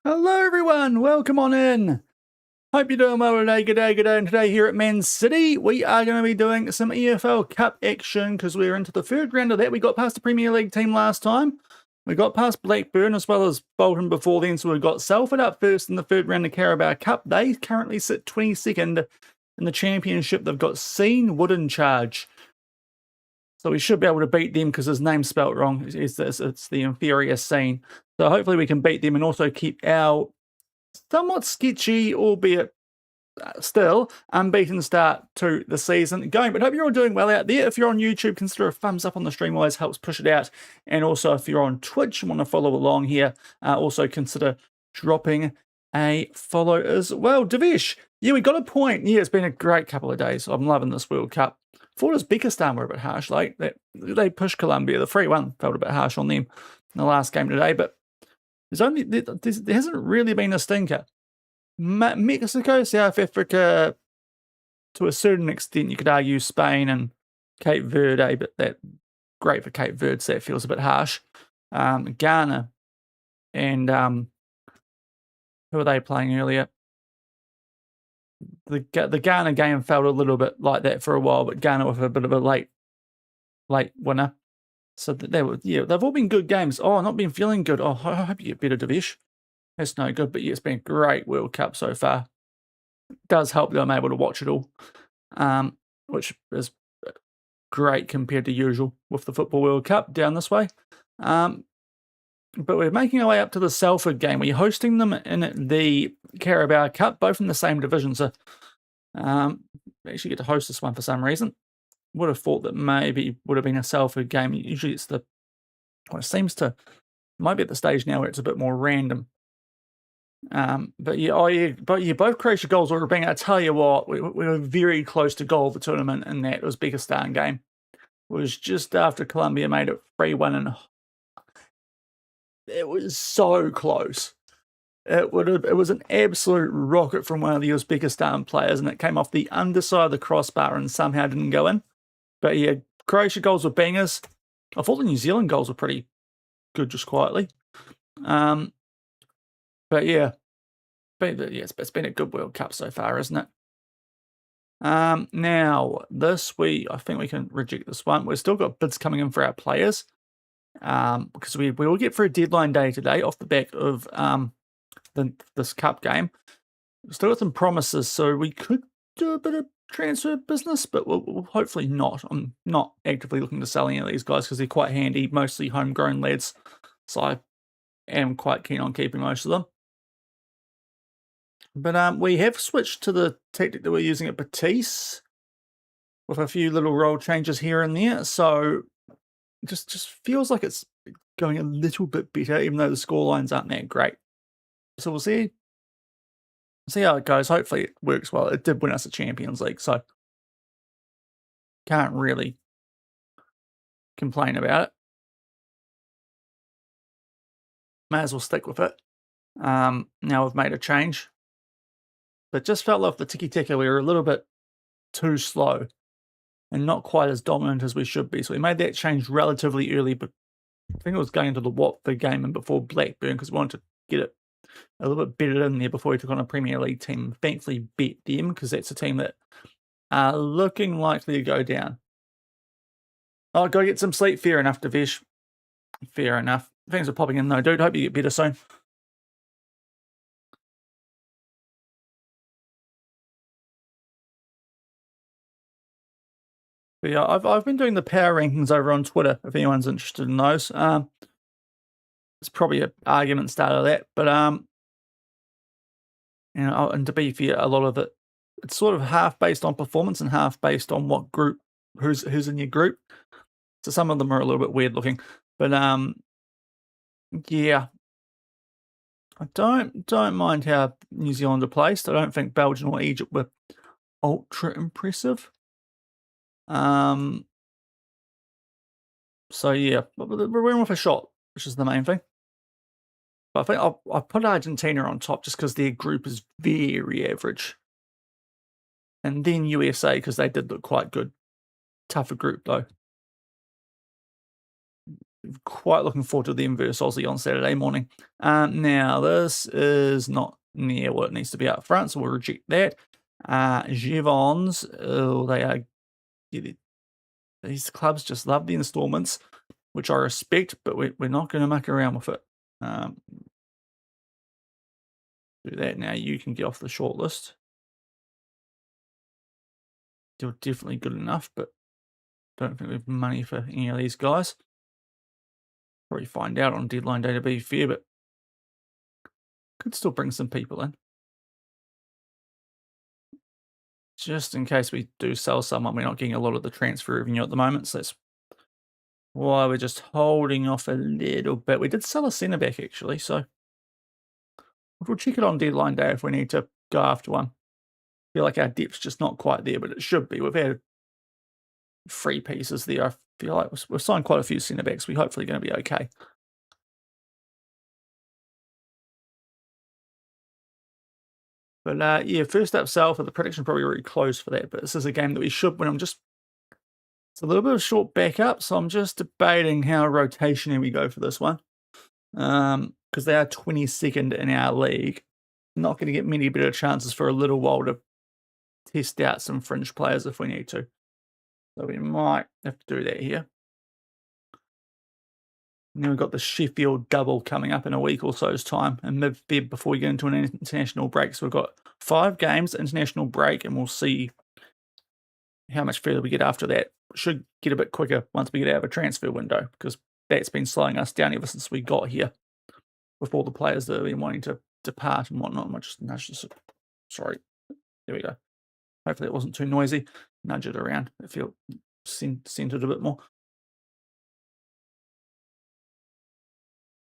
Hello everyone, welcome on in. Hope you're doing well today, good day, and today here at Man City, we are going to be doing some EFL Cup action because we're into the third round of that. We got past the Premier League team last time. We got past Blackburn as well as Bolton before then, so we've got Salford up first in the third round of Carabao Cup. They currently sit 22nd in the Championship. They've got Scene Wood in charge. So we should be able to beat them because his name's spelt wrong. It's the inferior Scene. So hopefully we can beat them and also keep our somewhat sketchy, albeit still unbeaten start to the season going. But hope you're all doing well out there. If you're on YouTube, consider a thumbs up on the stream, always helps push it out. And also if you're on Twitch and want to follow along here, also consider dropping a follow as well. Devesh, yeah, we got a point. Yeah, it's been a great couple of days. I'm loving this World Cup. Thought Uzbekistan were a bit harsh. Like they pushed Colombia. The 3-1 felt a bit harsh on them in the last game today, but there hasn't really been a stinker. Mexico, South Africa, to a certain extent, you could argue Spain and Cape Verde, but that great for Cape Verde, so that feels a bit harsh. Ghana and who were they playing earlier? The Ghana game felt a little bit like that for a while, but Ghana with a bit of a late winner. So they've all been good games. Oh, not been feeling good. Oh, I hope you get better, Devesh. That's no good, but yeah, it's been a great World Cup so far. It does help that I'm able to watch it all, which is great compared to usual with the Football World Cup down this way. But we're making our way up to the Salford game. We're hosting them in the Carabao Cup, both in the same division. So we actually get to host this one for some reason. Would have thought that maybe would have been a Salford game. Usually it's it seems to, might be at the stage now where it's a bit more random. But both Croatia goals were being. I tell you what, we were very close to goal of the tournament in that Uzbekistan game. It was just after Colombia made it 3-1, and it was so close. It was an absolute rocket from one of the Uzbekistan players, and it came off the underside of the crossbar and somehow didn't go in. But yeah, Croatia goals were bangers. I thought the New Zealand goals were pretty good, just quietly. But yeah, it's been a good World Cup so far, isn't it? Now, this week, I think we can reject this one. We've still got bids coming in for our players, because we will get for a deadline day today off the back of this Cup game. We've still got some promises, so we could do a bit of transfer business, but we'll hopefully not. I'm not actively looking to sell any of these guys because they're quite handy, mostly homegrown lads, so I am quite keen on keeping most of them. But we have switched to the tactic that we're using at Batiste with a few little role changes here and there. So it just feels like it's going a little bit better, even though the scorelines aren't that great. So we'll see how it goes. Hopefully it works well. It did win us the Champions League, so can't really complain about it. May as well stick with it. Now we've made a change. But just felt like the tiki-taka, we were a little bit too slow and not quite as dominant as we should be. So we made that change relatively early, but I think it was going into the Watford game and before Blackburn because we wanted to get it a little bit better in there before we took on a Premier League team. Thankfully beat them because that's a team that are looking likely to go down. Oh, go get some sleep. Fair enough, Devesh. Fair enough. Thanks for popping in though, dude. Hope you get better soon. But yeah, I've been doing the power rankings over on Twitter if anyone's interested in those. It's probably an argument start of that, but and to be fair, a lot of it's sort of half based on performance and half based on what group who's in your group. So some of them are a little bit weird looking, but yeah, I don't mind how New Zealand are placed. I don't think Belgium or Egypt were ultra impressive. So yeah, we're in with a shot, which is the main thing. But I think I'll put Argentina on top just because their group is very average. And then USA because they did look quite good. Tougher group though. quite looking forward to the inverse Aussie on Saturday morning. Now, this is not near what it needs to be up front, so we'll reject that. Givons, oh, they are... These clubs just love the installments, which I respect, but we're not going to muck around with it. Do that now. You can get off the shortlist. You're definitely good enough, but don't think we have money for any of these guys. Probably find out on deadline day to be fair, but could still bring some people in. Just in case we do sell someone, we're not getting a lot of the transfer revenue at the moment, so that's why we're just holding off a little bit. We did sell a centre back actually, so we'll check it on deadline day if we need to go after one. I feel like our depth's just not quite there, but it should be. We've had free pieces there. I feel like we've signed quite a few centre backs. We're hopefully going to be okay. But yeah, first up, Salford, the prediction probably already closed for that, but this is a game that we should win. It's a little bit of short backup, so I'm just debating how rotationary we go for this one. Because they are 22nd in our league. Not going to get many better chances for a little while to test out some fringe players if we need to. So we might have to do that here. And then we've got the Sheffield double coming up in a week or so's time in mid-Feb before we get into an international break. So we've got 5 games, international break, and we'll see how much further we get after that. Should get a bit quicker once we get out of a transfer window, because that's been slowing us down ever since we got here with all the players that have been wanting to depart and whatnot. I might just nudge this. Sorry. There we go. Hopefully it wasn't too noisy. Nudge it around. I feel centered a bit more.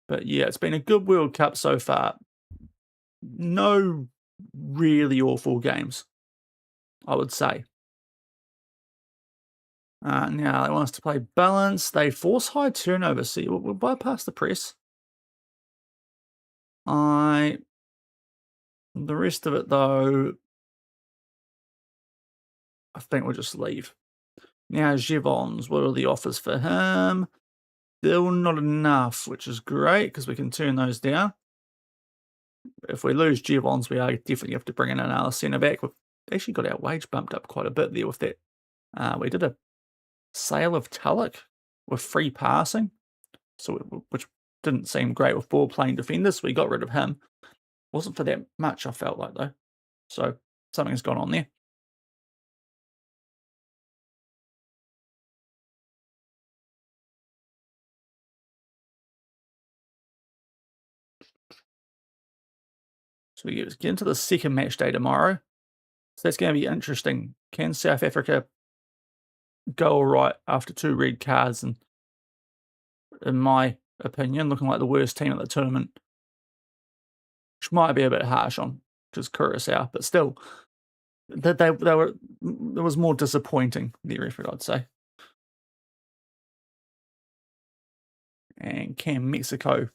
But yeah, it's been a good World Cup so far. No really awful games, I would say. Now they want us to play balance. They force high turnover. See, we'll bypass the press. The rest of it though, I think we'll just leave. Now Givons, what are the offers for him? Still not enough, which is great because we can turn those down. If we lose Givons, we are definitely have to bring in another centre back. We've actually got our wage bumped up quite a bit there with that. We did a sale of Tulloch with free passing, which didn't seem great with ball playing defenders. So we got rid of him. Wasn't for that much, I felt like though. So something's gone on there. So we get into the second match day tomorrow. So that's going to be interesting. Can South Africa go all right after 2 red cards and, in my opinion, looking like the worst team at the tournament, which might be a bit harsh on because Curacao, but still, there was more disappointing the effort, I'd say. And can Mexico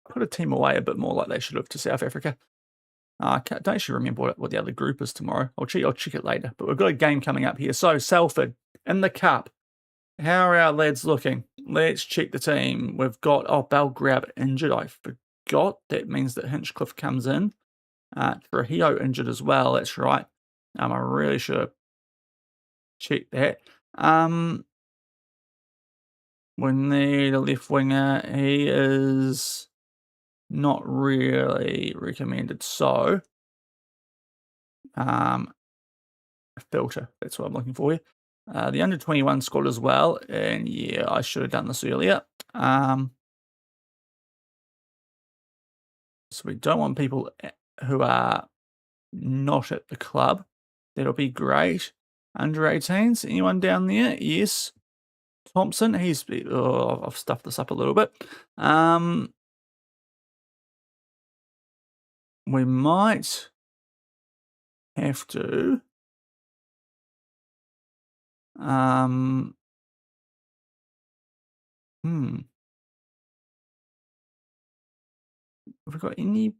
put a team away a bit more like they should have to South Africa? I don't actually remember what the other group is tomorrow. I'll check it later. But we've got a game coming up here. So Salford in the cup. How are our lads looking? Let's check the team. We've got Belgrab injured. I forgot. That means that Hinchcliffe comes in. Trujillo injured as well. That's right. I really should have checked that. We need a left winger. He is not really recommended. So, filter. That's what I'm looking for here. The under-21 squad as well. And yeah, I should have done this earlier. So we don't want people who are not at the club. That'll be great. Under 18s. Anyone down there? Yes. Thompson. I've stuffed this up a little bit. We might have to have we got anyone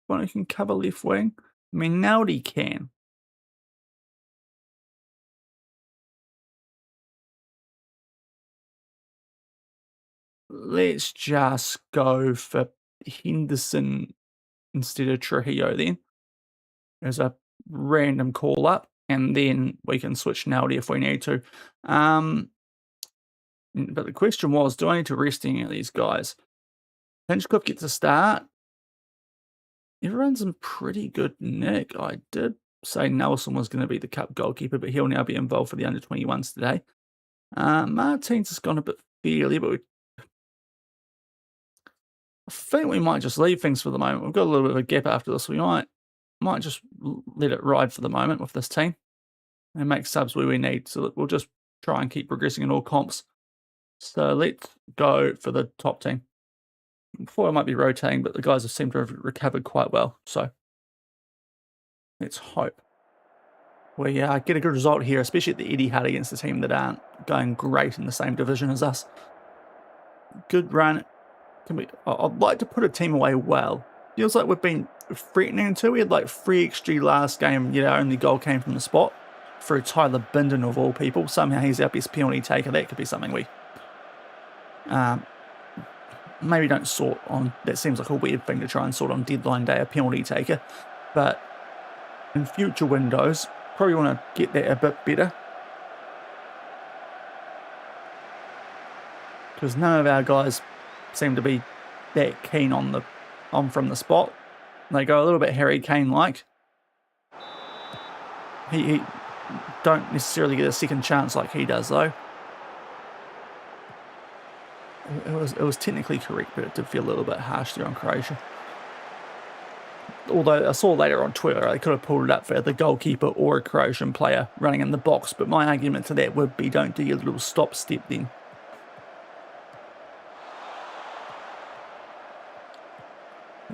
who can cover left wing? I mean, Naldi can. Let's just go for Henderson instead of Trujillo then. As a random call up, and then we can switch Naldi if we need to. But the question was, do I need to rest any of these guys? Hinchcliffe gets a start. Everyone's in pretty good nick. I did say Nelson was going to be the cup goalkeeper, but he'll now be involved for the under-21s today. Martins has gone a bit fairly, but I think we might just leave things for the moment. We've got a little bit of a gap after this. We might just let it ride for the moment with this team and make subs where we need. So that we'll just try and keep progressing in all comps. So let's go for the top team. Before I might be rotating, but the guys have seemed to have recovered quite well. So let's hope we get a good result here, especially at the Etihad against a team that aren't going great in the same division as us. Good run. I'd like to put a team away well. Feels like we've been threatening to. We had like 3 XG last game, yet our only goal came from the spot through Tyler Binden of all people. Somehow he's our best penalty taker. That could be something we maybe don't sort on. That seems like a weird thing to try and sort on deadline day, a penalty taker. But in future windows, probably want to get that a bit better. Because none of our guys seem to be that keen on from the spot. They go a little bit Harry Kane-like. He don't necessarily get a second chance like he does, though. It was technically correct, but it did feel a little bit harsh there on Croatia. Although I saw later on Twitter, they could have pulled it up for the goalkeeper or a Croatian player running in the box, but my argument to that would be don't do your little stop step then.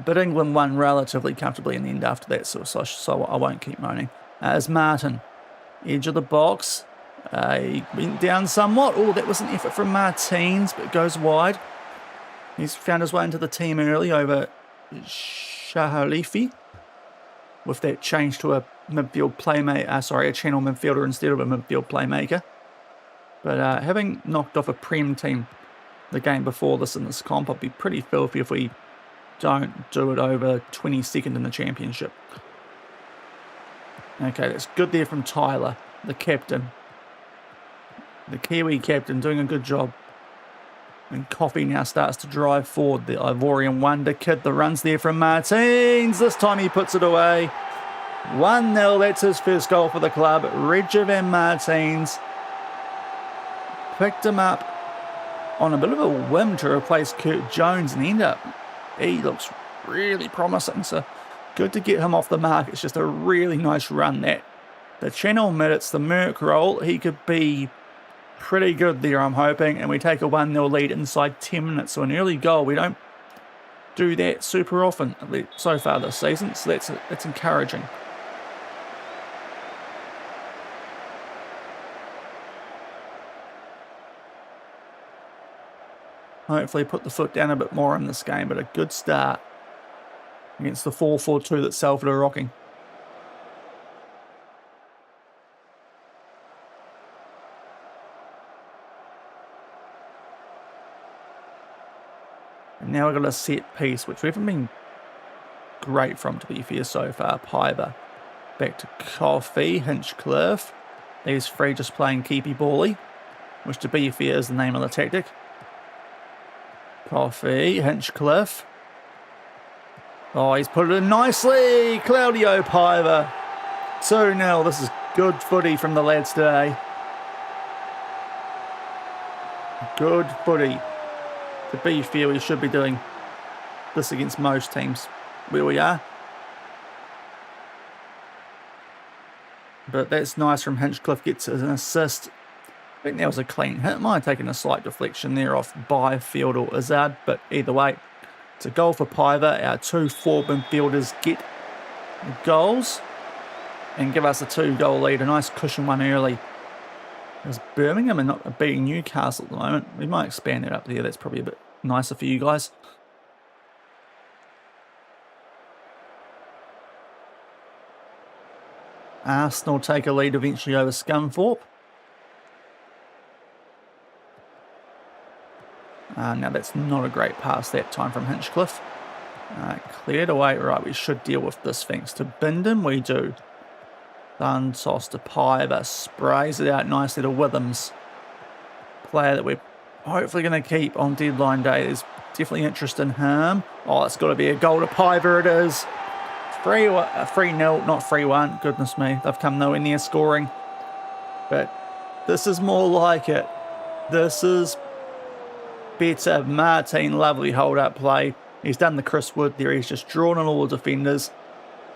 But England won relatively comfortably in the end after that, so I won't keep moaning. As Martin, edge of the box. He went down somewhat. Oh, that was an effort from Martins, but goes wide. He's found his way into the team early over Shahalifi with that change to a midfield playmaker. A channel midfielder instead of a midfield playmaker. But having knocked off a Prem team the game before this in this comp, I'd be pretty filthy if we don't do it over 22nd in the championship. Okay, that's good there from Tyler, the captain. The Kiwi captain doing a good job. And Coffee now starts to drive forward. The Ivorian wonder kid. The runs there from Martins. This time he puts it away. 1-0. That's his first goal for the club. Regivan Martins picked him up on a bit of a whim to replace Kurt Jones and end up. He looks really promising. So good to get him off the mark. It's just a really nice run that. The channel minutes, the Merc roll. He could be pretty good there, I'm hoping, and we take a 1-0 lead inside 10 minutes. So an early goal, we don't do that super often so far this season, so that's encouraging. Hopefully put the foot down a bit more in this game, but a good start against the 4-4-2 that Salford are rocking. And now we've got a set piece, which we haven't been great from, to be fair, so far. Piper back to Coffee, Hinchcliffe. These three just playing keepy bally, which, to be fair, is the name of the tactic. Coffee, Hinchcliffe. Oh, he's put it in nicely. Claudio Piper. 2-0. This is good footy from the lads today. Good footy. To be fair, we should be doing this against most teams where we are. But that's nice from Hinchcliffe. Gets an assist. I think that was a clean hit. Might have taken a slight deflection there off Byfield or Izzard, but either way, it's a goal for Piper. Our 2 forward midfielders get goals and give us a 2-goal lead. A nice cushion one early. There's Birmingham and not beating Newcastle at the moment. We might expand it up there. That's probably a bit nicer for you guys. Arsenal take a lead eventually over Scunthorpe. Now that's not a great pass that time from Hinchcliffe. Cleared away. Right, we should deal with this thanks to Bindon. We do. Then toss to Piver. Sprays it out nicely to Withams. Player that we're hopefully going to keep on deadline day. There's definitely interest in him. Oh, it's got to be a goal to Piver. It is. 3-0, not 3-1. Goodness me. They've come nowhere near scoring. But this is more like it. This is better. Martin, lovely hold-up play. He's done the Chris Wood there. He's just drawn on all the defenders.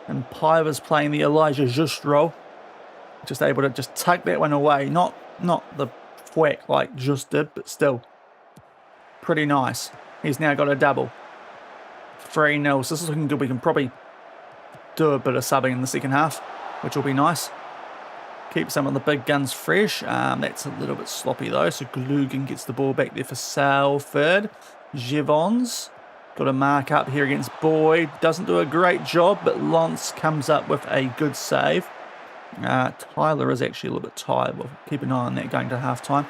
And Piver's playing the Elijah Just role. Just able to just tuck that one away. Not the whack like Just did, but still. Pretty nice. He's now got a double. 3-0. So this is looking good. We can probably do a bit of subbing in the second half, which will be nice. Keep some of the big guns fresh. That's a little bit sloppy though. So Glugan gets the ball back there for Salford. Jevons got a mark up here against Boyd. Doesn't do a great job, but Lance comes up with a good save. Tyler is actually a little bit tired. We'll keep an eye on that going to half-time.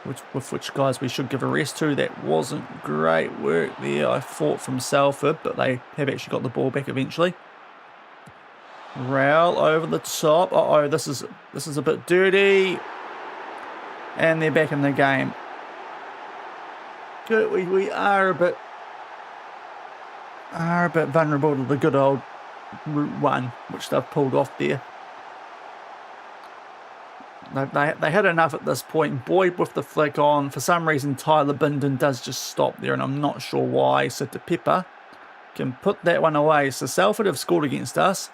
With which guys we should give a rest to. That wasn't great work there, I thought, from Salford, but they have actually got the ball back eventually. Rowell over the top. Uh-oh, this is a bit dirty. And they're back in the game. Good, we are a bit vulnerable to the good old Route 1, which they've pulled off there. They had enough at this point. Boyd with the flick on. For some reason, Tyler Bindon does just stop there, and I'm not sure why. So De Pepper can put that one away. So Salford have scored against us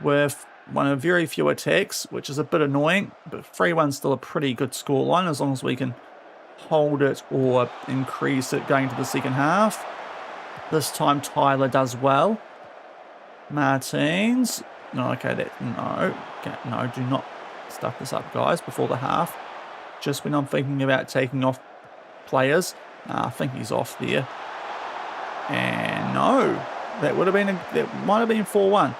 with one of very few attacks, which is a bit annoying, but 3-1's still a pretty good scoreline as long as we can hold it or increase it going to the second half. This time Tyler does well. Martins. No, okay, no, do not stuff this up, guys, before the half. Just when I'm thinking about taking off players. I think he's off there. And no, that might have been 4-1.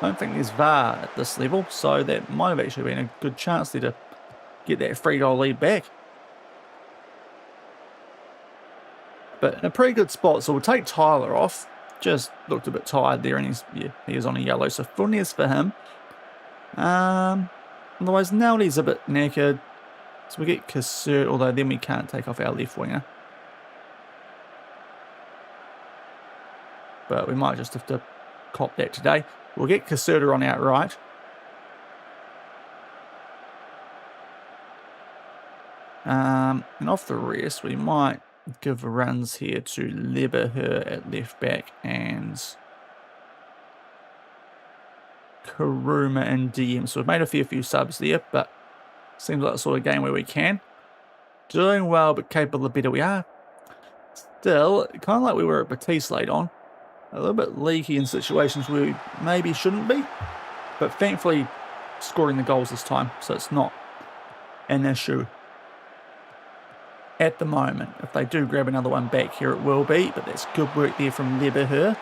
I don't think there's VAR at this level, so that might have actually been a good chance there to get that 3-goal lead back. But in a pretty good spot, so we'll take Tyler off. Just looked a bit tired there, and he is on a yellow, so Funes for him. Otherwise, Nelly's a bit knackered, so we get Cassert, although then we can't take off our left winger. But we might just have to cop that today. We'll get Caserta on outright. And off the rest, we might give runs here to Leberher at left back and Karuma and DM. So we've made a fair few subs there, but seems like the sort of game where we can. Doing well, but capable of better. We are still kind of like we were at Batiste late on. A little bit leaky in situations where we maybe shouldn't be. But thankfully, scoring the goals this time, so it's not an issue at the moment. If they do grab another one back here, it will be. But that's good work there from Leberher.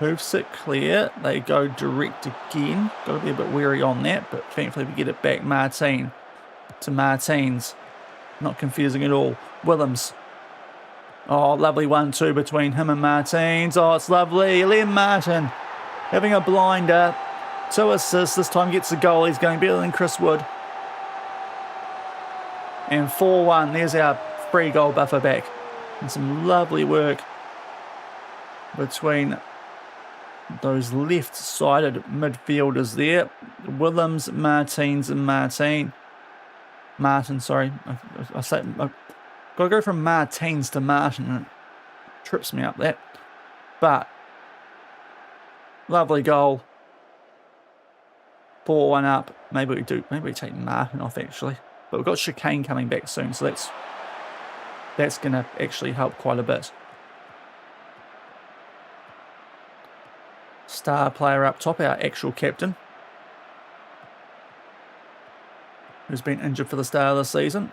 Hoofs it clear. They go direct again. Got to be a bit wary on that, but thankfully we get it back. Martin to Martins. Not confusing at all. Willems. Oh, lovely 1-2 between him and Martins. Oh, it's lovely. Liam Martin having a blinder. 2 assists. This time gets the goal. He's going better than Chris Wood. And 4-1. There's our 3-goal buffer back. And some lovely work between those left-sided midfielders there. Willems, Martins, and Martin. Sorry. Got to go from Martins to Martin, and it trips me up that. But lovely goal. 4-1 up. Maybe we take Martin off actually. But we've got Chicane coming back soon, so that's going to actually help quite a bit. Star player up top, our actual captain, who's been injured for the start of the season.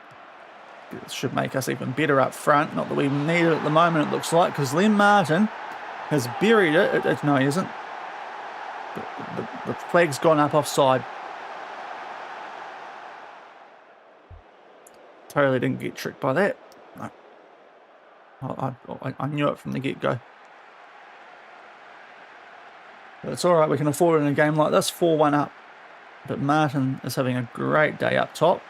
It should make us even better up front. Not that we need it at the moment, it looks like, because Liam Martin has buried it. No, he isn't. The flag's gone up offside. Totally didn't get tricked by that. No. I knew it from the get-go. But it's alright, we can afford it in a game like this, 4-1 up. But Martin is having a great day up top.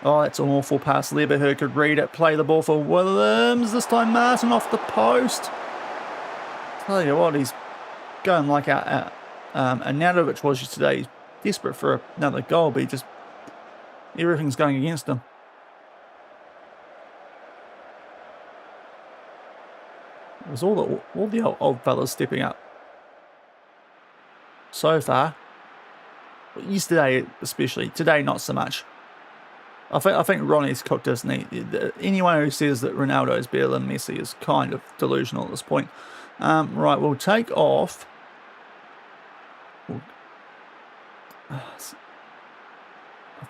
Oh, that's an awful pass. Leberher could read it. Play the ball for Williams. This time Martin off the post. Tell you what, he's going like Arnautovic was today. He's desperate for another goal, but everything's going against him. It was all the old fellas stepping up so far. Yesterday especially. Today not so much. I think Ronnie's cooked, isn't he? Anyone who says that Ronaldo is better than Messi is kind of delusional at this point. Right, we'll take off. I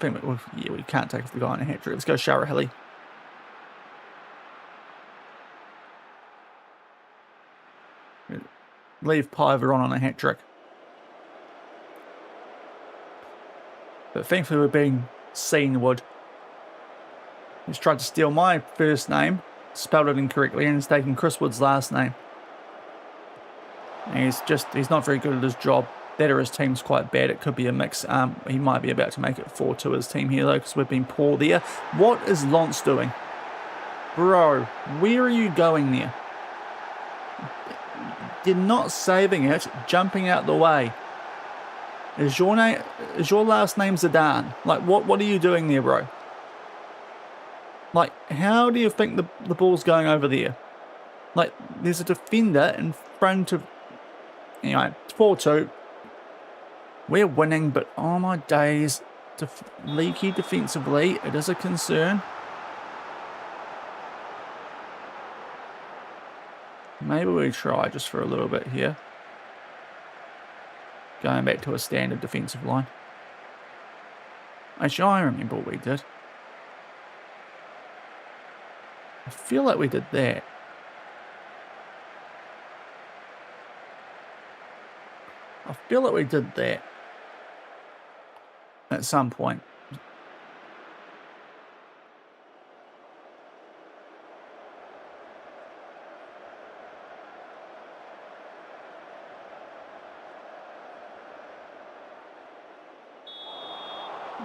think we can't take off the guy on a hat trick. Let's go Shara. Leave Piver on a hat trick. But thankfully we're being seen, Wood. He's tried to steal my first name, spelled it incorrectly, and he's taken Chris Wood's last name. And he's not very good at his job. That or his team's quite bad. It could be a mix. He might be about to make it 4-2 his team here, though, because we've been poor there. What is Lance doing? Bro, where are you going there? You're not saving it, jumping out the way. Is your last name Zidane? Like, what are you doing there, bro? Like, how do you think the ball's going over there? Like, there's a defender in front of... Anyway, it's 4-2. We're winning, but oh my days. Leaky defensively. It is a concern. Maybe we try just for a little bit here. Going back to a standard defensive line. Actually, I remember what we did. I feel like we did that. I feel like we did that at some point.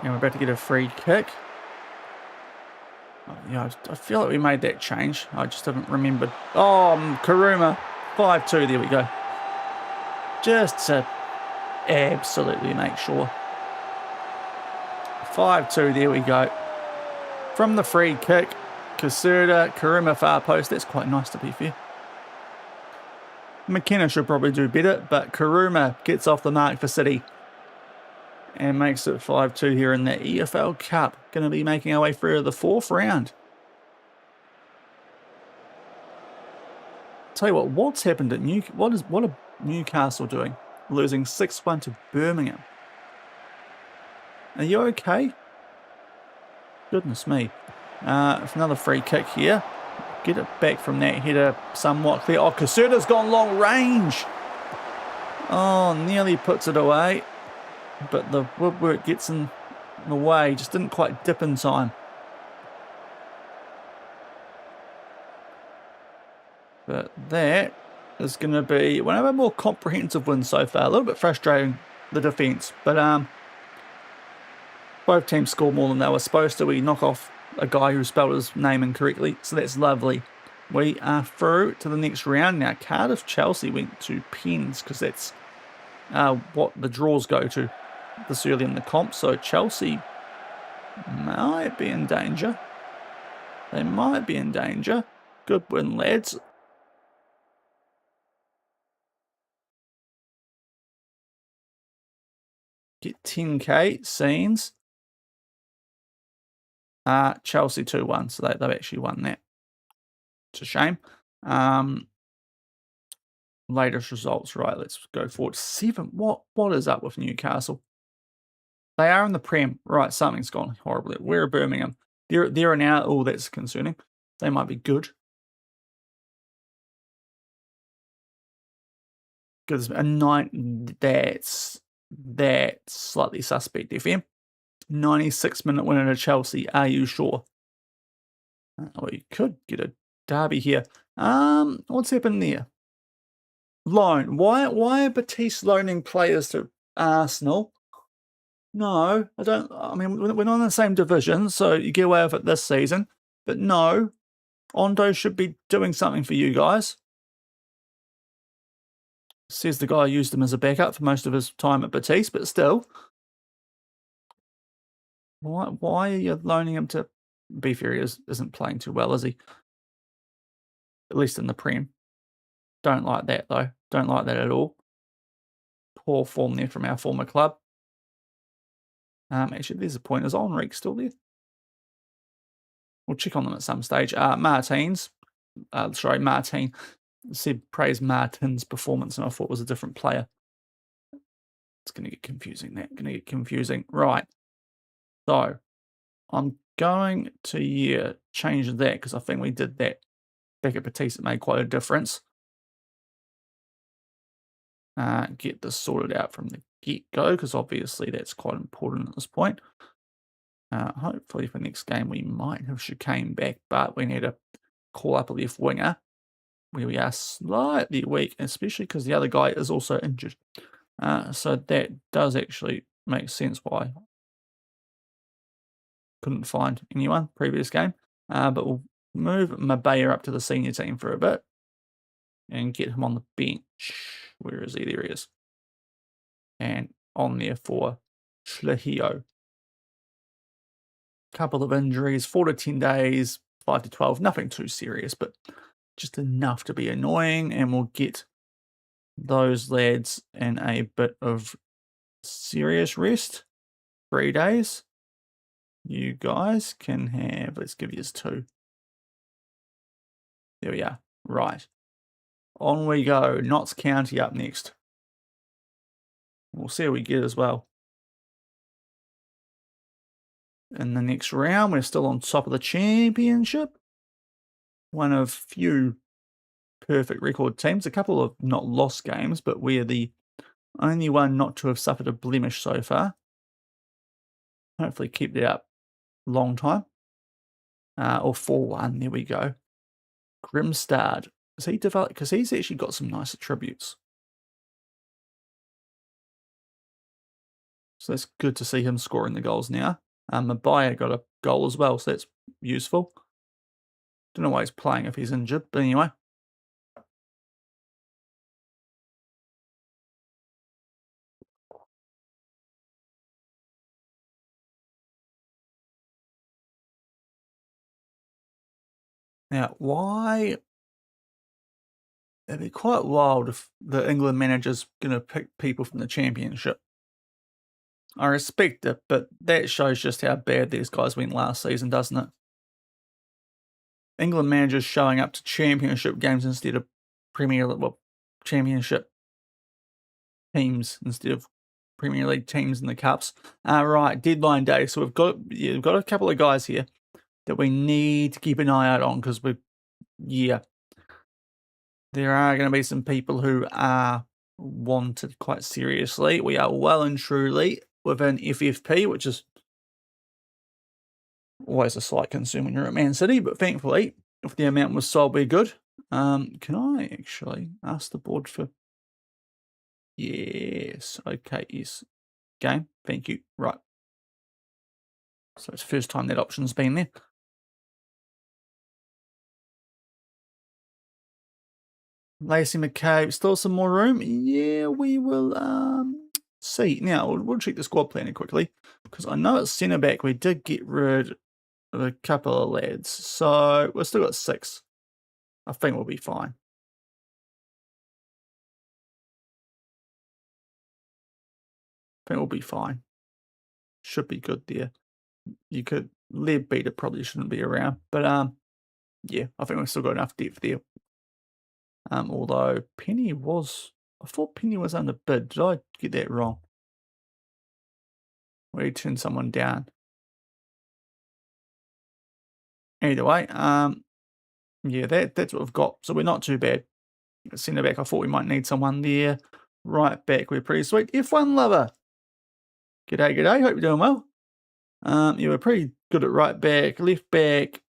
And we're about to get a free kick. Yeah, I feel like we made that change. I just haven't remembered. Oh, Karuma. 5-2. There we go. Just to absolutely make sure. 5-2. There we go. From the free kick, Kasuda, Karuma far post. That's quite nice, to be fair. McKenna should probably do better, but Karuma gets off the mark for City. And makes it 5-2 here in the EFL Cup. Going to be making our way through to the 4th round. Tell you what's happened at what are Newcastle doing? Losing 6-1 to Birmingham. Are you okay? Goodness me. Another free kick here. Get it back from that header somewhat clear. Oh, Kasuda's gone long range. Oh, nearly puts it away. But the woodwork gets in the way. Just didn't quite dip in time. But that is going to be one of our more comprehensive wins so far. A little bit frustrating, the defence. But both teams scored more than they were supposed to. We knock off a guy who spelled his name incorrectly. So that's lovely. We are through to the next round now. Cardiff-Chelsea went to pens because that's what the draws go to this early in the comp. So Chelsea might be in danger. They might be in danger. Good win, lads. Get 10k scenes. Chelsea 2-1, so they've actually won that. It's a shame. Latest results, right? Let's go forward. 7. What is up with Newcastle? They are in the Prem. Right, something's gone horribly. Where are Birmingham? They're now. Oh, that's concerning. They might be good. Because a 9. That's slightly suspect. FM. 96-minute winner to Chelsea. Are you sure? Oh, you could get a derby here. What's happened there? Loan. Why are Batiste loaning players to Arsenal? No, I don't. I mean, we're not in the same division, so you get away with it this season. But no, Ondo should be doing something for you guys. Says the guy who used him as a backup for most of his time at Batiste, but still. Why are you loaning him to... Be fair, he isn't playing too well, is he? At least in the Prem. Don't like that, though. Don't like that at all. Poor form there from our former club. Actually, there's a point. Is Enrique still there? We'll check on them at some stage. Martin said praise Martin's performance, and I thought it was a different player. It's going to get confusing, that. Going to get confusing. Right. So, I'm going to, change that, because I think we did that back at Batiste. It made quite a difference. Get this sorted out from the get-go, because obviously that's quite important at this point. Hopefully for next game we might have Chicane back, but we need to call up a left winger where we are slightly weak, especially because the other guy is also injured. So that does actually make sense why couldn't find anyone previous game. But we'll move Mabaya up to the senior team for a bit and get him on the bench. Where is he? There he is. And on there for Schlehio. Couple of injuries, 4 to 10 days, 5 to 12, nothing too serious, but just enough to be annoying, and we'll get those lads in a bit of serious rest. 3 days. You guys can have, let's give you 2. There we are. Right. On we go. Notts County up next. We'll see how we get as well. In the next round, we're still on top of the championship. One of few perfect record teams. A couple of not lost games, but we're the only one not to have suffered a blemish so far. Hopefully keep that up long time. Or 4-1, there we go. Grimstad. Is he developed? Because he's actually got some nice attributes. So that's good to see him scoring the goals now. Mabaya got a goal as well, so that's useful. Don't know why he's playing if he's injured, but anyway. Now, why... It'd be quite wild if the England manager's going to pick people from the championship. I respect it, but that shows just how bad these guys went last season, doesn't it? England managers showing up to championship games instead of championship teams instead of Premier League teams in the cups. Right, deadline day. So we've got a couple of guys here that we need to keep an eye out on, because there are going to be some people who are wanted quite seriously. We are well and truly within FFP, which is always a slight concern when you're at Man City, but thankfully, if the amount was sold, we're good. Can I actually ask the board for... Yes, okay, yes. Game, thank you. Right. So it's the first time that option's been there. Lacey McCabe, still some more room? Yeah, we will see. Now, we'll check the squad planner quickly, because I know at centre-back we did get rid of a couple of lads. So we've still got 6. I think we'll be fine. I think we'll be fine. Should be good there. You could... Lead Beater probably shouldn't be around, but yeah, I think we've still got enough depth there. Although Penny was... I thought Penny was under bid. Did I get that wrong? Where he turned someone down. Either way, yeah, that's what we've got. So we're not too bad. Centre back, I thought we might need someone there. Right back, we're pretty sweet. F1 lover. G'day, g'day. Hope you're doing well. Yeah, we're pretty good at right back. Left back,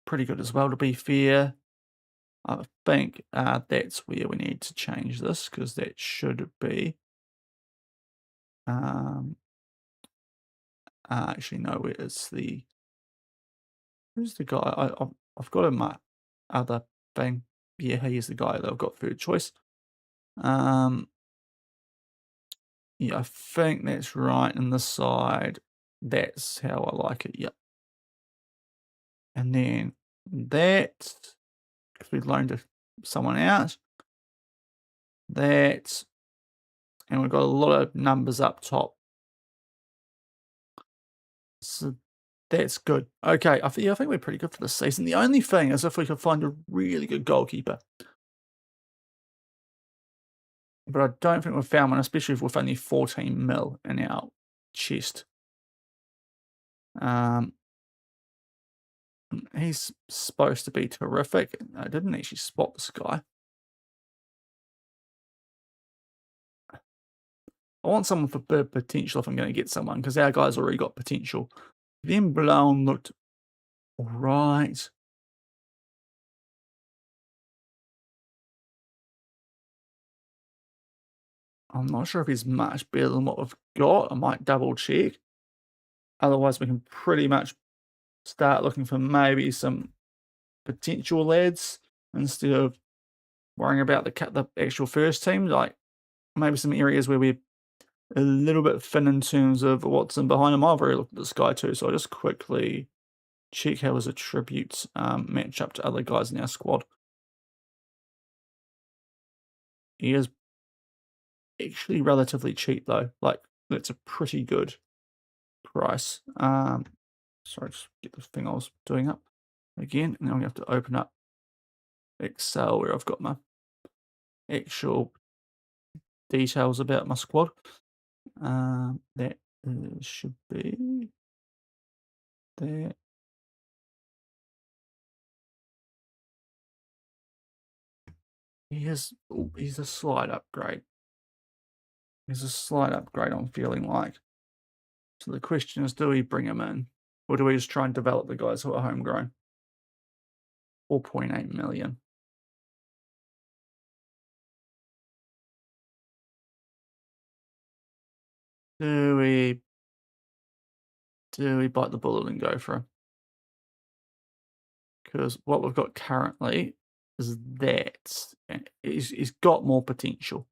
pretty good as well, to be fair. I think that's where we need to change this, because that should be. Actually, no, it's the. Who's the guy? I've got him my other thing. Yeah, he is the guy that I've got third choice. Yeah, I think that's right. And the side, that's how I like it. Yep. And then that, if we loaned to someone else, that, and we've got a lot of numbers up top. So that's good. Okay, yeah, I think we're pretty good for this season. The only thing is if we could find a really good goalkeeper. But I don't think we've found one, especially if we've only 14 mil in our chest. He's supposed to be terrific. I didn't actually spot this guy. I want someone for big potential if I'm going to get someone, because our guy's already got potential. Then Blown looked all right. I'm not sure if he's much better than what we've got. I might double check. Otherwise, we can pretty much start looking for maybe some potential lads instead of worrying about the actual first team. Like maybe some areas where we're a little bit thin in terms of what's in behind him. I've already looked at this guy too, so I'll just quickly check how his attributes match up to other guys in our squad. He is actually relatively cheap though. Like that's a pretty good price. Sorry, just get the thing I was doing up again. Now we have to open up Excel where I've got my actual details about my squad. That should be there. He's a slight upgrade. He's a slight upgrade, I'm feeling like. So the question is, do we bring him in? Or do we just try and develop the guys who are homegrown? 4.8 million. Do we bite the bullet and go for him? Because what we've got currently is that he's got more potential.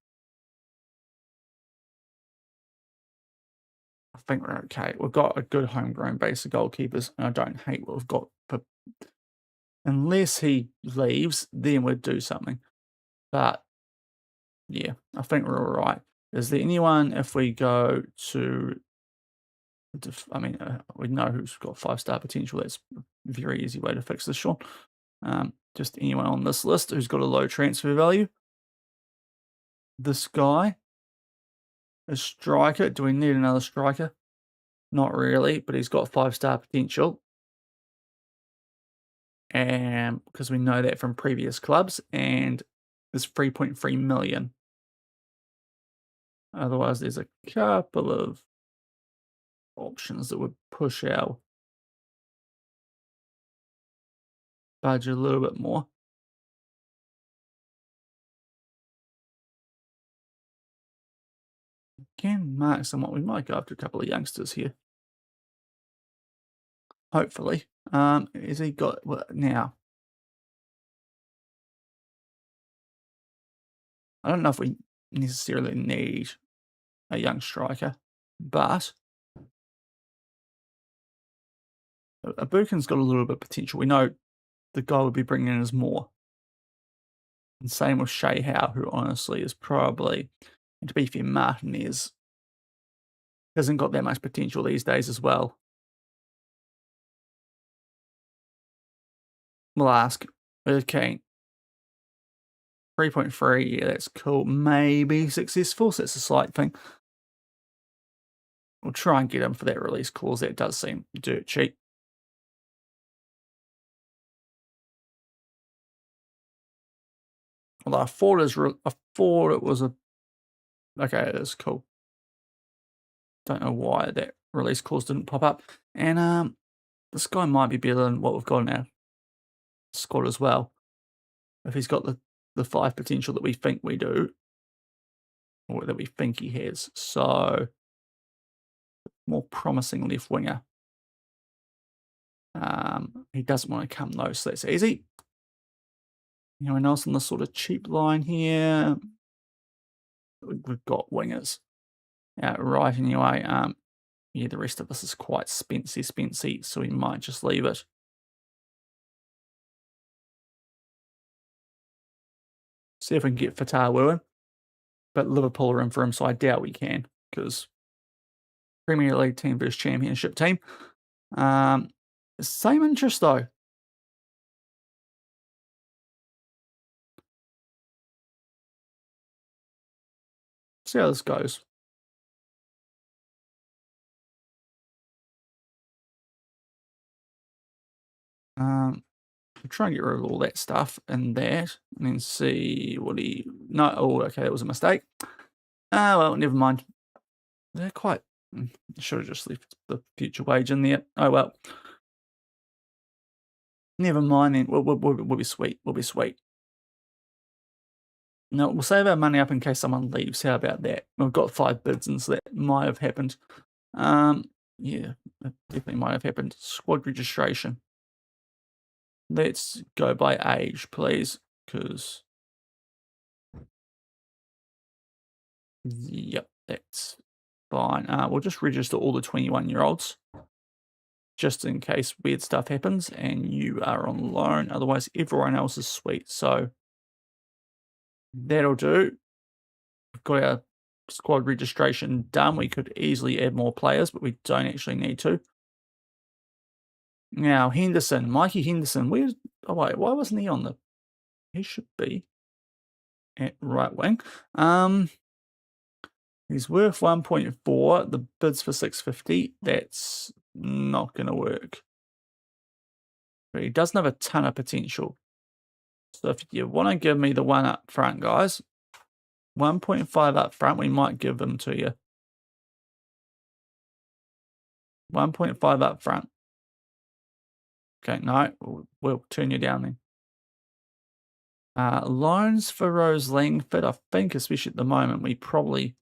I think we're okay. We've got a good homegrown base of goalkeepers, and I don't hate what we've got. But unless he leaves, then we'd do something. But yeah, I think we're all right. Is there anyone, if we go to, I mean, we know who's got 5-star potential. That's a very easy way to fix this, Sean. Just anyone on this list who's got a low transfer value. This guy, a striker. Do we need another striker? Not really, but he's got 5-star potential. And because we know that from previous clubs, and it's 3.3 million. Otherwise, there's a couple of options that would push our budget a little bit more. Can mark somewhat. We might go after a couple of youngsters here. Hopefully. Has he got now? I don't know if we necessarily need a young striker, but Abukin's got a little bit of potential. We know the guy would be bringing in is more. And same with Shay Howe, who honestly is probably, and to be fair, Martinez hasn't got that much potential these days as well. We'll ask. Okay. 3.3, yeah, that's cool. Maybe successful, so that's a slight thing. We'll try and get him for that release clause. That does seem dirt cheap. Although I thought it was a... Okay, that's cool. Don't know why that release clause didn't pop up. And this guy might be better than what we've got in our squad as well. if he's got the 5 potential that we think we do, or that we think he has. So, more promising left winger. He doesn't want to come though, so that's easy. Anyone else on the sort of cheap line here? We've got wingers. Right, anyway. Yeah, the rest of this is quite spency, so we might just leave it. See if we can get Fatawu in. But Liverpool are in for him, so I doubt we can, because Premier League team versus Championship team. Same interest, though. See how this goes. Try and get rid of all that stuff and that, and then see what he... No, oh, okay, that was a mistake. Well, never mind. They're quite... Should have just left the future wage in there. Oh, well. Never mind then. We'll be sweet. We'll be sweet. No, we'll save our money up in case someone leaves. How about that? We've got 5 bids in, so that might have happened. Yeah, that definitely might have happened. Squad registration. Let's go by age, please, because... Yep, that's fine. We'll just register all the 21-year-olds, just in case weird stuff happens, and you are on loan. Otherwise, everyone else is sweet. So that'll do. We've got our squad registration done. We could easily add more players, but we don't actually need to. Now, Henderson, Mikey Henderson. Where's... Oh, wait, why wasn't he on the... He should be at right wing. He's worth 1.4. The bid's for 650. That's not going to work. But he doesn't have a ton of potential. So if you want to give me the one up front, guys, 1.5 up front, we might give them to you. 1.5 up front. Okay, no, we'll turn you down then. Loans for Rose Langford, I think, especially at the moment, we probably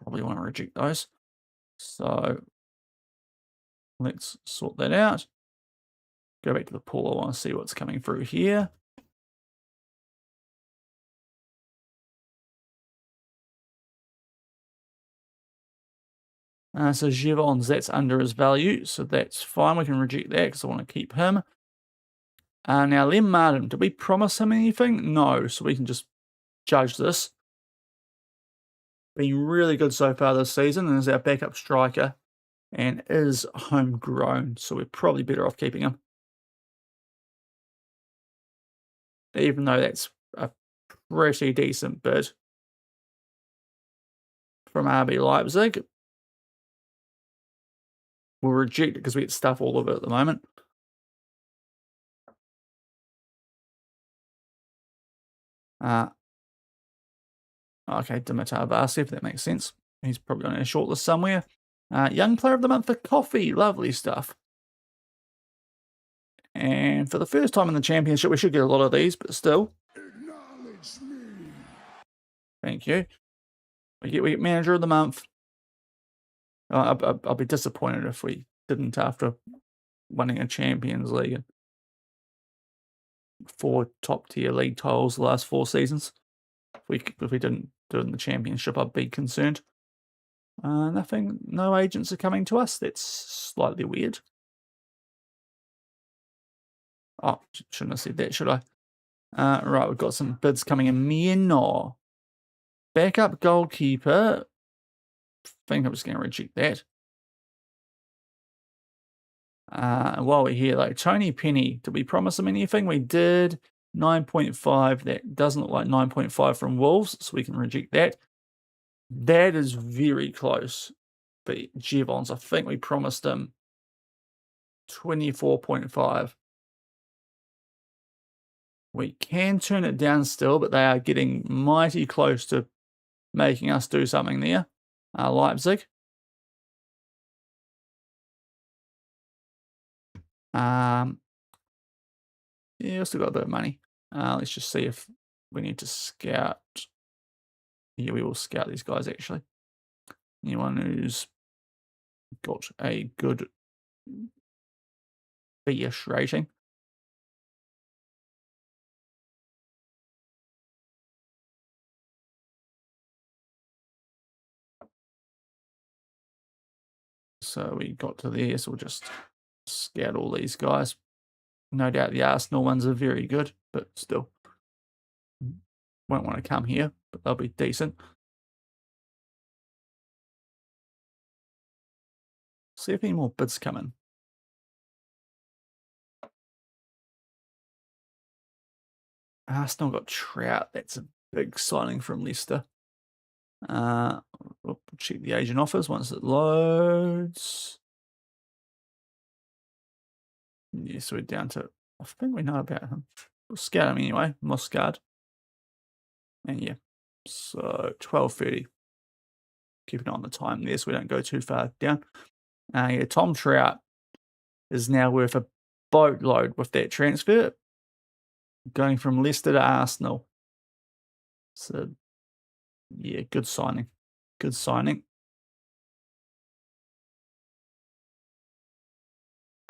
want to reject those. So let's sort that out. Go back to the pool. I want to see what's coming through here. So Givons, that's under his value, so that's fine. We can reject that because I want to keep him. Now, Lem Martin, did we promise him anything? No, so we can just judge this. Been really good so far this season, and is our backup striker, and is homegrown, so we're probably better off keeping him. Even though that's a pretty decent bid from RB Leipzig. We'll reject it because we get stuff all over it at the moment. Okay, Dimitar Vasev, that makes sense. He's probably on a shortlist somewhere. Young Player of the Month for Coffee, lovely stuff. And for the first time in the championship, we should get a lot of these, but still. Acknowledge me. Thank you. We get Manager of the Month. I'll be disappointed if we didn't after winning a Champions League and 4 top-tier league titles the last 4 seasons. If we didn't do it in the Championship, I'd be concerned. Nothing, no agents are coming to us. That's slightly weird. Oh, shouldn't have said that, should I? Right, we've got some bids coming in. Mieno. Backup goalkeeper. I think I'm just going to reject that. While we're here, though, Tony Penny. Did we promise him anything? We did. 9.5. That doesn't look like 9.5 from Wolves, so we can reject that. That is very close. But Givons, I think we promised him 24.5. We can turn it down still, but they are getting mighty close to making us do something there. Leipzig. Yeah, still got a bit of money. Let's just see if we need to scout. Yeah, we will scout these guys actually. Anyone who's got a good B-ish rating. So we got to there, so we'll just scout all these guys. No doubt the Arsenal ones are very good, but still. Won't want to come here, but they'll be decent. See if any more bids come in. Arsenal got Trout. That's a big signing from Leicester. We'll check the agent offers once it loads. Yeah, so we're down to, I think we know about him. We'll scout him anyway, Moscard. And yeah, so 12:30. Keep it on the time there so we don't go too far down. Yeah, Tom Trout is now worth a boatload with that transfer, going from Leicester to Arsenal. So yeah, good signing. Good signing.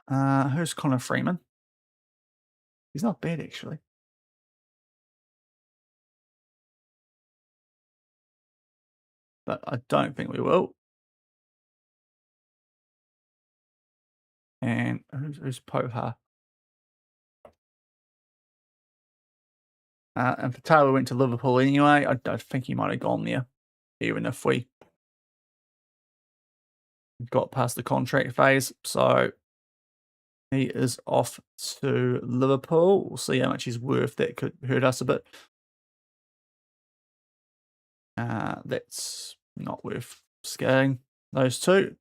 Who's Connor Freeman? He's not bad actually. But I don't think we will. And who's Poha? And for Taylor went to Liverpool anyway. I think he might have gone there, even if we got past the contract phase. So he is off to Liverpool. We'll see how much he's worth. That could hurt us a bit. That's not worth scaling those two.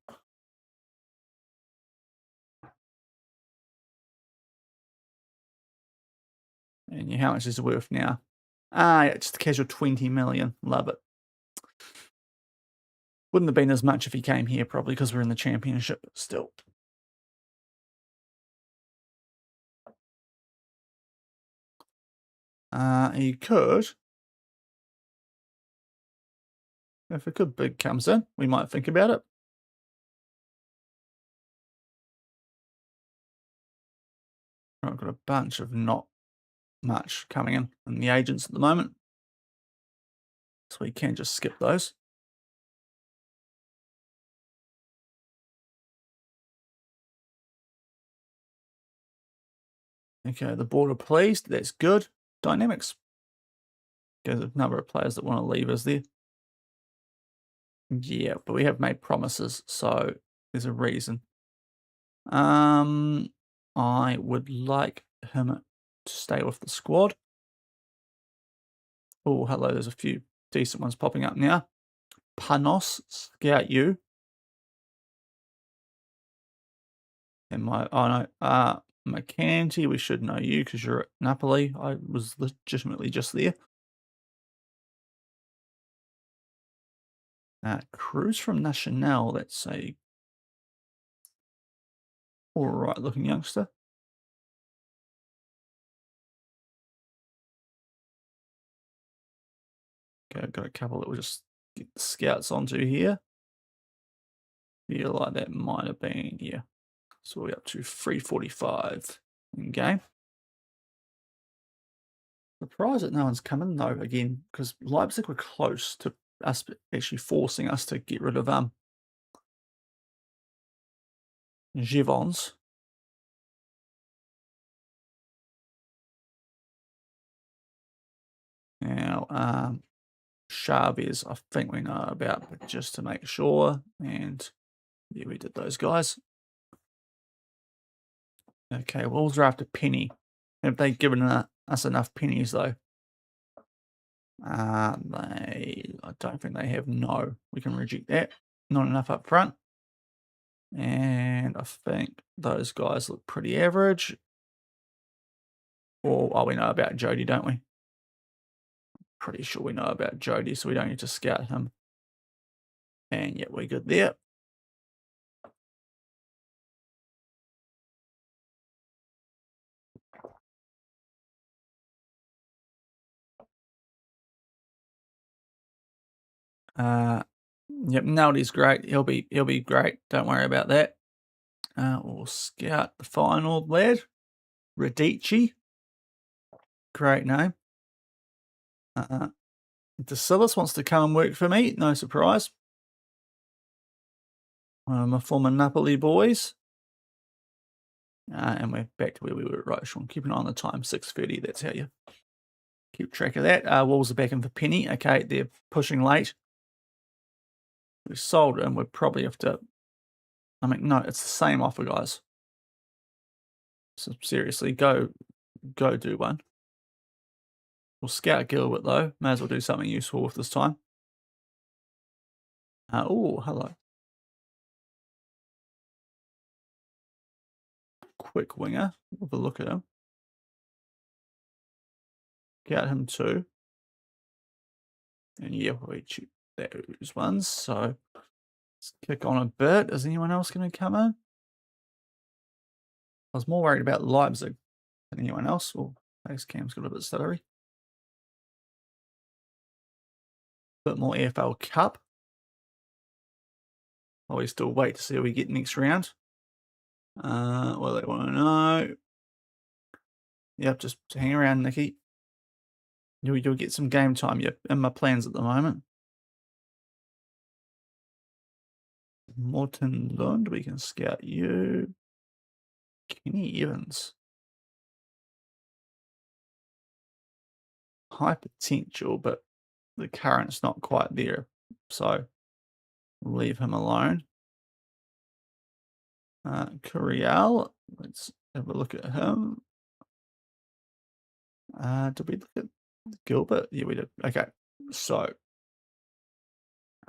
And how much is it worth now? Yeah, just a casual 20 million. Love it. Wouldn't have been as much if he came here, probably, because we're in the championship, but still. He could. If a good bid comes in, we might think about it. I've got a bunch of not much coming in the agents at the moment. So we can just skip those. Okay, the board are pleased. That's good. Dynamics. There's a number of players that want to leave us there. Yeah, but we have made promises, so there's a reason. I would like him to stay with the squad. Oh, hello, there's a few decent ones popping up now. Panos, scout you. And McCanty, we should know you because you're at Napoli. I was legitimately just there. Cruz from Nacional, that's a alright looking youngster. Okay, I've got a couple that we'll just get the scouts onto here. Feel like that might have been, yeah. So we're up to 345 in game. Surprised that no one's coming though, again, because Leipzig were close to us actually forcing us to get rid of Givons. Now, Chavez, I think we know about, but just to make sure. And yeah, we did those guys. Okay, Wolves are after Penny. Have they given us enough pennies though? I don't think they have. No, we can reject that. Not enough up front. And I think those guys look pretty average. Or we know about Jody, don't we? Pretty sure we know about Jody, so we don't need to scout him. And yeah, we're good there. Yep, Naldi's great. He'll be great. Don't worry about that. We'll scout the final lad, Radici. Great name. DeSillis wants to come and work for me. No surprise. My former Napoli boys. And we're back to where we were. Right, Sean, keep an eye on the time. 6:30. That's how you keep track of that. Wolves are back in for Penny. Okay, they're pushing late. We sold them. We probably have to. I mean, no, it's the same offer, guys. So seriously, go do one. We'll scout Gilbert though. May as well do something useful with this time. Oh, hello. Quick winger. Have a look at him. Get him too. And yeah, we shoot those ones. So let's kick on a bit. Is anyone else going to come in? I was more worried about Leipzig than anyone else. Well, base cam's got a bit stuttery. Bit more EFL Cup. While we still wait to see how we get next round. Well, they want to know. Yep, just hang around, Nicky. You'll get some game time. Yep, in my plans at the moment. Morton Lund, we can scout you. Kenny Evans. High potential, but the current's not quite there. So leave him alone. Curiel, let's have a look at him. Did we look at Gilbert? Yeah, we did. Okay, so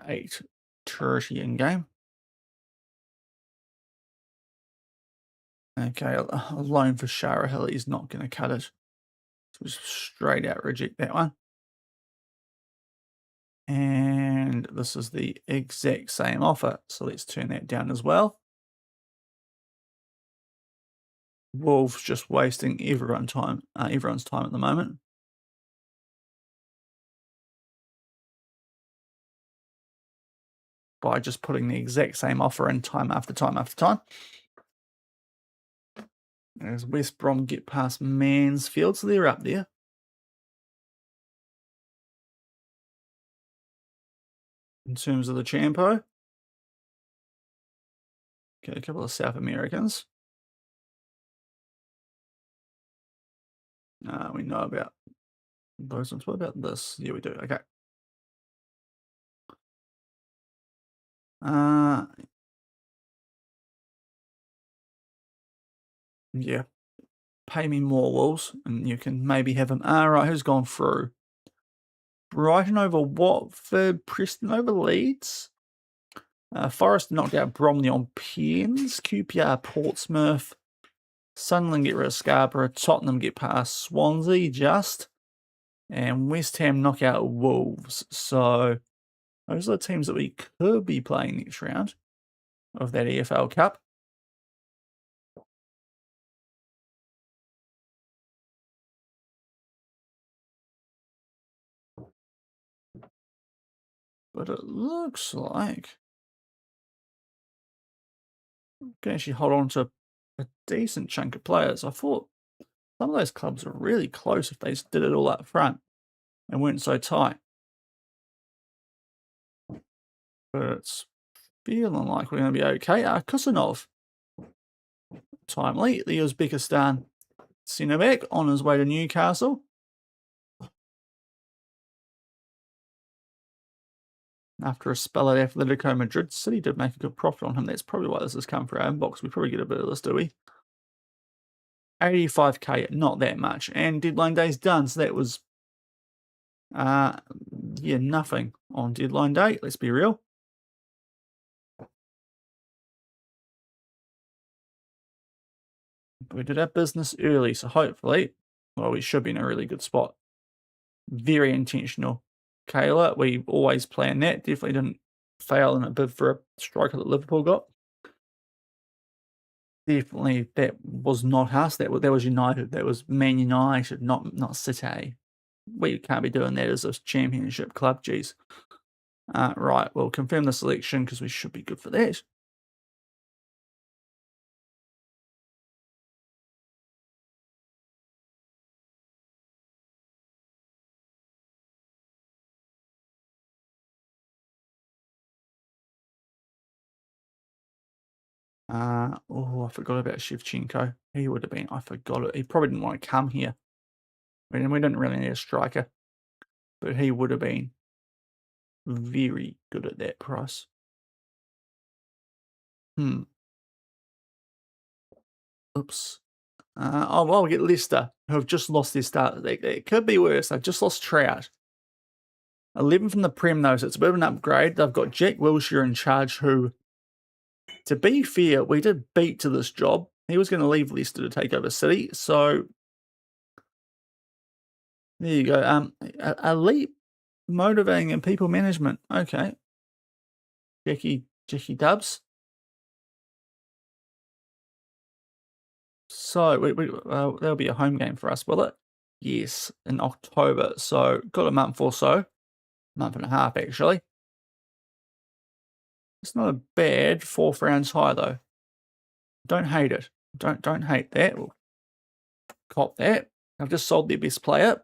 8 Turkey in game. Okay, a loan for Shara Hill. He's not going to cut it. So just straight out reject that one. And this is the exact same offer. So let's turn that down as well. Wolves just wasting everyone's time at the moment. By just putting the exact same offer in time after time after time. As West Brom get past Mansfield, so they're up there. In terms of the Champo. Okay, a couple of South Americans. We know about those ones. What about this? Yeah, we do. Okay. Yeah. Pay me more, Wolves, and you can maybe have him. Right, who's gone through? Brighton over Watford, Preston over Leeds. Forest knocked out Bromley on pens. QPR, Portsmouth. Sunderland get rid of Scarborough. Tottenham get past Swansea just. And West Ham knock out Wolves. So those are the teams that we could be playing next round of that EFL Cup. But it looks like we can actually hold on to a decent chunk of players. I thought some of those clubs are really close if they did it all up front and weren't so tight. But it's feeling like we're going to be okay. Kusanov, timely, the Uzbekistan centre back on his way to Newcastle. After a spell at Atletico Madrid, City did make a good profit on him. That's probably why this has come for our inbox. We probably get a bit of this, do we? 85k, not that much. And deadline day's done, so that was, yeah, nothing on deadline day. Let's be real. We did our business early, so hopefully, well, we should be in a really good spot. Very intentional. Kayla, we always plan that. Definitely didn't fail in a bid for a striker that Liverpool got. Definitely, that was not us. That was United. That was Man United, not City. We can't be doing that as a championship club, geez. Right, we'll confirm the selection because we should be good for that. Oh, I forgot about Shevchenko. He would have been. I forgot it. He probably didn't want to come here. I mean, we didn't really need a striker, but he would have been very good at that price. Hmm. Oops. Oh, well, we get Leicester, who have just lost their start. It could be worse. They've just lost Trout. 11 from the Prem, though, so it's a bit of an upgrade. They've got Jack Wilshere in charge, who, to be fair, we did beat to this job. He was going to leave Leicester to take over City, so there you go. Elite motivating and people management. Okay. Jackie Dubs. So that'll be a home game for us, will it? Yes, in October. So got a month or so, month and a half actually. It's not a bad 4th round tie though. Don't hate it. Don't hate that. We'll cop that. I've just sold their best player.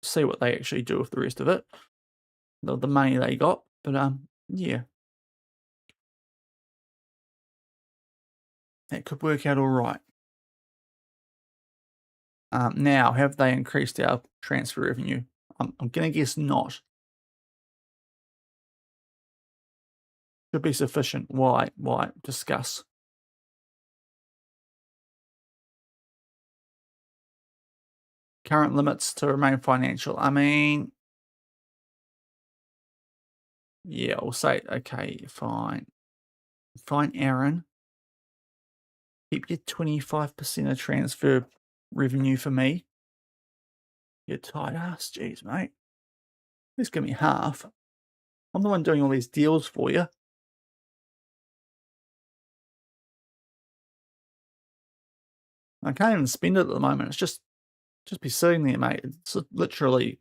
See what they actually do with the rest of it. The money they got. But yeah. That could work out all right. Now, have they increased our transfer revenue? I'm going to guess not. Should be sufficient. Why? Why? Discuss. Current limits to remain financial. I mean, yeah, we'll say, okay, fine. Fine, Aaron. Keep your 25% of transfer revenue for me. You tight ass. Jeez, mate. Just give me half. I'm the one doing all these deals for you. I can't even spend it at the moment. It's just be sitting there, mate. It's literally,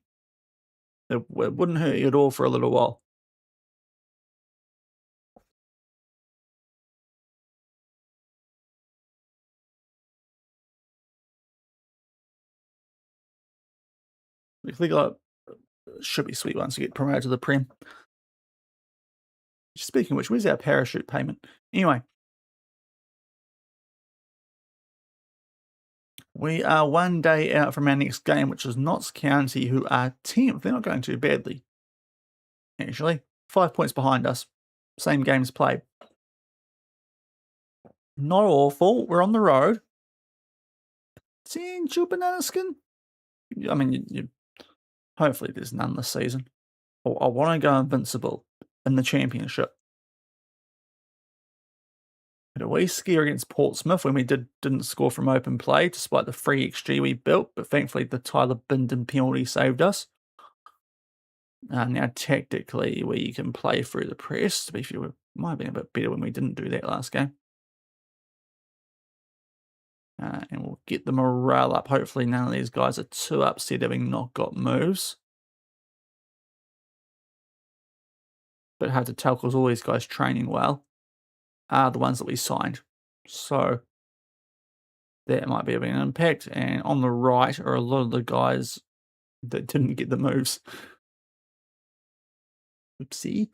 it wouldn't hurt you at all for a little while. If they got, should be sweet once you get promoted to the Prem. Speaking of which, where's our parachute payment? Anyway, we are 1 day out from our next game, which is Notts County, who are 10th. They're not going too badly, actually. 5 points behind us. Same games played. Not awful. We're on the road. Seeing banana skin? I mean, hopefully there's none this season. I want to go invincible in the championship. But we scare against Portsmouth when we didn't score from open play, despite the free XG we built. But thankfully, the Tyler Binden penalty saved us. Now, tactically, we can play through the press. To be fair, it might have been a bit better when we didn't do that last game. And we'll get the morale up. Hopefully, none of these guys are too upset having not got moves. But hard to tell because all these guys training well are the ones that we signed. So that might be having an impact. And on the right are a lot of the guys that didn't get the moves. Oopsie.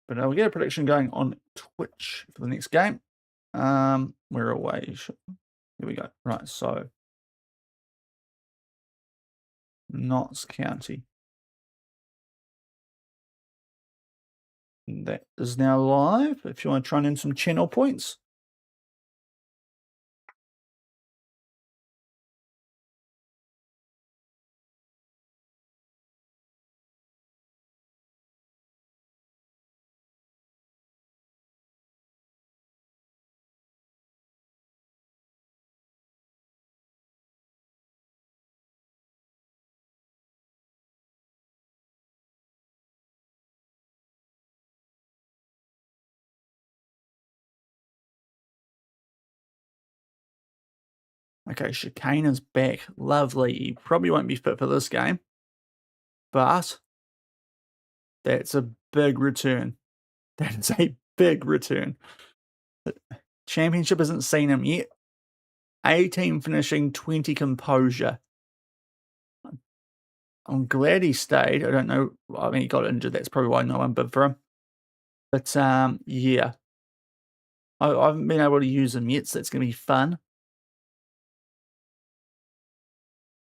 But we'll get a prediction going on Twitch for the next game. We're away. Here we go. Right, so Notts County. That is now live. If you want to try and in some channel points. Okay, Chicane is back. Lovely. He probably won't be fit for this game. but that's a big return. That is a big return. The championship hasn't seen him yet. 18 finishing, 20 composure. I'm glad he stayed. I don't know. I mean, he got injured. That's probably why no one bid for him. But yeah. I haven't been able to use him yet, so it's going to be fun.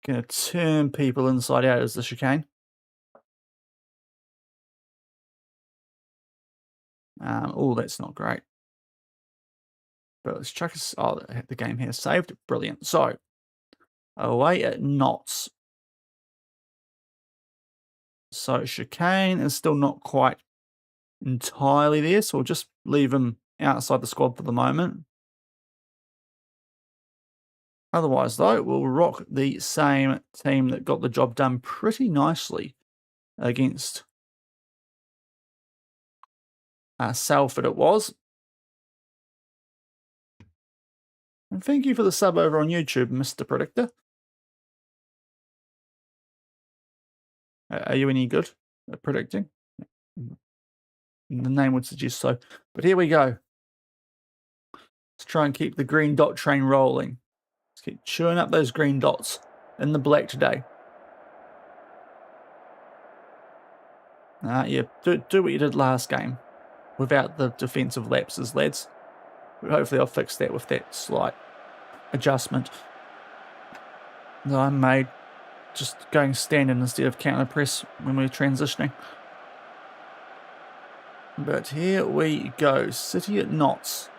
Going to turn people inside out as the chicane. Oh, that's not great. But let's check us. Oh, the game here saved. Brilliant. So, away at Knots. So, chicane is still not quite entirely there, so we'll just leave him outside the squad for the moment. Otherwise, though, we'll rock the same team that got the job done pretty nicely against Salford it was. And thank you for the sub over on YouTube, Mr. Predictor. Are you any good at predicting? The name would suggest so. But here we go. Let's try and keep the green dot train rolling. Let's keep chewing up those green dots in the black today. Yeah, do what you did last game without the defensive lapses, lads. But hopefully I'll fix that with that slight adjustment that I made, just going standard instead of counter press when we're transitioning. But here we go, City at Knots.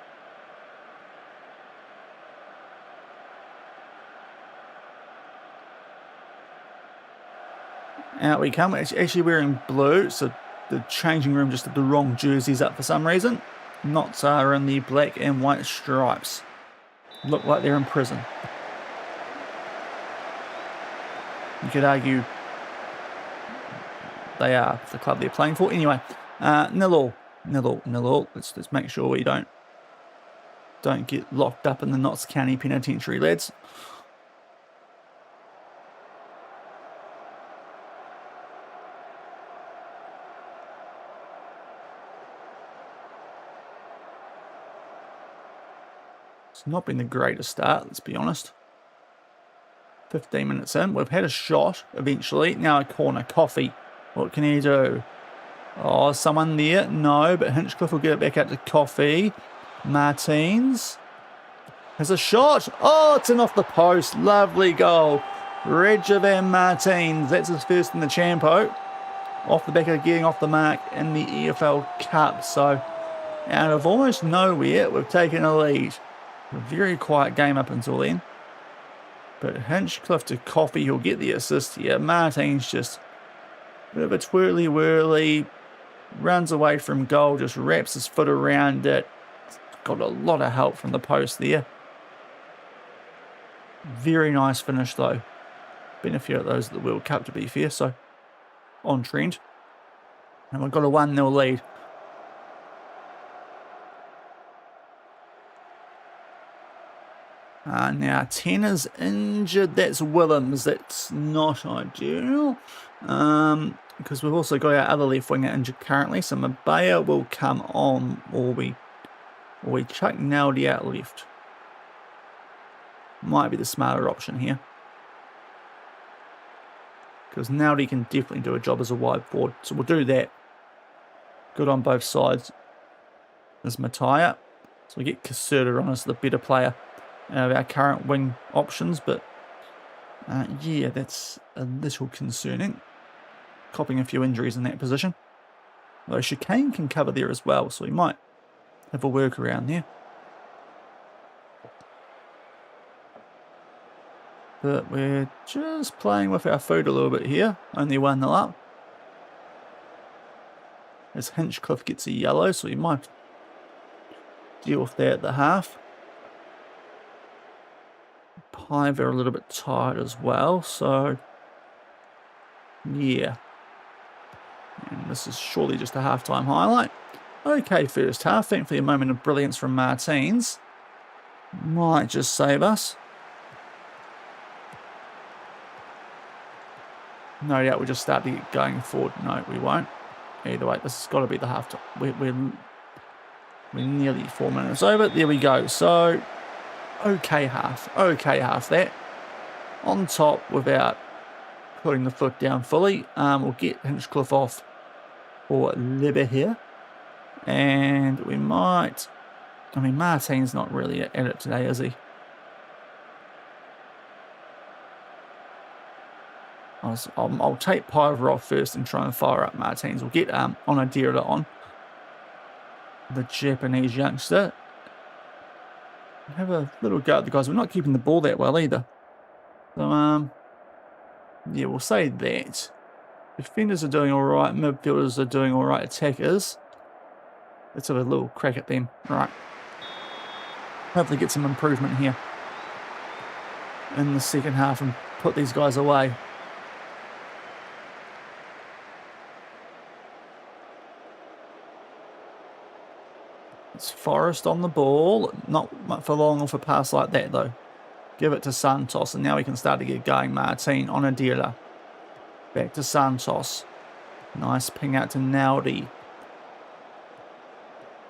Out we come. It's actually wearing blue, so the changing room just had the wrong jerseys up for some reason. Knots are in the black and white stripes. Look like they're in prison. You could argue they are the club they're playing for. Anyway, 0-0. Let's make sure we don't get locked up in the Notts County Penitentiary, lads. It's not been the greatest start, let's be honest. 15 minutes in, we've had a shot eventually. Now a corner. Coffee. What can he do? Oh, someone there? No, but Hinchcliffe will get it back out to Coffee. Martins has a shot. Oh, it's in off the post. Lovely goal. Regivan Martins. That's his first in the Champo. Off the back of getting off the mark in the EFL Cup. So, out of almost nowhere, we've taken a lead. A very quiet game up until then. But Hinchcliffe to Coffee, he'll get the assist here. Martins just a bit of a twirly-whirly, runs away from goal, just wraps his foot around it. Got a lot of help from the post there. Very nice finish though. Been a few of those at the World Cup to be fair, so on trend. And we've got a 1-0 lead. Now, Tanner's injured. That's Willems. That's not ideal. Because we've also got our other left winger injured currently. So Mabaya will come on, or we chuck Naldi out left. Might be the smarter option here. Because Naldi can definitely do a job as a wide forward. So we'll do that. Good on both sides. There's Mattia. So we get Caserta on as the better player out of our current wing options, but yeah, that's a little concerning. Copping a few injuries in that position. Although Chicane can cover there as well, so he might have a workaround there. But we're just playing with our food a little bit here. Only 1-0 up. As Hinchcliffe gets a yellow, so he might deal with that at the half. Piver a little bit tired as well, so yeah. And this is surely just a halftime highlight. Okay, first half. Thankfully, a moment of brilliance from Martins. Might just save us. No doubt we'll just start to get going forward. No, we won't. Either way, this has got to be the half time. We're nearly 4 minutes over. There we go. So, okay half. Okay half that. On top without putting the foot down fully. We'll get Hinchcliffe off for Libba here. And we might... I mean, Martin's not really at it today, is he? I'll take Piver off first and try and fire up Martins. We'll get Onodira on. The Japanese youngster. Have a little go at the guys. We're not keeping the ball that well either. So, yeah, we'll say that. Defenders are doing alright. Midfielders are doing alright. Attackers. Let's have a little crack at them. Right. Hopefully get some improvement here in the second half and put these guys away. It's Forrest on the ball. Not for long off a pass like that, though. Give it to Santos, and now we can start to get going. Martin on Adela. Back to Santos. Nice ping out to Naudi.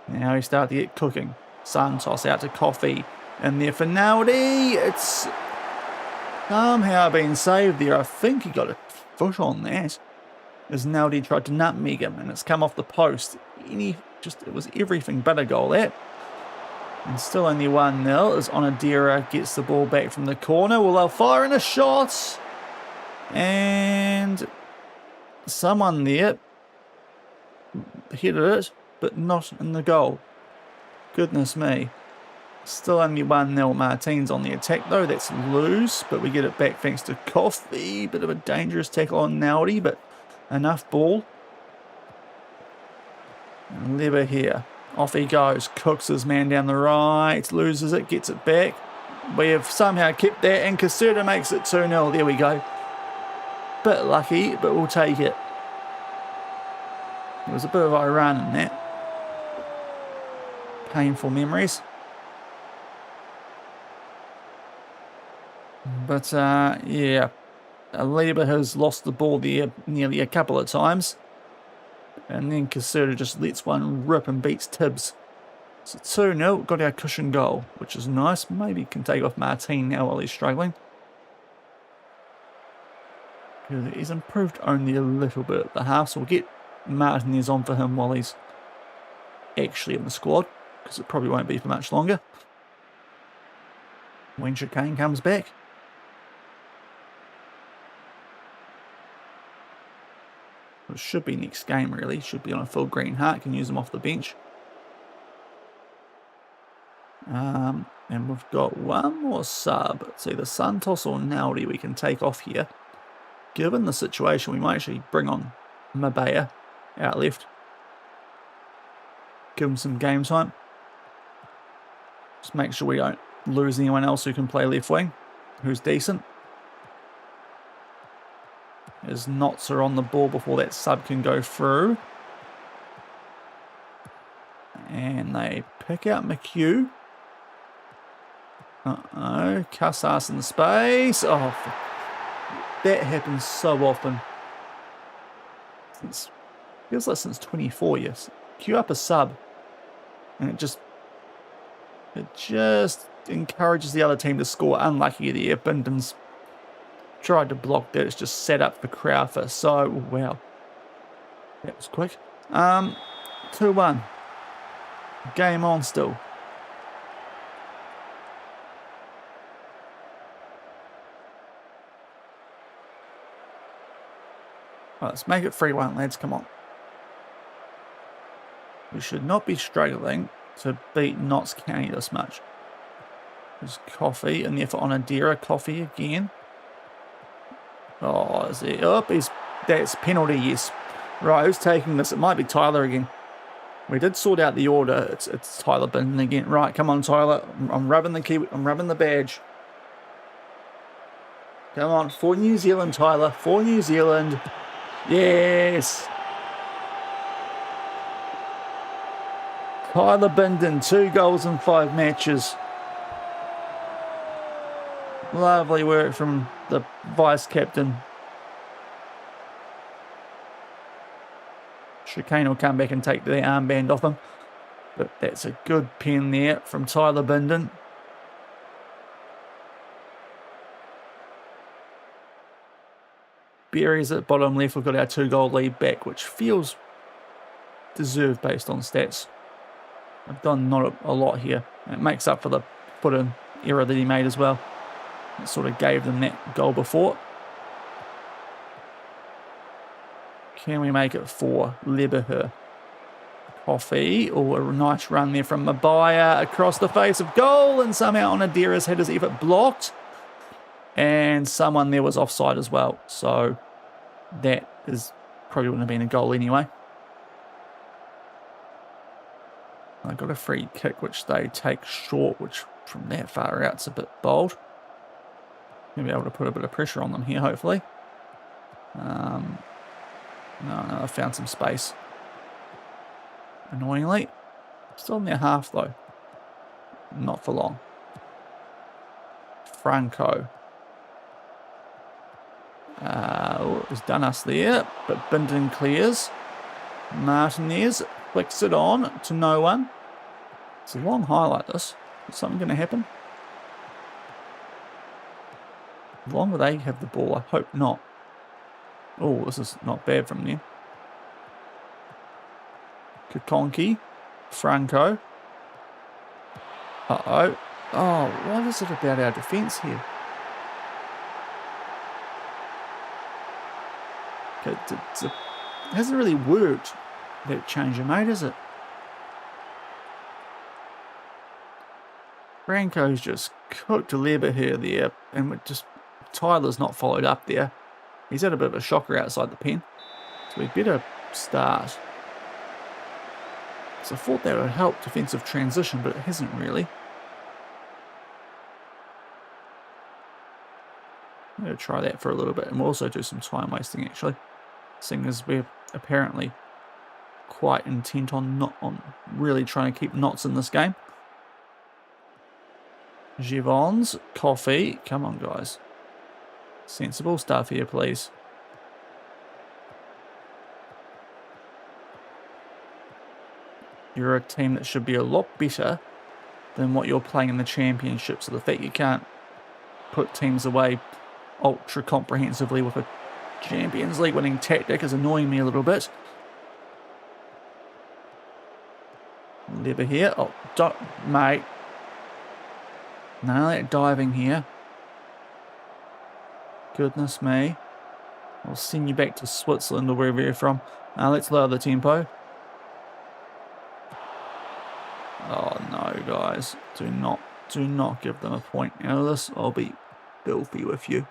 Now we start to get cooking. Santos out to Coffee. And there for Naudi. It's somehow been saved there. I think he got a foot on that. As Naudi tried to nutmeg him, and it's come off the post. It was everything but a goal, that. And still only 1-0 as Onodira gets the ball back from the corner. Well, they'll fire in a shot. And someone there hit it, but not in the goal. Goodness me. Still only 1-0. Martin's on the attack, though. That's loose, but we get it back thanks to Coffee. Bit of a dangerous tackle on Naudi, but enough ball. Lever here. Off he goes. Cooks his man down the right. Loses it. Gets it back. We have somehow kept that. And Caserta makes it 2-0. There we go. Bit lucky, but we'll take it. There was a bit of Iran in that. Painful memories. But, yeah. Lever has lost the ball there nearly a couple of times. And then Caserta just lets one rip and beats Tibbs. So 2-0, got our cushion goal, which is nice. Maybe can take off Martin now while he's struggling. He's improved only a little bit at the half, so we'll get Martinez on for him while he's actually in the squad, because it probably won't be for much longer. When Chicane comes back. It should be next game, really. Should be on a full green heart. Can use them off the bench. And we've got one more sub. It's either Santos or Naudi we can take off here. Given the situation, we might actually bring on Mabea out left. Give him some game time. Just make sure we don't lose anyone else who can play left wing, who's decent. As Knots are on the ball before that sub can go through. And they pick out McHugh. Uh-oh. Casas in space. Oh, that happens so often. Feels like since 24 years. Queue up a sub. And it just encourages the other team to score. Unlucky there. Binden's tried to block that. It's just set up for Crowther. So, wow. That was quick. 2-1. Game on still. Right, let's make it 3-1, lads. Come on. We should not be struggling to beat Notts County this much. There's Coffee, and therefore Onodira. Coffee again. Oh, is it? Oh, that's penalty, yes. Right, who's taking this? It might be Tyler again. We did sort out the order. It's Tyler Binden again. Right, come on, Tyler. I'm rubbing the key. I'm rubbing the badge. Come on, for New Zealand, Tyler. For New Zealand. Yes. Tyler Binden, 2 goals in 5 matches. Lovely work from the vice captain. Chicane will come back and take the armband off him. But that's a good pen there from Tyler Binden. Berries at bottom left. We've got our 2-goal lead back, which feels deserved based on stats. I've done not a lot here. It makes up for the foot-in error that he made as well. It sort of gave them that goal before. Can we make it for Leberher? Coffee. Oh, a nice run there from Mabaya across the face of goal, and somehow Onadira's had his effort blocked. And someone there was offside as well. So that is probably wouldn't have been a goal anyway. I got a free kick, which they take short, which from that far out's a bit bold. We'll be able to put a bit of pressure on them here, hopefully. No, I found some space. Annoyingly. Still in their half, though. Not for long. Franco. Has done us there, but Binden clears. Martinez flicks it on to no one. It's a long highlight, this. Is something going to happen? How long will they have the ball? I hope not. Oh, this is not bad from them. Kakonki. Franco. Uh-oh. Oh, what is it about our defence here? It hasn't really worked, that change you made, has it? Franco's just cooked a Leberher there, and just Tyler's not followed up there. He's had a bit of a shocker outside the pen, so we better start. So I thought that would help defensive transition, but it hasn't really. I'm going to try that for a little bit, and we'll also do some time wasting actually, seeing as we're apparently quite intent on really trying to keep knots in this game. Givons, Coffee, come on guys. Sensible stuff here, please. You're a team that should be a lot better than what you're playing in the championship, so the fact you can't put teams away ultra comprehensively with a Champions League winning tactic is annoying me a little bit. Leber here. Oh, don't, mate. None of that diving here. Goodness me. I'll send you back to Switzerland or wherever you're from. Now let's lower the tempo. Oh no, guys. Do not give them a point out of this. I'll be filthy with you.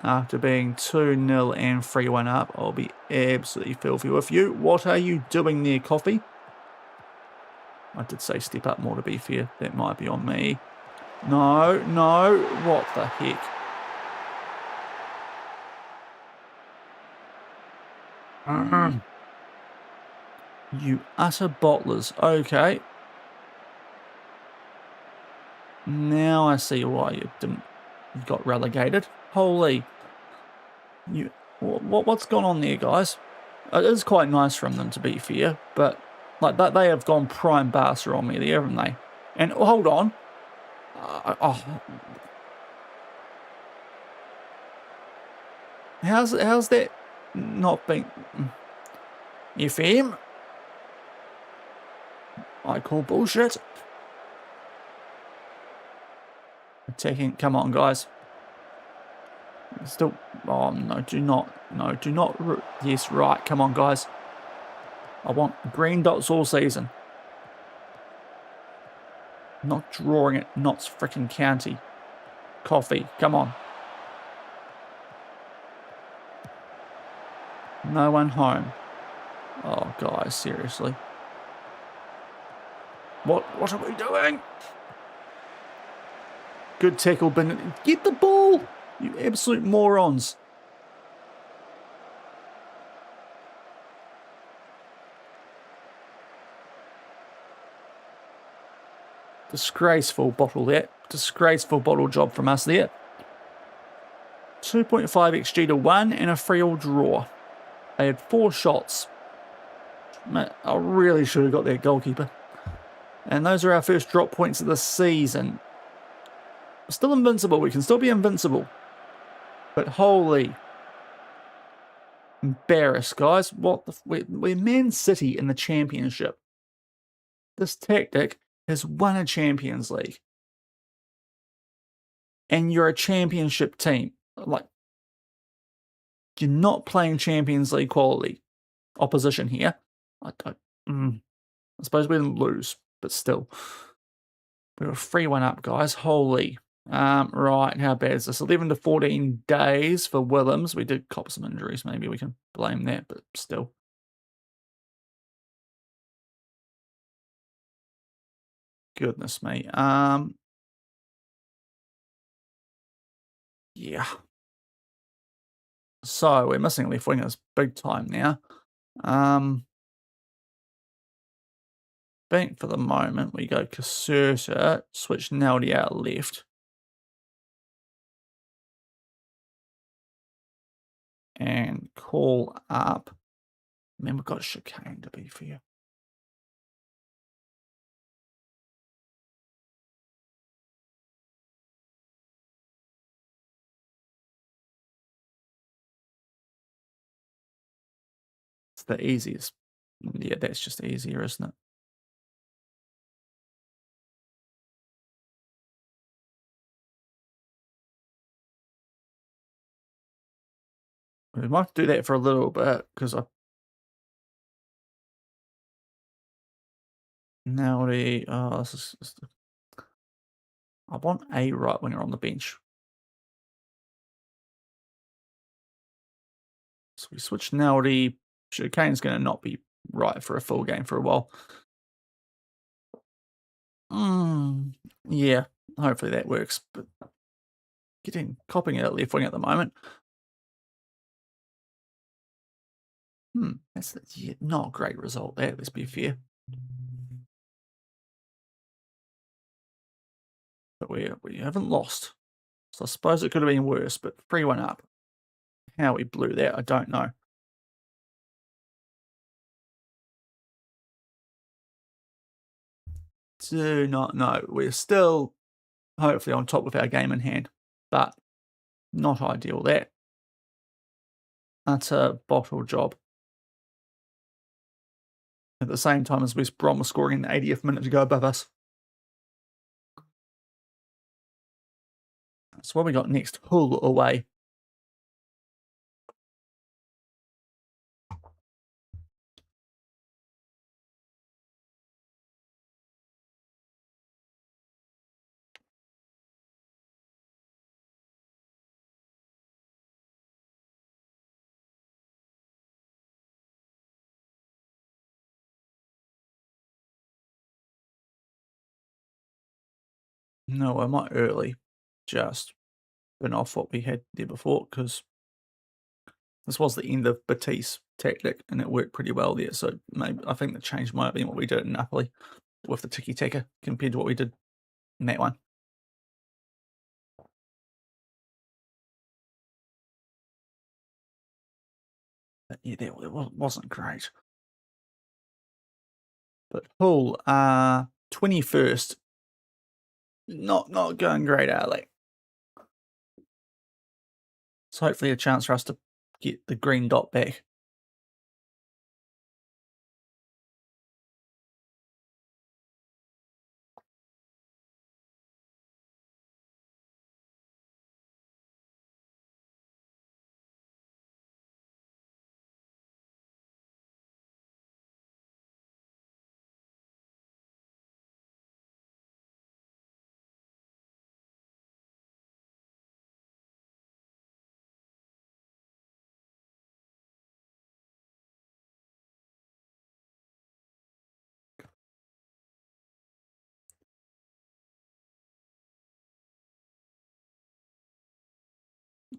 After being 2-0 and 3-1 up, I'll be absolutely filthy with you. What are you doing there, Coffee? I did say step up more, to be fair. That might be on me. No, no. What the heck? You utter bottlers. Okay. Now I see why you got relegated. Holy. What's gone on there, guys? It is quite nice from them, to be fair, but like that, they have gone prime Barca on me there, haven't they? And hold on. How's that not been FM? I call bullshit. Attacking, come on guys. Still, oh no, do not, yes, right, come on guys. I want green dots all season. Not drawing it, Notts freaking County. Coffee, come on. No one home. Oh guys, seriously. What are we doing? Good tackle, Ben. Get the ball! You absolute morons. Disgraceful bottle there. Disgraceful bottle job from us there. 2.5 XG to 1 and a 3-all draw. I had 4 shots. Man, I really should have got that goalkeeper. And those are our first drop points of the season. Still invincible. We can still be invincible. But holy... embarrassed, guys. What the... We're Man City in the Championship. This tactic has won a Champions League. And you're a Championship team. Like, you're not playing Champions League quality opposition here. I suppose we didn't lose, but still. We were 3-1 up, guys. Holy. Right, how bad is this? 11 to 14 days for Willems. We did cop some injuries. Maybe we can blame that, but still. Goodness me. Yeah. So we're missing left wingers big time now. Bank for the moment. We go Caserta, switch Naldi out left. And call up. I mean, we've got Chicane to be fair. It's the easiest. Yeah, that's just easier, isn't it? We might do that for a little bit because Naldi. Oh, I want a right winger on the bench. So we switch Naldi. Chicane's going to not be right for a full game for a while. Yeah, hopefully that works. But copping it at left wing at the moment. That's not a great result there, let's be fair. But we haven't lost. So I suppose it could have been worse, but 3-1 up. How we blew that, I don't know. Do not know. We're still hopefully on top with our game in hand, but not ideal that. That's a bottle job. At the same time as West Brom was scoring in the 80th minute to go above us. So what we got next? Hull away. No, I might early. Just been off what we had there before because this was the end of Batiste tactic and it worked pretty well there. So maybe I think the change might have been what we did in Napoli with the tiki-taka compared to what we did in that one. But yeah, that wasn't great. But Hull, 21st, not going great, are they? So hopefully a chance for us to get the green dot back.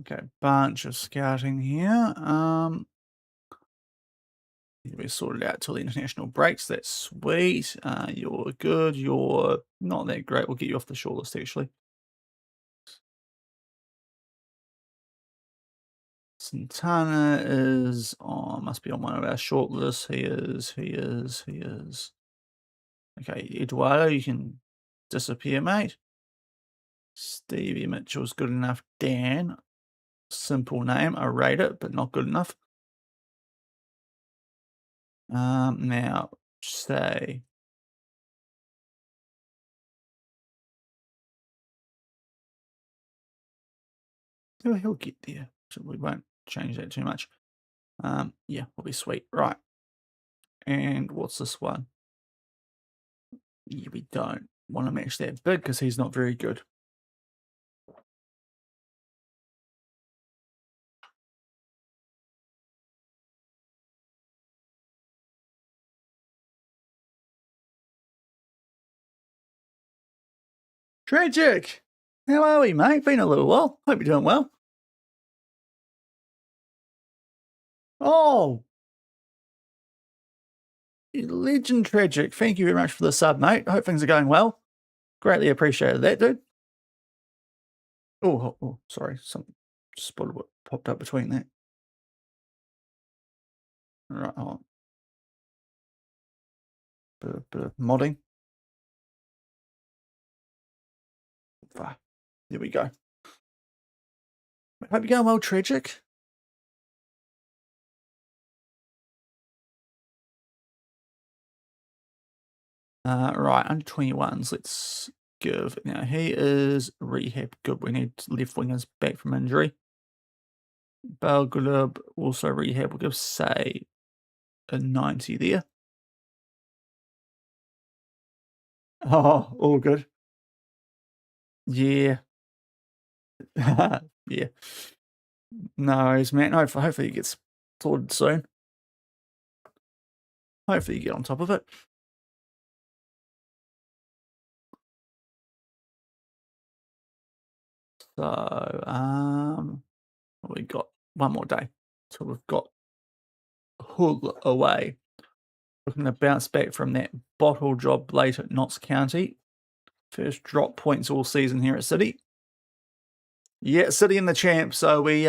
Okay, bunch of scouting here. We sorted out till the international breaks. That's sweet. You're good. You're not that great. We'll get you off the shortlist actually. Santana is on, must be on one of our shortlists. He is. Okay, Eduardo, you can disappear, mate. Stevie Mitchell's good enough. Dan, simple name. I rate it, but not good enough. Now, say. He'll get there. So we won't change that too much. Yeah, will be sweet. Right. And what's this one? Yeah, we don't want to match that big because he's not very good. Tragic! How are we, mate? Been a little while. Hope you're doing well. Oh! Legend Tragic. Thank you very much for the sub, mate. Hope things are going well. Greatly appreciated that, dude. Oh, sorry. Something spotted what popped up between that. Right, hold on. Bit of modding. There we go. Hope you're going well, Tragic. Right, under 21s. Let's give. Now, he is rehab. Good. We need left wingers back from injury. Belglub also rehab. We'll give, say, a 90 there. Oh, all good. Yeah. Yeah. No worries, man. Hopefully it gets sorted soon. Hopefully you get on top of it. So, we got one more day. So we've got Hull away. Looking to bounce back from that bottle job late at Notts County. First drop points all season here at City. Yeah, City in the champ. So we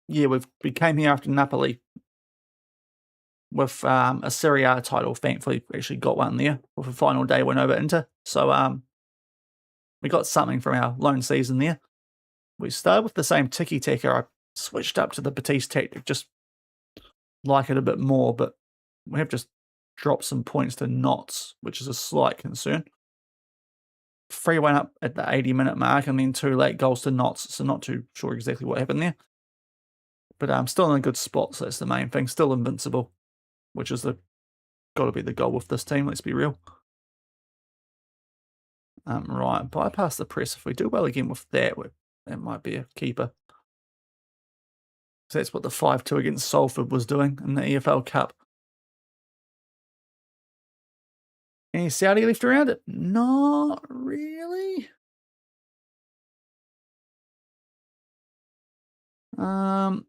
we came here after Napoli with a Serie A title. Thankfully, we actually got one there with a final day win over Inter. So we got something from our lone season there. We started with the same tiki-taka. I switched up to the Batiste tactic, just like it a bit more, but we have just dropped some points to Notts, which is a slight concern. 3-1 up at the 80-minute mark, and then 2 late goals to Notts, so not too sure exactly what happened there. But I'm still in a good spot, so that's the main thing. Still invincible, which is got to be the goal with this team, let's be real. Right, bypass the press. If we do well again with that, that might be a keeper. So that's what the 5-2 against Salford was doing in the EFL Cup. Any Saudi left around it? Not really. No,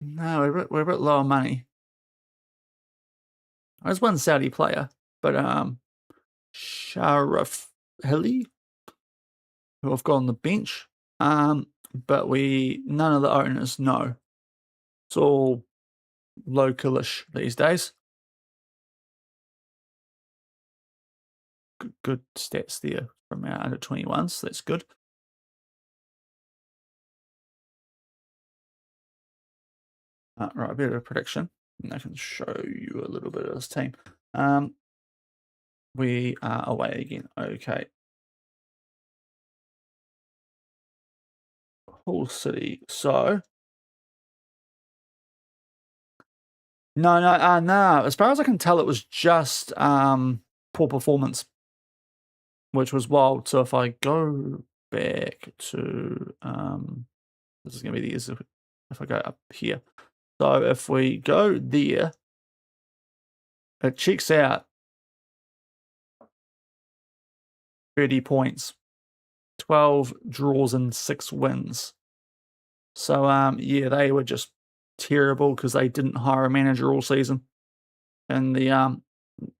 we're a bit low on money. There's one Saudi player, but Sharaf Hili, who I've got on the bench. But none of the owners know. It's all localish these days. Good stats there from our under 21s. So that's good. Right, a bit of a prediction. And I can show you a little bit of this team. We are away again. Okay. Hull City. So no. As far as I can tell, it was just poor performance, which was wild. So if I go back to this is gonna be the easiest if I go up here. So if we go there, it checks out 30 points, 12 draws and 6 wins. So yeah, they were just terrible because they didn't hire a manager all season. And the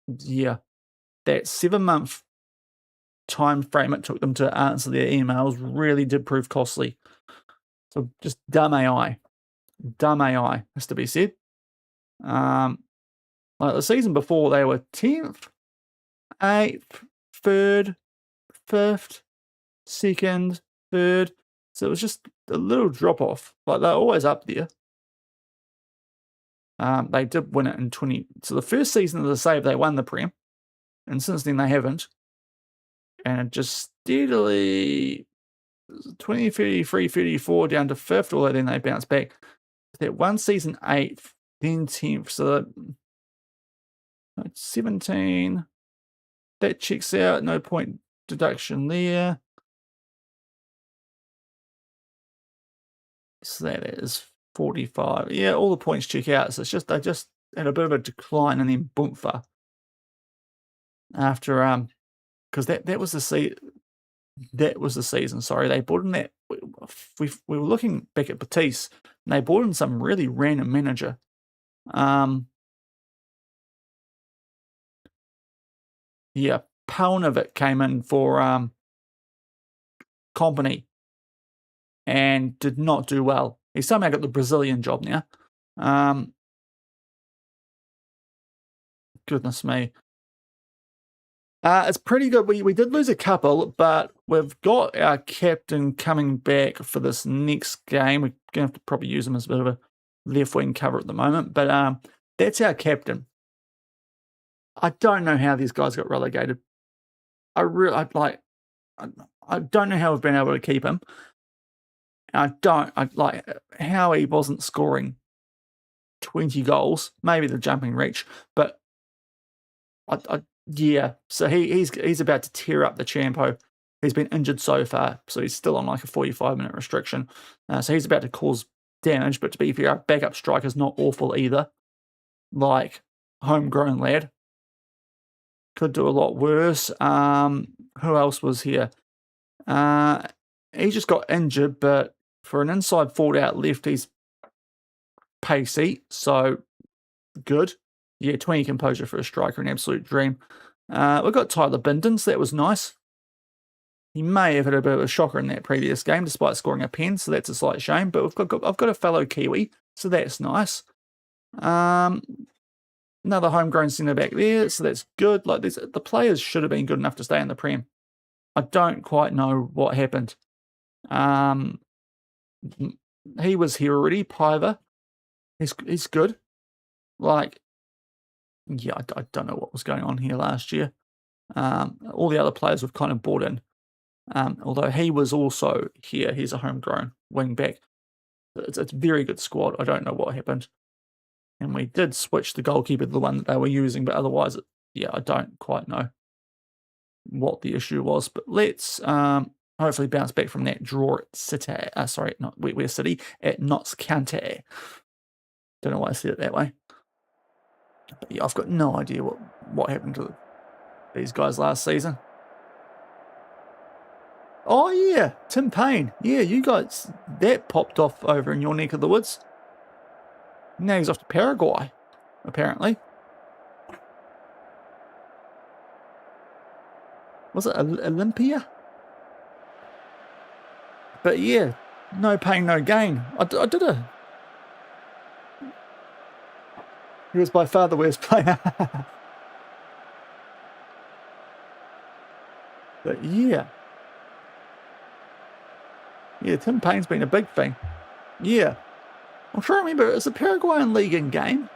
that 7-month time frame it took them to answer their emails really did prove costly. So just dumb AI. Dumb AI, has to be said. Like the season before, they were 10th, 8th, 3rd, 5th, 2nd, 3rd. So it was just a little drop off. Like they're always up there. They did win it in 20. So the first season of the save, they won the Prem. And since then, they haven't. And it just steadily 20, 33, 34 down to 5th, although then they bounced back. That one season 8th, then 10th. So that's 17. That checks out. No point deduction there. So that is 45. Yeah, all the points check out. So it's just they just had a bit of a decline and then boomfa. After because that was the season. Sorry, they brought in that. We were looking back at Batiste, and they brought in some really random manager. Yeah, Paunovic came in for Company and did not do well. He somehow got the Brazilian job now. Goodness me. It's pretty good. We did lose a couple, but we've got our captain coming back for this next game. We're going to have to probably use him as a bit of a left wing cover at the moment, but that's our captain. I don't know how these guys got relegated. I don't know how we've been able to keep him. And I like how he wasn't scoring 20 goals, maybe the jumping reach, but yeah, so he's about to tear up the Champo. He's been injured so far, so he's still on like a 45-minute restriction. So he's about to cause damage, but to be fair, our backup striker's not awful either. Like, homegrown lad. Could do a lot worse. Who else was here? He just got injured, but for an inside forward out left, he's pacey, so good. Yeah, 20 composure for a striker, an absolute dream. We've got Tyler Bindon, so that was nice. He may have had a bit of a shocker in that previous game, despite scoring a pen, so that's a slight shame. But I've got a fellow Kiwi, so that's nice. Another homegrown centre back there, so that's good. Like the players should have been good enough to stay in the Prem. I don't quite know what happened. He was here already, Piver. He's good. Like, yeah, I don't know what was going on here last year. All the other players we've kind of brought in. Although he was also here. He's a homegrown wing back. It's a very good squad. I don't know what happened. And we did switch the goalkeeper to the one that they were using, but otherwise, yeah, I don't quite know what the issue was. But let's hopefully bounce back from that draw at City. We're City at Notts County. Don't know why I said it that way. But yeah, I've got no idea what happened to these guys last season. Oh yeah, Tim Payne. Yeah, you guys, that popped off over in your neck of the woods. Now he's off to Paraguay, apparently. Was it Olympia? But yeah, no pain, no gain. I did a... He was by far the worst player. But yeah. Yeah, Tim Payne's been a big thing. Yeah. I'm trying to remember, is the Paraguayan League in game?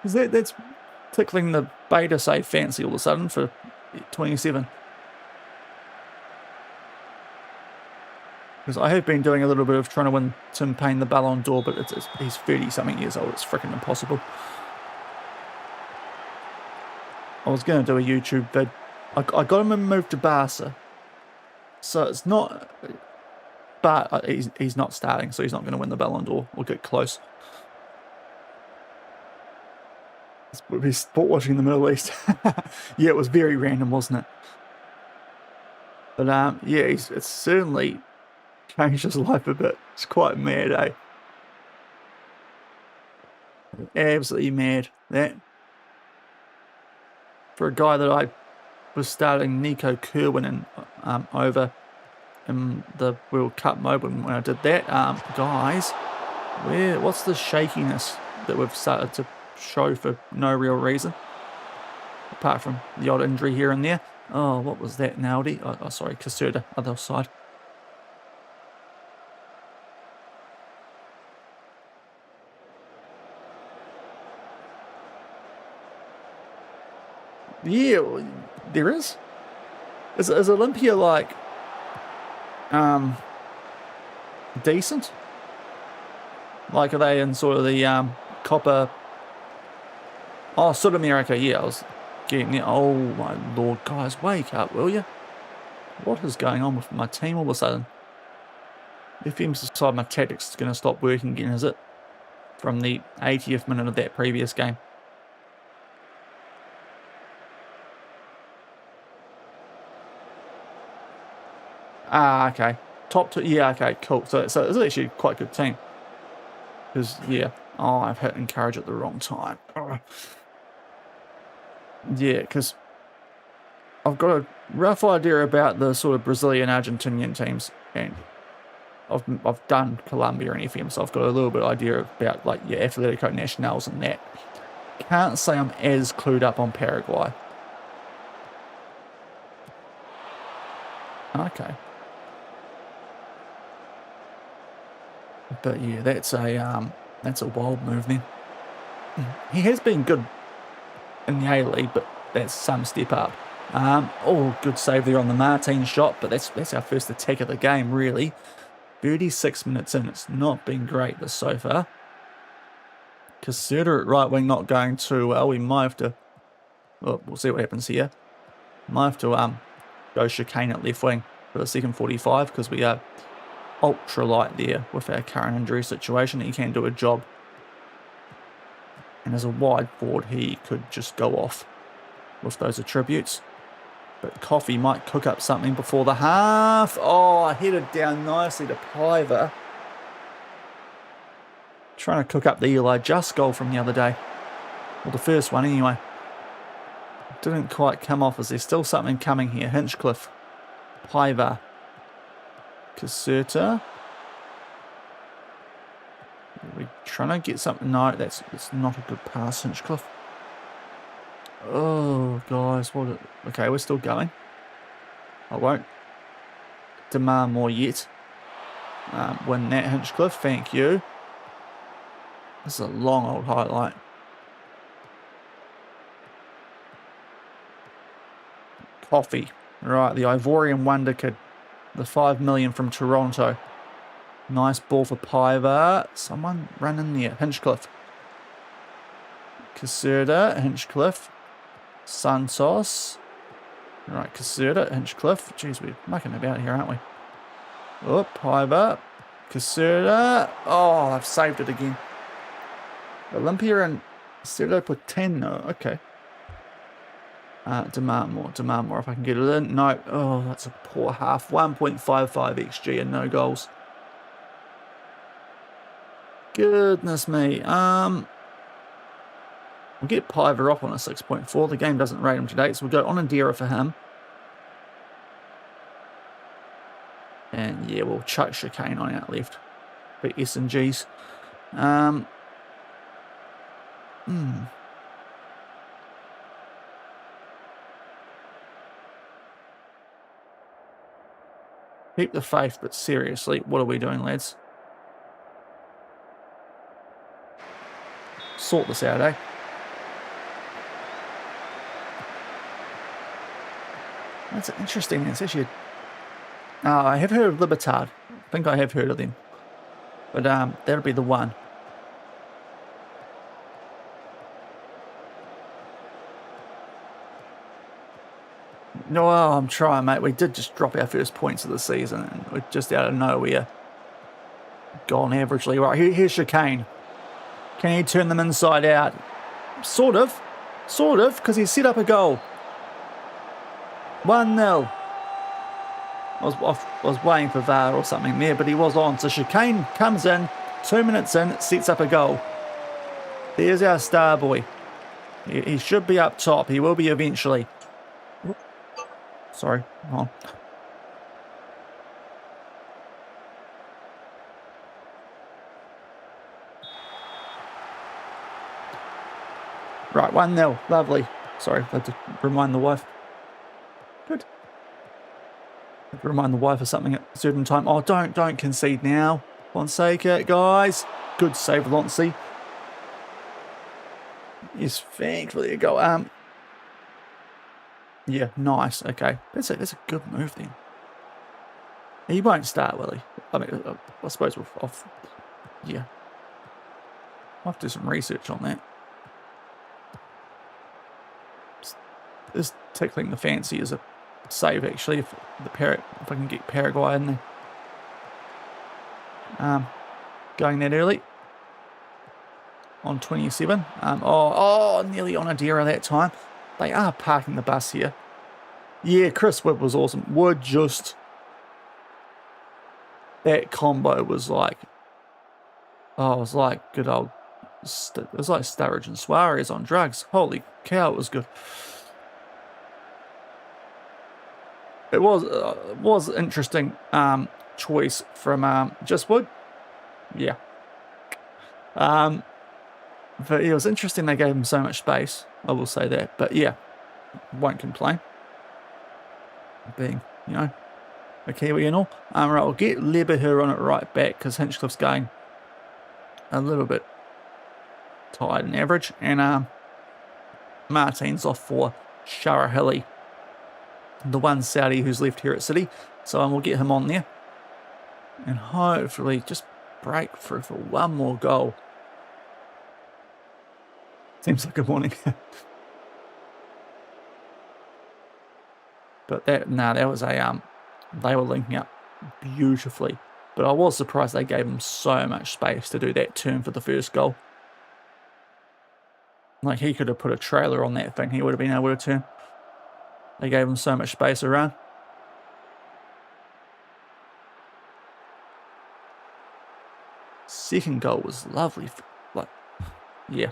Is that's tickling the beta save fancy all of a sudden for 27. Because I have been doing a little bit of trying to win Tim Payne the Ballon d'Or, but he's 30-something years old. It's freaking impossible. I was going to do a YouTube vid. I got him moved to Barca. So it's not... But he's not starting, so he's not going to win the Ballon d'Or or get close. He's sport watching in the Middle East. Yeah, it was very random, wasn't it? But yeah, it's certainly changed his life a bit. It's quite mad, eh? Absolutely mad. That for a guy that I was starting Nico Kerwin in over in the World Cup mode when I did that. Guys, what's the shakiness that we've started to show for no real reason? Apart from the odd injury here and there. Oh, what was that, Naldi? Oh, sorry, Caserta, other side. Yeah, there is. Is Olympia like decent? Like, are they in sort of the Copper? Oh, South America. Yeah, I was getting there. Oh my lord, guys, wake up, will you? What is going on with my team all of a sudden? FM's decided my tactics is going to stop working again, is it? From the 80th minute of that previous game. Ah, okay. Top two. Yeah, okay, cool. So it's actually quite a good team. Because, yeah. Oh, I've hit encourage at the wrong time. Oh. Yeah, because I've got a rough idea about the sort of Brazilian, Argentinian teams. And I've done Colombia and FM, so I've got a little bit of idea about, like, yeah, Atletico Nacionals and that. Can't say I'm as clued up on Paraguay. Okay. But yeah, that's a wild move then. He has been good in the A-League, but that's some step up. Oh, good save there on the Martin shot, but that's our first attack of the game, really. 36 minutes in, it's not been great this so far. Caserta at right wing not going too well. We might have to, well, we'll see what happens here. Might have to go Chicane at left wing for the second 45 because we are ultra light there with our current injury situation. He can do a job. And as a wide forward, he could just go off with those attributes. But Coffee might cook up something before the half. Oh, headed down nicely to Piver. Trying to cook up the Eli Just goal from the other day. Well, the first one anyway. Didn't quite come off. Is there still something coming here? Hinchcliffe. Piver. Caserta. Are we trying to get something? No, that's not a good pass, Hinchcliffe. Oh, guys, what? Okay, we're still going. I won't demand more yet. Win that, Hinchcliffe. Thank you. This is a long old highlight. Coffee. Right, the Ivorian Wonder Kid. The 5 million from Toronto. Nice ball for Piver. Someone run in there. Hinchcliffe. Caserta. Hinchcliffe. Santos. Right, Caserta. Hinchcliffe. Jeez, we're mucking about here, aren't we? Oh, Piver. Caserta. Oh, I've saved it again. Olympia and Caserta Poteno. Okay. Demand more if I can get it in. No. Oh, that's a poor half. 1.55 XG and no goals. Goodness me. We'll get Piver off on a 6.4. The game doesn't rate him today, so we'll go on Adira for him. And yeah, we'll chuck Chicane on out left for S&Gs. Keep the faith, but seriously, what are we doing, lads? Sort this out, eh? That's interesting. It's actually... I have heard of Libertad. I think I have heard of them. But that'll be the one. No, I'm trying, mate. We did just drop our first points of the season, and we're just out of nowhere. Gone averagely. Right, here's Chicane. Can he turn them inside out? Sort of, because he set up a goal. 1-0. I was waiting for VAR or something there, but he was on. So Chicane comes in, 2 minutes in, sets up a goal. There's our star boy. He should be up top. He will be eventually. Sorry, hold on. Right, 1-0. Lovely. Sorry, I had to remind the wife. Good. I have to remind the wife of something at a certain time. Oh, don't concede now. Fonseca, guys. Good save, Loncy. Yes, thankfully you go. Yeah, nice. Okay, that's a good move then. He won't start, will he? I mean, I suppose yeah. I'll have to do some research on that. This tickling the fancy is a save actually. If I can get Paraguay in there. Going that early. On 27. Nearly on Adira that time. They are parking the bus here. Yeah, Chris Wood was awesome. Wood just... That combo was like... Oh, it was like good old... It was like Sturridge and Suarez on drugs. Holy cow, it was good. It was interesting choice from just Wood. Yeah. But it was interesting they gave him so much space. I will say that. But yeah, won't complain. Being, a Kiwi and all. Right, we'll get Leberher on it right back because Hinchcliffe's going a little bit tired and average. And Martin's off for Sharahili, the one Saudi who's left here at City. So we'll get him on there. And hopefully just break through for one more goal. Seems like a warning. But that was a they were linking up beautifully. But I was surprised they gave him so much space to do that turn for the first goal. Like he could have put a trailer on that thing, he would have been able to turn. They gave him so much space around. Second goal was lovely. Like, yeah.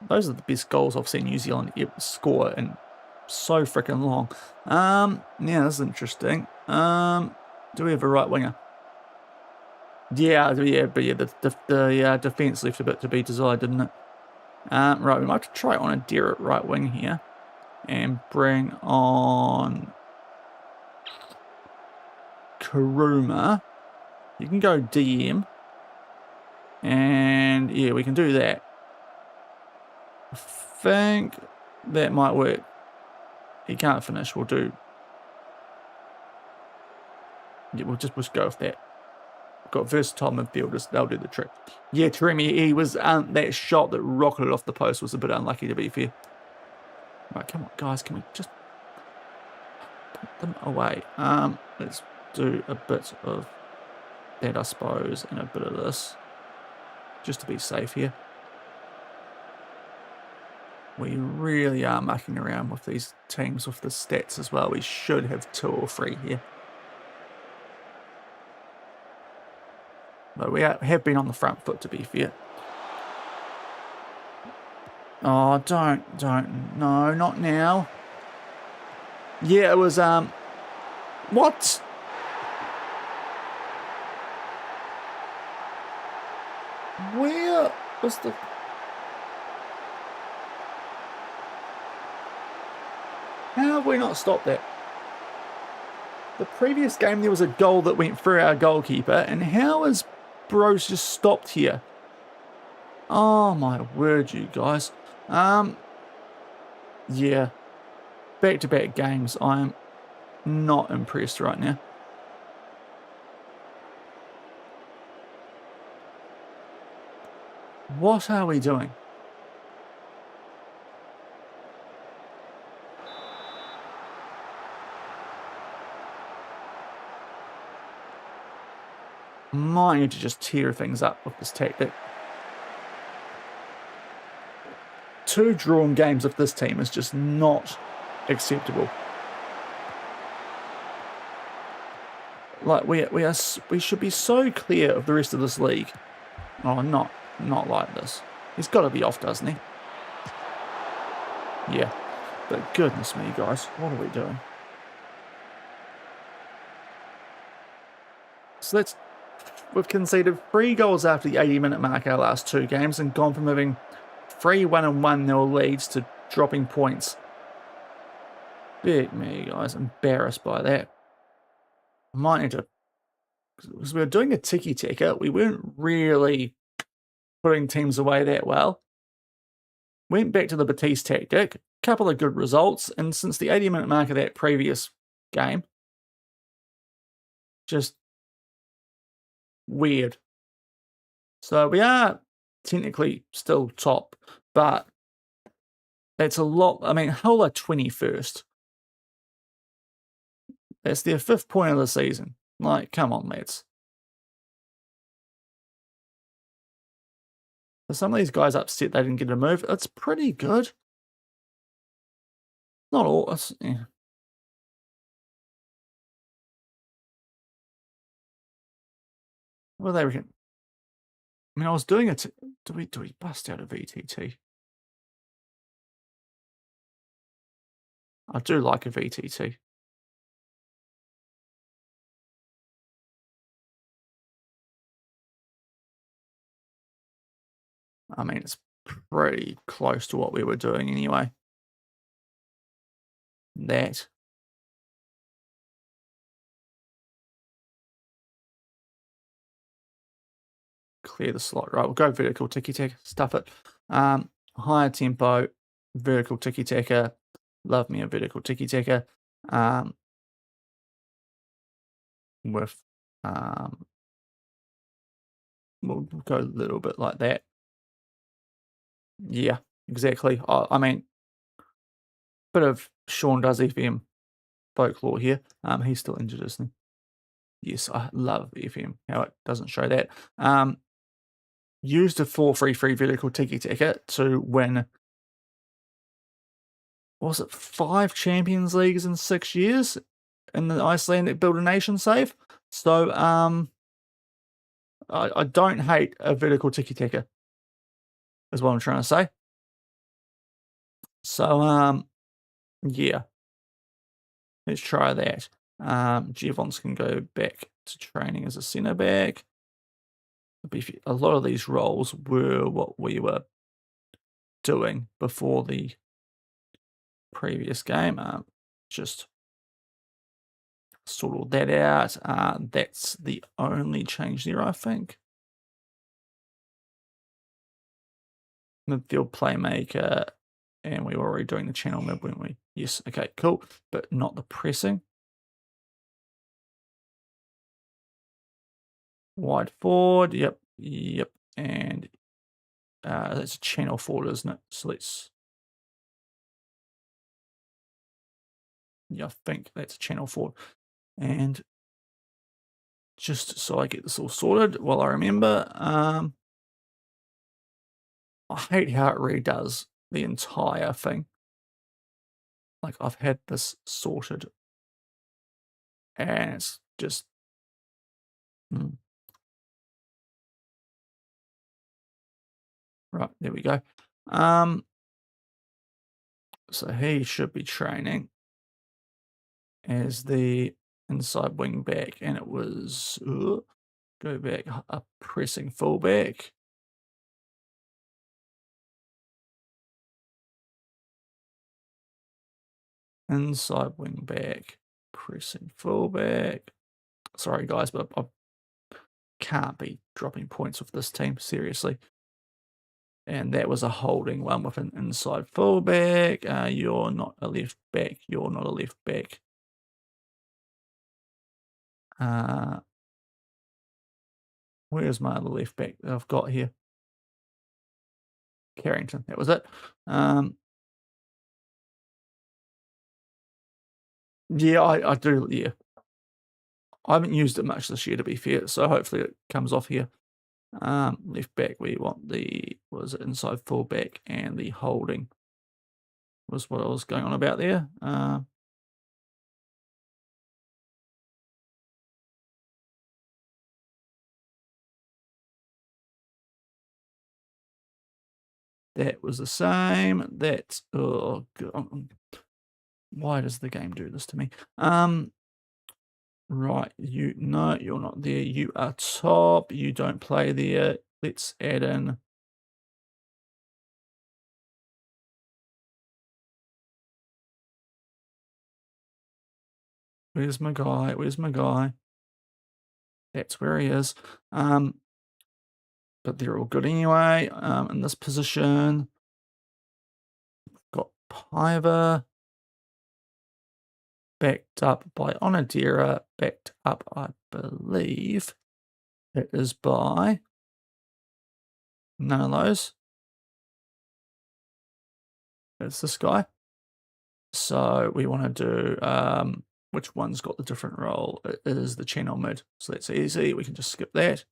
Those are the best goals I've seen New Zealand score in so freaking long. Yeah, that's interesting. Do we have a right winger? Yeah, but yeah, the defence left a bit to be desired, didn't it? Right, we might have to try on a Derek right wing here. And bring on Karuma. You can go DM. And yeah, we can do that. I think that might work. He can't finish. We'll do... Yeah, we'll just go with that. We've got versatile midfielders. They'll do the trick. Yeah, Taremi, he was... that shot that rocketed off the post was a bit unlucky, to be fair. Right, come on, guys. Can we just put them away? Let's do a bit of that, I suppose, and a bit of this. Just to be safe here. We really are mucking around with these teams with the stats as well. We should have 2 or 3 here. But we have been on the front foot, to be fair. Oh, don't. No, not now. Yeah, it was, what? Where was the... How have we not stopped that? The previous game, there was a goal that went through our goalkeeper, and how has Bros just stopped here? Oh, my word, you guys. Yeah. Back-to-back games, I'm not impressed right now. What are we doing? Might need to just tear things up with this tactic. 2 drawn games of this team is just not acceptable. Like we should be so clear of the rest of this league. Oh, not like this. He's got to be off, doesn't he? Yeah. But goodness me, guys, what are we doing? So we've conceded 3 goals after the 80-minute mark our last 2 games and gone from having 3 1-1-0 leads to dropping points. Big me, guys. Embarrassed by that. I might need to, because we were doing a tiki-taka, we weren't really putting teams away that well. Went back to the Batiste tactic, couple of good results, and since the 80-minute mark of that previous game, just weird. So we are technically still top, but it's a lot. I mean, Hull are 21st. That's their 5th point of the season. Like, come on, lads. For some of these guys upset they didn't get a move, it's pretty good. Not all. Yeah. What do they reckon? I mean, I was doing it. Do we bust out a VTT? I do like a VTT. I mean, it's pretty close to what we were doing anyway. That. Clear the slot. Right, we'll go vertical tiki-taka. Stuff it. Higher tempo, vertical tiki-taka. Love me a vertical tiki-taka. With we'll go a little bit like that. Yeah, exactly. I mean, bit of Sean does FM folklore here. He's still injured, isn't he? Yes, I love FM. How it doesn't show that. Used a 4-3-3 vertical tiki-taka to win. Was it 5 Champions Leagues in 6 years in the Icelandic Build a Nation save? So I don't hate a vertical tiki-taka, is what I'm trying to say. So yeah, let's try that. Jevons can go back to training as a centre back. A lot of these roles were what we were doing before the previous game. Just sort all that out. That's the only change there, I think. Midfield playmaker, and we were already doing the channel mid, weren't we? Yes, okay, cool, but not the pressing. Wide forward, yep, and that's a channel forward, isn't it? So let's, yeah, I think that's a channel forward. And just so I get this all sorted while I remember, I hate how it redoes the entire thing. Like, I've had this sorted, and it's just... Right, there we go. So he should be training as the inside wing back, and it was go back, a pressing fullback. Inside wing back, pressing fullback. Sorry guys, but I can't be dropping points with this team, seriously. And that was a holding one with an inside fullback. You're not a left back. You're not a left back. Where's my other left back that I've got here? Carrington, that was it. Yeah, I do, yeah. I haven't used it much this year, to be fair, so hopefully it comes off here. Left back, we want the, was it inside full back, and the holding was what I was going on about there. That was the same. That's, oh God. Why does the game do this to me? Right, no, you're not there. You are top. You don't play there. Let's add in Where's my guy? Where's my guy? That's where he is. But they're all good anyway. In this position, got Piver backed up by Onodera, backed up, I believe it is by none of those. It's this guy. So we want to do, which one's got the different role? It is the channel mid. So that's easy. We can just skip that.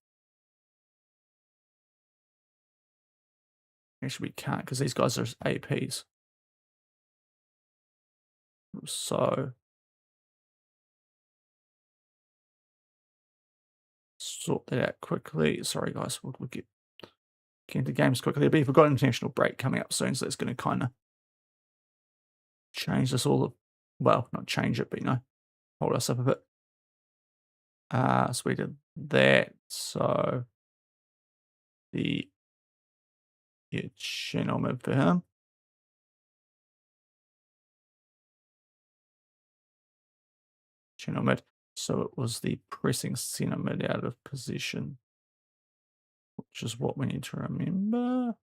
Actually, we can't because these guys are APs. So sort that out quickly. Sorry, guys. We'll get into games quickly. But we've got an international break coming up soon, so that's going to kind of change this all. Well, not change it, but hold us up a bit. So we did that. So the channel mid for him. Channel mid. So it was the pressing center mid out of position, which is what we need to remember.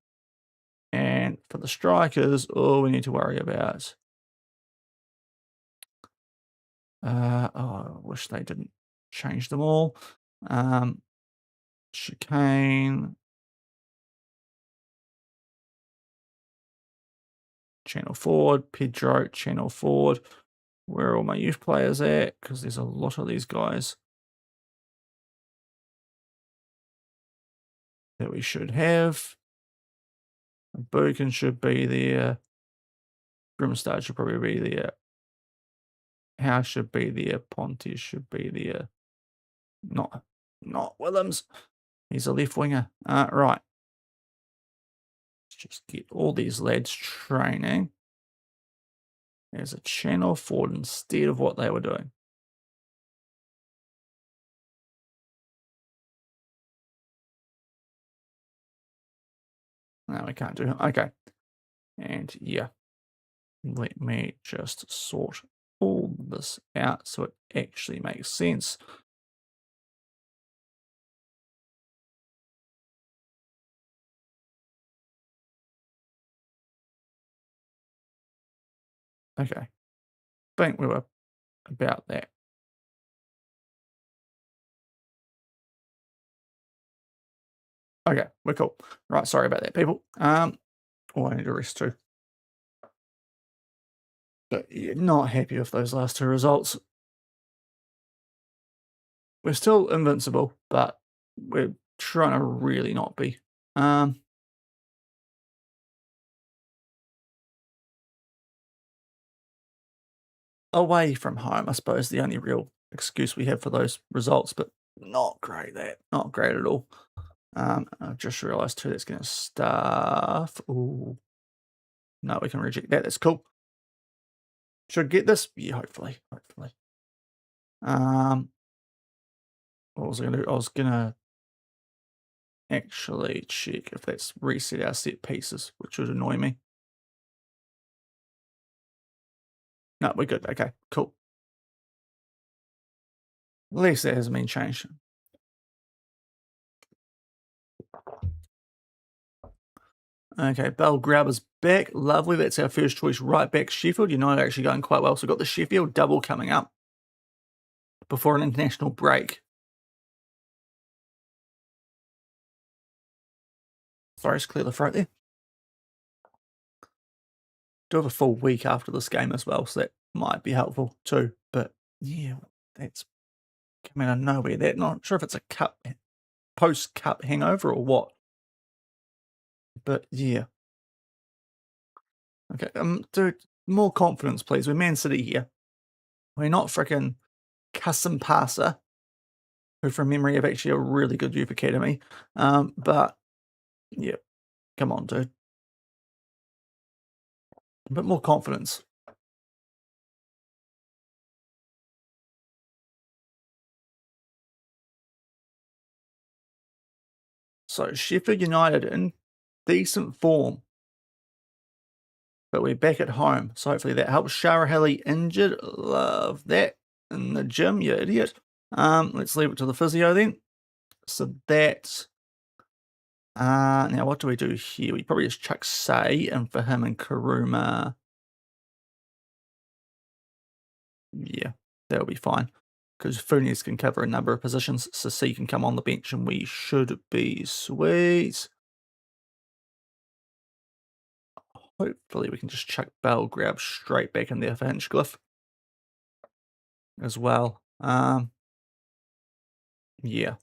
And for the strikers, all we need to worry about. Oh, I wish they didn't change them all. Chicane. Channel forward. Pedro, channel forward. Where are all my youth players at? Because there's a lot of these guys that we should have. Boken should be there. Grimstad should probably be there. House should be there. Ponte should be there. Not Willems. He's a left winger. Right. Let's just get all these lads training as a channel forward instead of what they were doing. No, we can't do it. Okay. And yeah, let me just sort all this out so it actually makes sense. Okay. I think we were about that. Okay, we're cool. Right, sorry about that, people. Oh, I need a rest too. But yeah, not happy with those last two results. We're still invincible, but we're trying to really not be. Away from home, I suppose, the only real excuse we have for those results, but not great. Not great at all. I've just realised too that's going to stuff. Ooh, no, we can reject that. That's cool. Should get this, yeah, hopefully. What was I going to do? I was going to actually check if that's reset our set pieces, which would annoy me. No, we're good. Okay, cool. At least that hasn't been changed. Okay, Bell Grabber's back. Lovely. That's our first choice right back. Sheffield United actually going quite well. So we've got the Sheffield double coming up before an international break. Sorry, just clear the throat there. Do have a full week after this game as well, so that might be helpful too. But yeah, that's coming out of nowhere. That not sure if it's a cup post-cup hangover or what. But yeah. Okay, dude, more confidence, please. We're Man City here. We're not freaking Custom Passer, who from memory have actually a really good youth academy. But yeah, come on, dude. A bit more confidence. So Sheffield United in decent form, but we're back at home. So hopefully that helps. Shara Haley injured. Love that. in the gym, you idiot. Let's leave it to the physio then. So that, now what do we do here? We probably just chuck Say in for him and Kuruma. Yeah, that'll be fine. Because Funes can cover a number of positions, so C can come on the bench and we should be sweet. Hopefully we can just chuck Bell Grab straight back in there for Hinchcliffe as well. Yeah.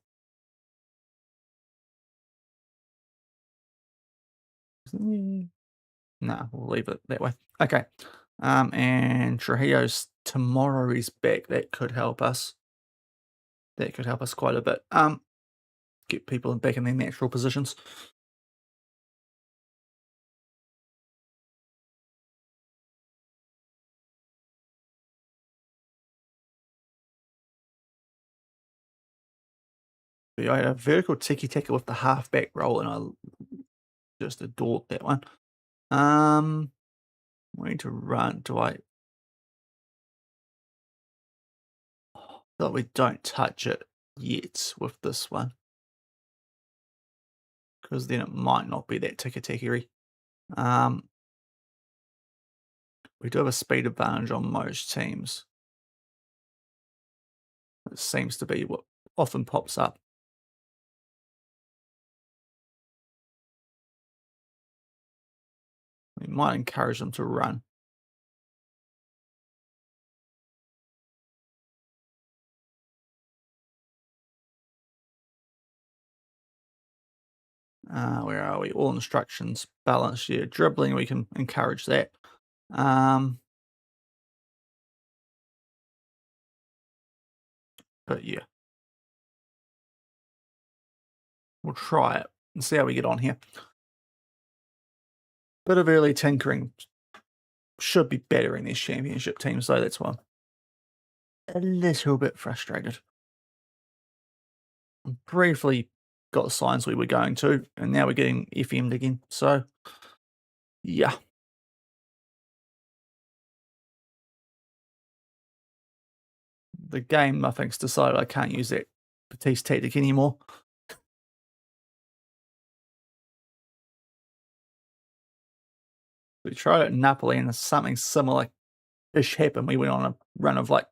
Nah, we'll leave it that way. Okay. And Trujillo's tomorrow is back. That could help us. That could help us quite a bit. Get people back in their natural positions. But I had a vertical tiki-taka with the halfback roll, and I just adored that one. We need to run. Do I? That we don't touch it yet with this one, because then it might not be that tiki-taka-y. We do have a speed advantage on most teams. It seems to be what often pops up. We might encourage them to run. Where are we? All instructions, balance, yeah, dribbling, we can encourage that. But yeah, we'll try it and see how we get on here. Bit of early tinkering should be better in these championship teams, though. That's why I'm a little bit frustrated. Briefly got the signs we were going to, and now we're getting FM'd again. So, yeah. The game, I think's decided I can't use that Batiste tactic anymore. We tried it at Napoli, and something similar-ish happened. We went on a run of like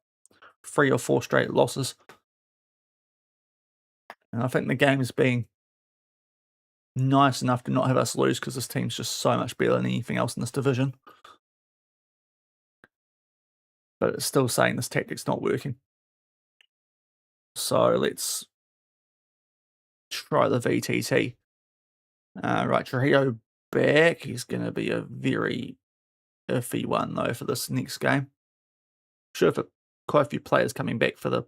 3 or 4 straight losses. And I think the game is being nice enough to not have us lose because this team's just so much better than anything else in this division. But it's still saying this tactic's not working. So let's try the VTT. Right, Trujillo back. He's going to be a very iffy one, though, for this next game. Sure, for quite a few players coming back for the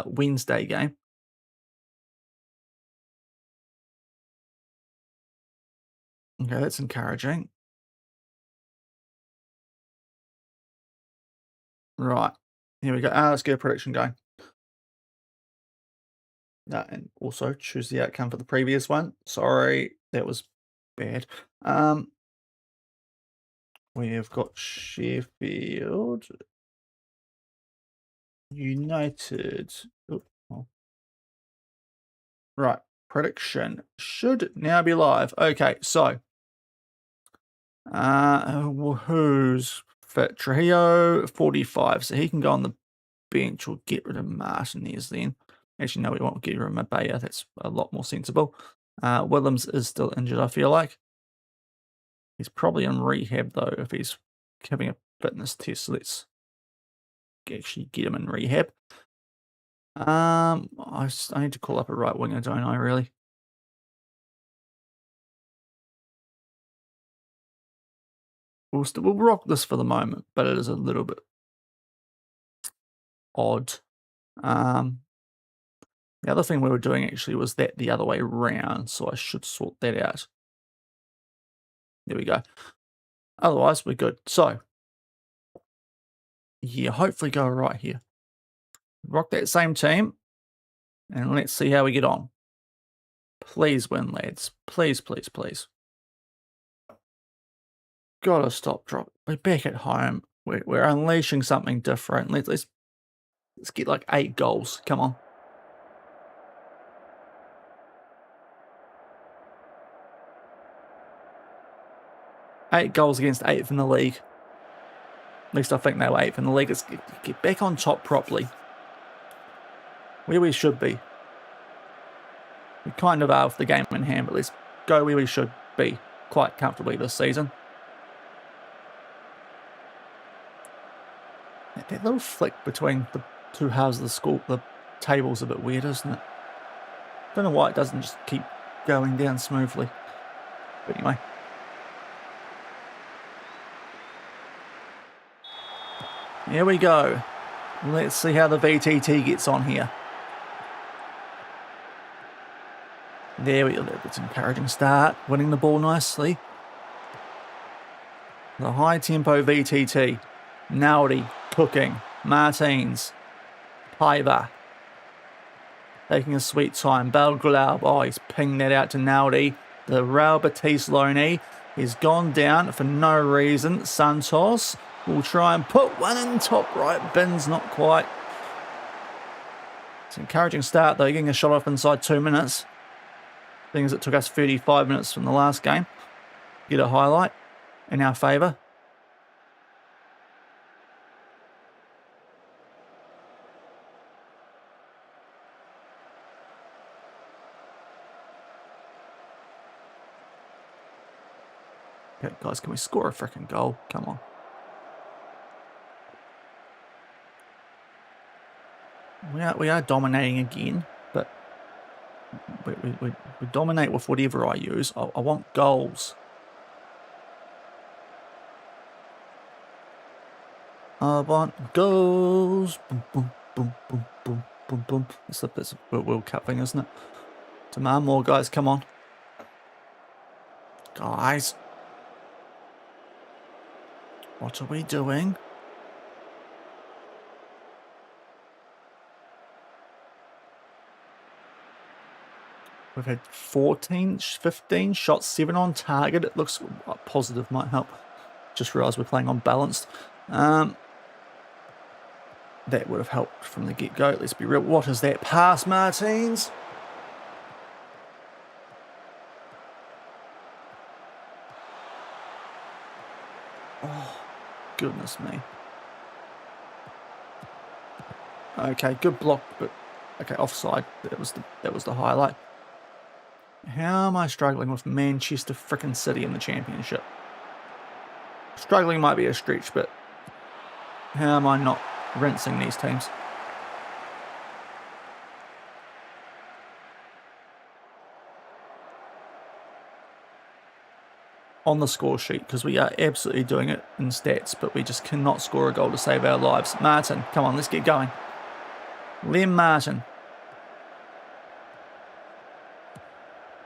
Wednesday game. Okay, that's encouraging. Right, here we go. Let's get a prediction going. And also choose the outcome for the previous one. Sorry, that was bad. We've got Sheffield United. Oh. Right, prediction should now be live. Okay, so who's fit? Trujillo 45, so he can go on the bench. We'll get rid of Martinez then. Actually, no, we won't get rid of Mabaya. That's a lot more sensible. Willems is still injured, I feel like. He's probably in rehab, though, if he's having a fitness test. So let's actually get him in rehab. I need to call up a right winger, don't I, really? We'll rock this for the moment, but it is a little bit odd. The other thing we were doing actually was that the other way around, so I should sort that out. There we go. Otherwise, we're good. So, yeah, hopefully go right here. Rock that same team, and let's see how we get on. Please win, lads. Please, please, please. Gotta stop drop. We're back at home. We're unleashing something different. Let's Let's get like 8 goals. Come on. Eight goals against 8th in the league. At least I think they were 8th in the league. Let's get back on top properly. Where we should be. We kind of are with the game in hand, but let's go where we should be quite comfortably this season. That little flick between the two halves of the table's a bit weird, isn't it? Don't know why it doesn't just keep going down smoothly. But anyway. Here we go. Let's see how the VTT gets on here. There we go. That's an encouraging start. Winning the ball nicely. The high tempo VTT. Naudi, cooking. Martins. Paiva. Taking a sweet time. Belglaub. Oh, he's pinged that out to Naudi. The Real Betis loanee. He's gone down for no reason. Santos will try and put one in top right. Bins, not quite. It's an encouraging start though, getting a shot off inside 2 minutes. Things that took us 35 minutes from the last game. Get a highlight in our favour. Okay, guys, can we score a freaking goal? Come on. We are dominating again, but we dominate with whatever I use. I want goals. I want goals. Boom, boom, boom, boom, boom, boom, boom. That's a World Cup thing, isn't it? Demand more, guys. Come on. Guys. What are we doing? We've had 14, 15 shots, 7 on target. It looks positive, might help. Just realised we're playing on balanced. That would have helped from the get-go. Let's be real. What is that pass, Martins? Oh, goodness me. Okay, good block, but okay, offside. That was the highlight. How am I struggling with Manchester frickin' City in the Championship? Struggling might be a stretch, but how am I not rinsing these teams? On the score sheet, because we are absolutely doing it in stats, but we just cannot score a goal to save our lives. Martin, come on, let's get going. Liam Martin.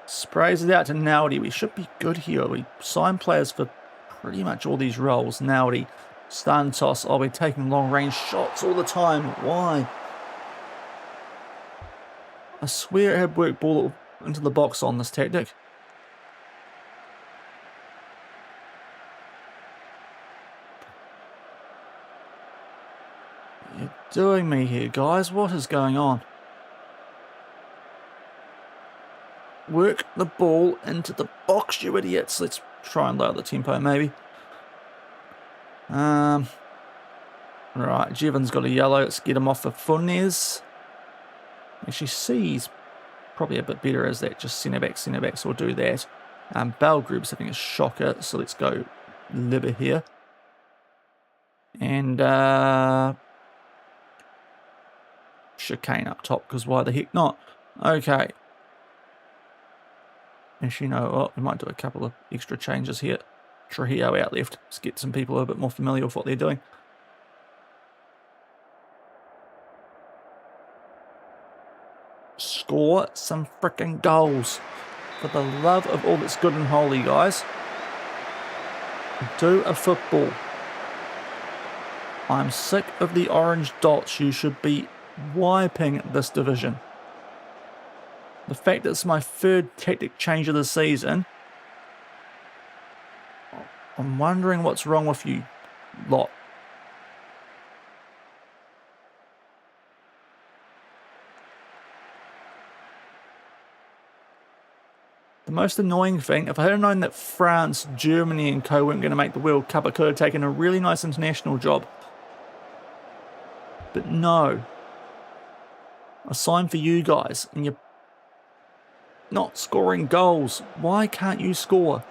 Sprays it out to Naudi. We should be good here. We sign players for pretty much all these roles. Naudi, Santos. Oh, we're taking long-range shots all the time. Why? I swear it had worked ball into the box on this tactic. You're doing me here, guys. What is going on? Work the ball into the box, you idiots. Let's try and lower the tempo, maybe. Right, Jevon's got a yellow. Let's get him off for Funes. Actually, C's probably a bit better as that. Just centre back, so we'll do that. Belgroup's having a shocker, so let's go Libber here. And Chicane up top, because why the heck not? Okay. Actually, no, we might do a couple of extra changes here. Trujillo out left. Let's get some people a bit more familiar with what they're doing. Score some freaking goals. For the love of all that's good and holy, guys. Do a football. I'm sick of the orange dots. You should be wiping this division. The fact that it's my third tactic change of the season, I'm wondering what's wrong with you lot. The most annoying thing, if I had known that France, Germany and co weren't going to make the World Cup, I could have taken a really nice international job. But no. I signed for you guys, and you're not scoring goals. Why can't you score?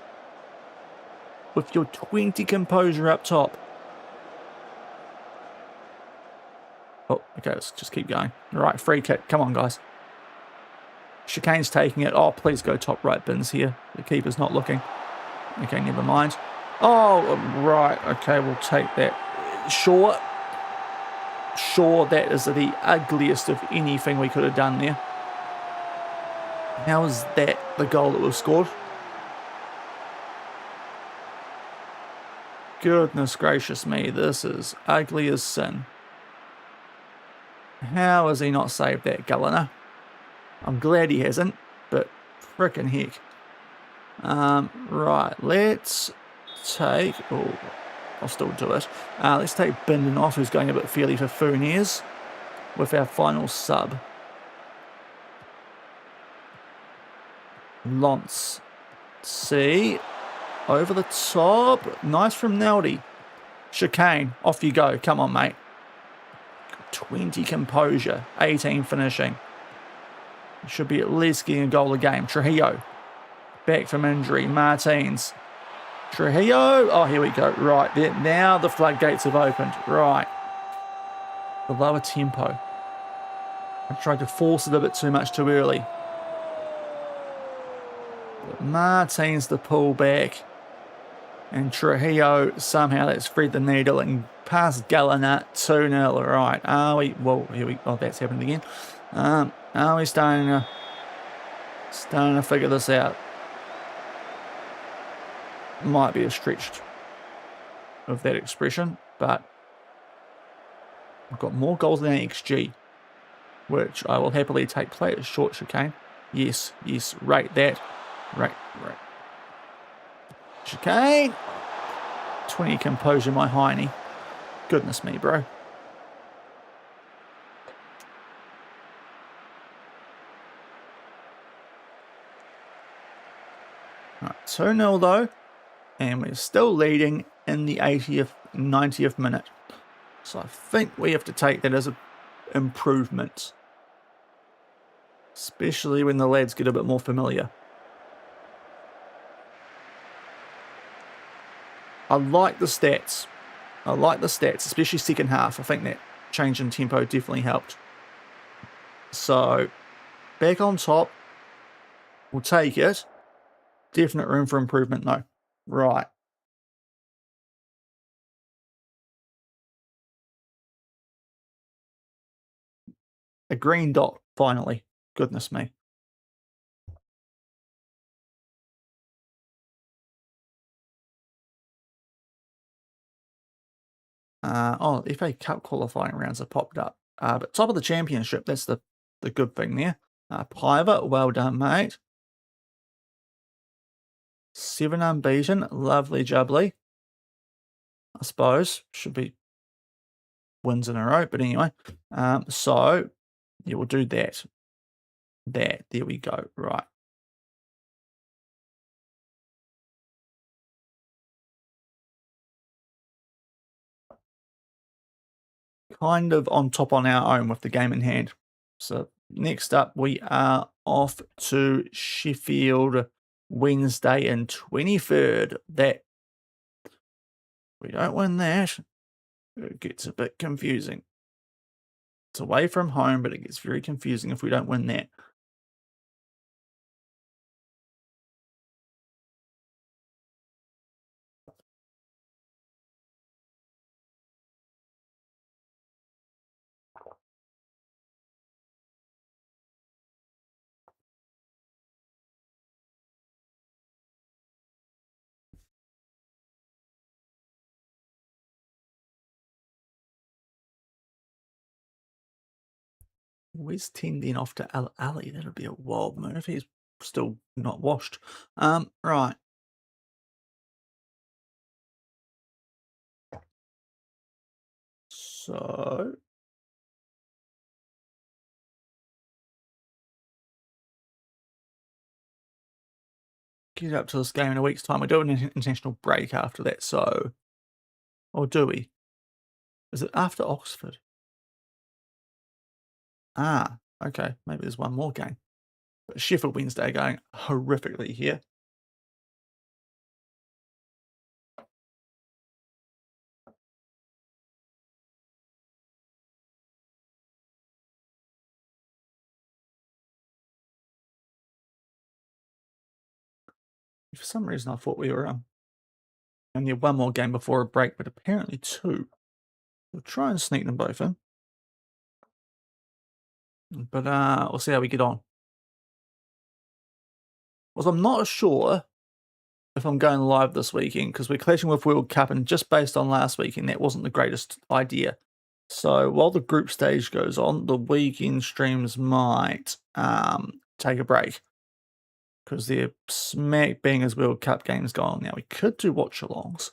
With your 20 composure up top. Oh, okay, let's just keep going. All right, free kick. Come on, guys. Chicane's taking it. Oh, please go top right bins here. The keeper's not looking. Okay, never mind. Oh, right. Okay, we'll take that. Sure, that is the ugliest of anything we could have done there. How is that the goal that we've scored? Goodness gracious me, this is ugly as sin. How has he not saved that, Galliner? I'm glad he hasn't, but frickin' heck. Right, let's take... Oh, I'll still do it. Let's take Binden off, who's going a bit fairly for Funes, with our final sub. Lance. See? Over the top. Nice from Naldi. Chicane, off you go. Come on, mate. 20 composure. 18 finishing. Should be at least getting a goal a game. Trujillo. Back from injury. Martins. Trujillo. Oh, here we go. Right. There. Now the floodgates have opened. Right. The lower tempo. I tried to force it a bit too much too early. But Martins the pull back. And Trujillo somehow let's thread the needle and pass Gallina 2-0. All right. Are we? Well, here we. Oh, that's happened again. Are we starting to figure this out? Might be a stretch of that expression, but I've got more goals than XG, which I will happily take. Play it short, Chicane. Yes, rate that. Right. Chicane. 20 composure, my hiney. Goodness me, bro. Right, 2-0 though. And we're still leading in the 80th, 90th minute. So I think we have to take that as an improvement. Especially when the lads get a bit more familiar. I like the stats. Especially second half. I think that change in tempo definitely helped. So, back on top. We'll take it. Definite room for improvement, though. Right. A green dot, finally. Goodness me. Oh, FA Cup qualifying rounds have popped up. But top of the championship, that's the good thing there. Piver, well done, mate. 7 unbeaten, lovely jubbly. I suppose, should be wins in a row, but anyway. So, yeah, we'll do that. There we go, right. Kind of on top on our own with the game in hand. So next up, we are off to Sheffield Wednesday and 23rd. That we don't win that, it gets a bit confusing. It's away from home, but it gets very confusing if we don't win that. Where's 10 then off to Al Ali? That'll be a wild move. He's still not washed. Right. So get up to this game in a week's time. We do an international break after that, so... Or do we? Is it after Oxford? Ah, okay. Maybe there's one more game. But Sheffield Wednesday going horrifically here. For some reason, I thought we were only one more game before a break, but apparently two. We'll try and sneak them both in. But we'll see how we get on. Well, I'm not sure if I'm going live this weekend because we're clashing with World Cup, and just based on last weekend, that wasn't the greatest idea. So while the group stage goes on, the weekend streams might take a break because they're smack bang as World Cup games go on. Now, we could do watch-alongs,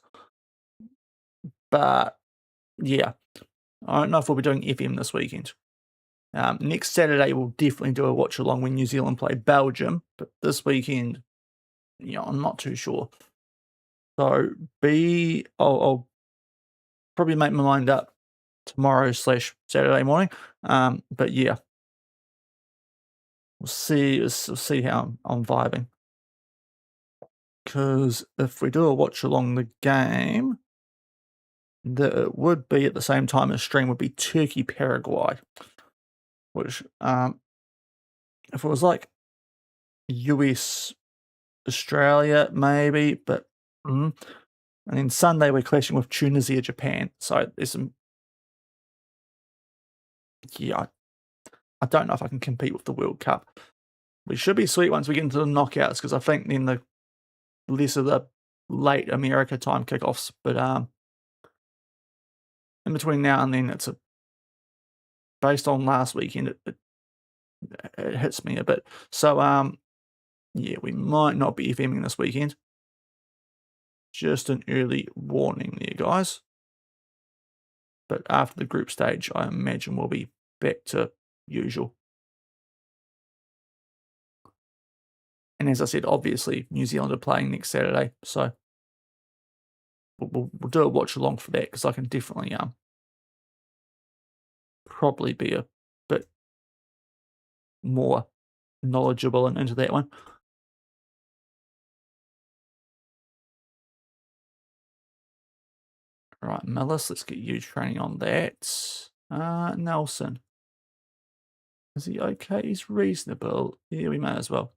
but yeah, I don't know if we'll be doing FM this weekend. Next Saturday, we'll definitely do a watch-along when New Zealand play Belgium, but this weekend, I'm not too sure. So I'll probably make my mind up tomorrow/Saturday morning. But yeah, we'll see how I'm vibing. Because if we do a watch along the game, that it would be at the same time as stream would be Turkey Paraguay, which if it was like US Australia maybe, but and then Sunday we're clashing with Tunisia Japan, so there's some I don't know if I can compete with the World Cup. We should be sweet once we get into the knockouts because I think then the less of the late America time kickoffs, but in between now and then it's based on last weekend it hits me a bit. So yeah, we might not be FMing this weekend. Just an early warning there, guys. But after the group stage, I imagine we'll be back to usual. And as I said, obviously, New Zealand are playing next Saturday, so we'll do a watch along for that because I can definitely probably be a bit more knowledgeable and into that one. All right, Mellis, let's get you training on that. Nelson. Is he okay? He's reasonable. Yeah, we may as well.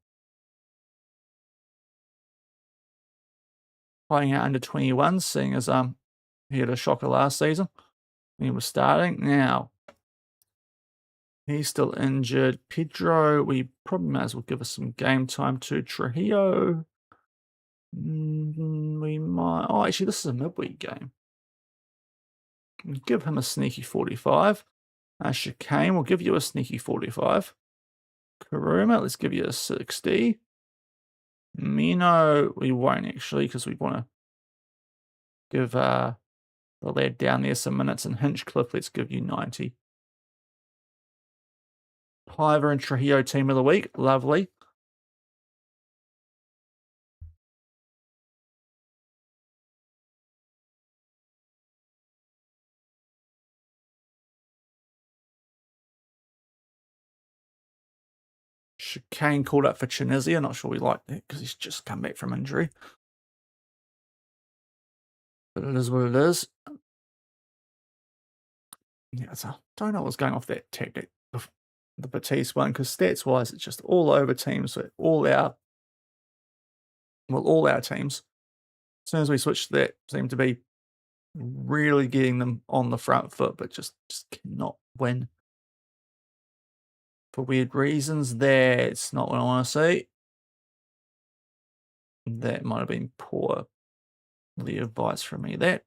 Playing out under 21, seeing as he had a shocker last season. He was starting. Now, he's still injured. Pedro, we probably might as well give us some game time to Trujillo. We might. Oh, actually, this is a midweek game. We'll give him a sneaky 45. Chicane, we'll give you a sneaky 45. Karuma, let's give you a 60. Mino, we won't actually because we want to give the lad down there some minutes. And Hinchcliffe, let's give you 90. Piver and Trujillo team of the week. Lovely. Chicane called up for Tunisia. Not sure we like that because he's just come back from injury. But it is what it is. Yeah, so I don't know what's going off that tactic, the Batiste one, because stats-wise, it's just all over teams. So all our teams, as soon as we switch to that, seem to be really getting them on the front foot, but just cannot win. For weird reasons, that's not what I want to see. That might have been poor advice from me, that.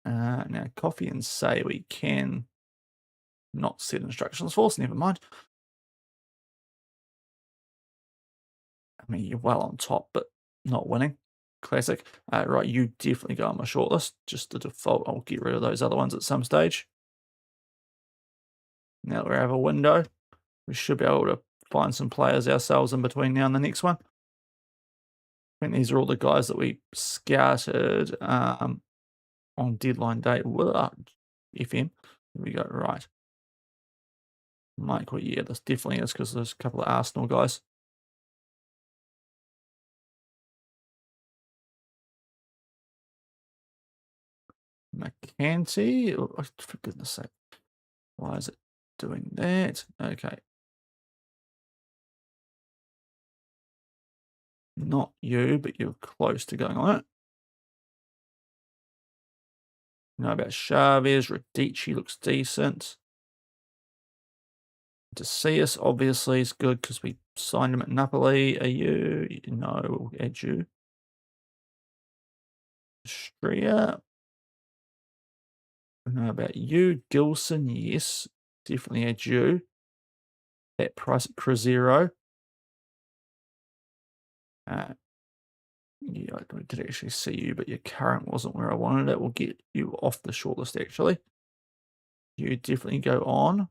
Now, Coffee and Say we can not set instructions for, so never mind. I mean, you're well on top, but not winning. Classic. Right, you definitely go on my shortlist. Just the default. I'll get rid of those other ones at some stage. Now that we have a window, we should be able to find some players ourselves in between now and the next one. I think these are all the guys that we scouted on deadline day. FM. Here we go. Right. Michael, yeah, this definitely is because there's a couple of Arsenal guys. McCanty. Oh, for goodness sake. Why is it doing that? Okay. Not you, but you're close to going on it. Know about Chavez. Radici looks decent. Decius obviously is good because we signed him at Napoli. Are you? No, we'll add you. Stria. I know about you. Gilson, yes. Definitely add you. That price at Cruzeiro. Yeah, I did actually see you, but your current wasn't where I wanted it. We'll get you off the shortlist, actually. You definitely go on.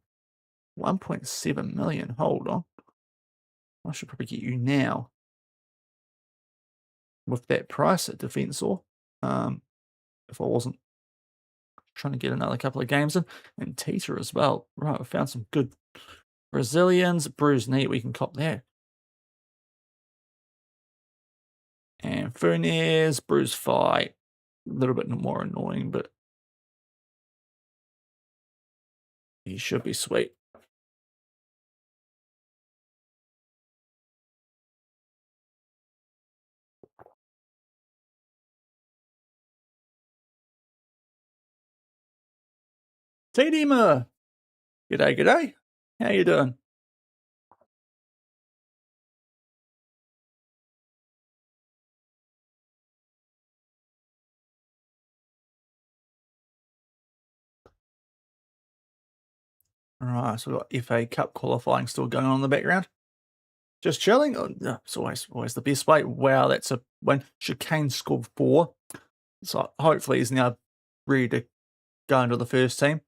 1.7 million. Hold on. I should probably get you now. With that price at Defensor. If I wasn't trying to get another couple of games in. And Tita as well. Right, we found some good Brazilians. Bruised knee, we can cop there. And Funes, bruised fight. A little bit more annoying, but he should be sweet. Tidima! G'day, g'day. How you doing? Alright, so we've got FA Cup qualifying still going on in the background. Just chilling? Oh, no, it's always the best way. Wow, that's a win. Chicane scored 4. So hopefully he's now ready to go into the first team.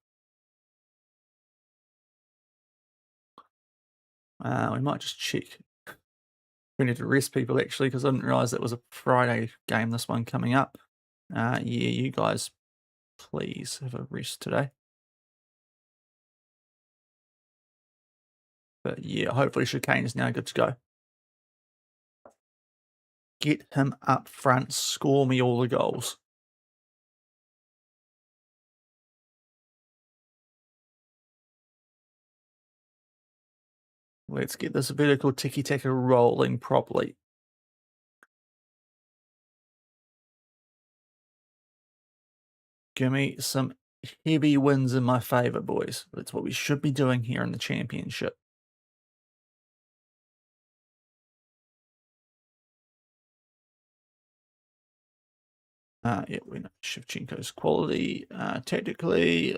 We might just check. We need to rest people actually because I didn't realise that was a Friday game, this one coming up. Yeah, you guys please have a rest today. But yeah, hopefully Chicane is now good to go. Get him up front, score me all the goals. Let's get this vertical tiki-taka rolling properly. Give me some heavy wins in my favour, boys. That's what we should be doing here in the championship. Yeah, we know Shevchenko's quality. Tactically,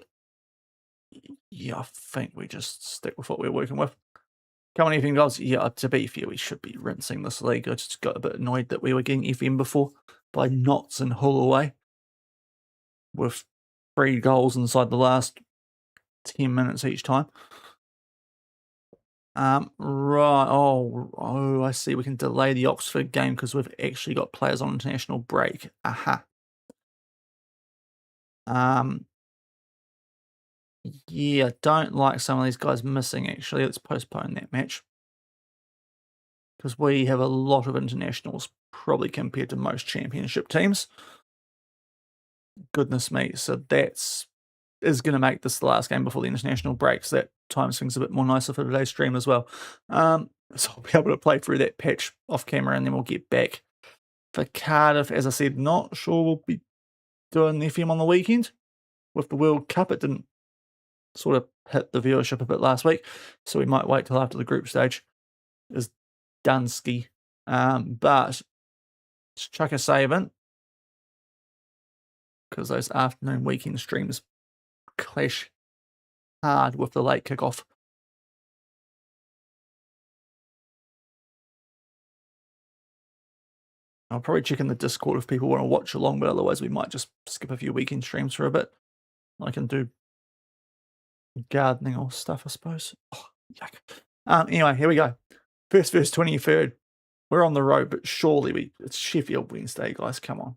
yeah, I think we just stick with what we're working with. Come on, FM guys. Yeah, to be fair, we should be rinsing this league. I just got a bit annoyed that we were getting FM before by Knots and Holloway with 3 goals inside the last 10 minutes each time. Right. Oh, I see. We can delay the Oxford game because we've actually got players on international break. Aha. Yeah, don't like some of these guys missing, actually. Let's postpone that match. Because we have a lot of internationals, probably compared to most championship teams. Goodness me. So that's is going to make this the last game before the international break. So that times things a bit more nicer for today's stream as well. So I'll be able to play through that patch off camera and then we'll get back. For Cardiff, as I said, not sure we'll be doing the FM on the weekend. With the World Cup, it didn't sort of hit the viewership a bit last week. So we might wait till after the group stage is Dunsky. But let's chuck a save in. Because those afternoon weekend streams clash hard with the late kickoff. I'll probably check in the Discord if people want to watch along, but otherwise we might just skip a few weekend streams for a bit. I can do gardening or stuff, I suppose. Oh, yuck. Anyway, here we go. First versus 23rd. We're on the road, but surely it's Sheffield Wednesday, guys. Come on.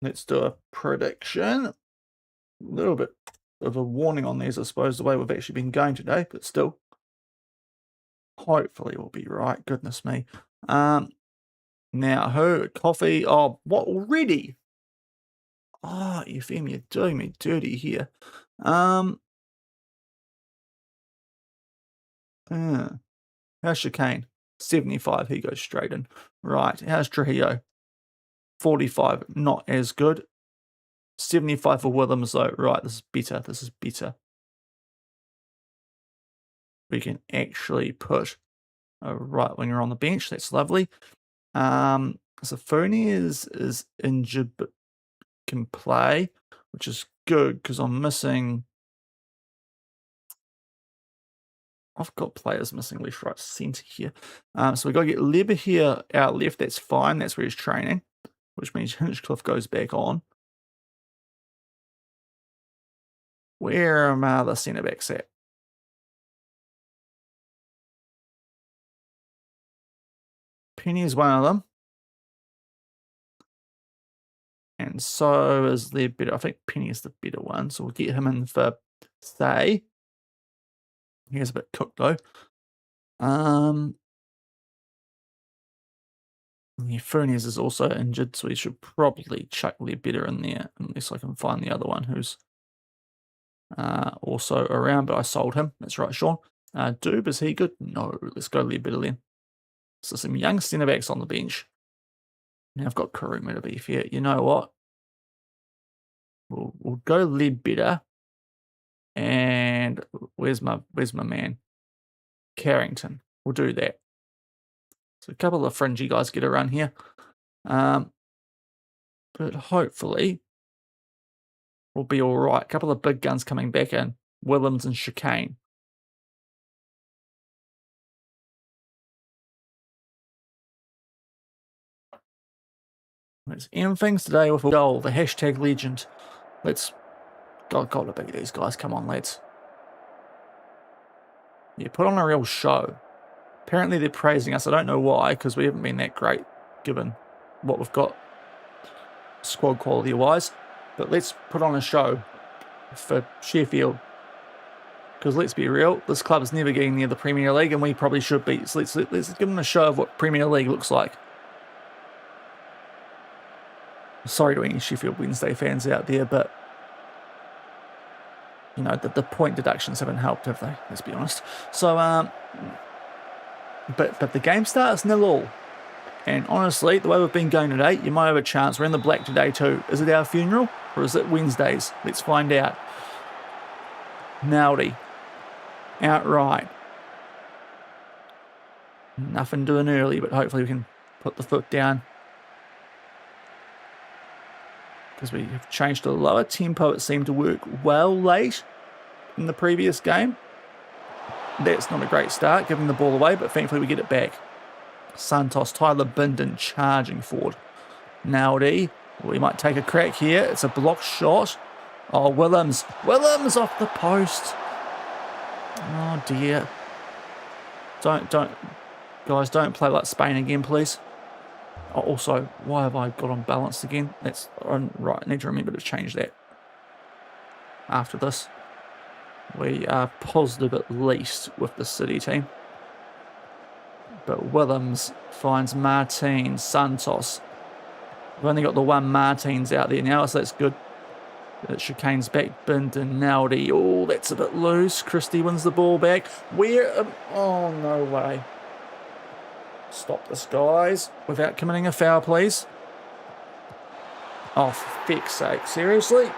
Let's do a prediction. A little bit of a warning on these, I suppose, the way we've actually been going today, but still. Hopefully we'll be right. Goodness me. Now, who? Coffee. Oh, what already? Oh, FM, you're doing me dirty here. How's Chicane? 75, he goes straight in. Right, how's Trujillo? 45, not as good. 75 for Withams, though. Right, this is better. This is better. We can actually put a right winger on the bench. That's lovely. Safoni is injured but can play, which is good because I'm missing. I've got players missing left, right, centre here. So we've got to get Leber here out left. That's fine. That's where he's training, which means Hinchcliffe goes back on. Where are the centre backs at? Penny is one of them. And so is the better. I think Penny is the better one. So we'll get him in for say. He's a bit cooked though. Furniers is also injured, so we should probably chuck better in there, unless I can find the other one who's also around, but I sold him. That's right, Sean. Doob, is he good? No, let's go better then. So some young centre backs on the bench. Now I've got Karuma to be fair. You know what? We'll go better. And where's my man? Carrington. We'll do that. So a couple of fringy guys get a run here. But hopefully we'll be all right. A couple of big guns coming back in. Willems and Chicane. Let's end things today with a goal. The hashtag legend. Let's got to beat these guys. Come on, lads. Yeah, put on a real show. Apparently they're praising us. I don't know why, because we haven't been that great given what we've got squad quality-wise. But let's put on a show for Sheffield. Because let's be real, this club is never getting near the Premier League, and we probably should be. So let's give them a show of what Premier League looks like. Sorry to any Sheffield Wednesday fans out there, but you know, the point deductions haven't helped, have they? Let's be honest. So, but the game starts 0-0. And honestly, the way we've been going today, you might have a chance. We're in the black today too. Is it our funeral or is it Wednesdays? Let's find out. Naldi. Outright. Nothing doing early, but hopefully we can put the foot down. Because we have changed to a lower tempo. It seemed to work well late in the previous game. That's not a great start, giving the ball away, but thankfully we get it back. Santos, Tyler Binden charging forward. Naldi, we might take a crack here. It's a blocked shot. Oh, Willems off the post. Oh dear. Guys, don't play like Spain again, please. Oh, also, why have I got unbalanced again? That's right. I need to remember to change that after this. We are positive at least with the City team. But Willems finds Martin, Santos. We've only got the one Martins out there now, so that's good. Chicane's back, Binden, Naldi. Oh, that's a bit loose. Christie wins the ball back. Oh, no way. Stop this, guys, without committing a foul, please. Oh, for feck's sake. Seriously?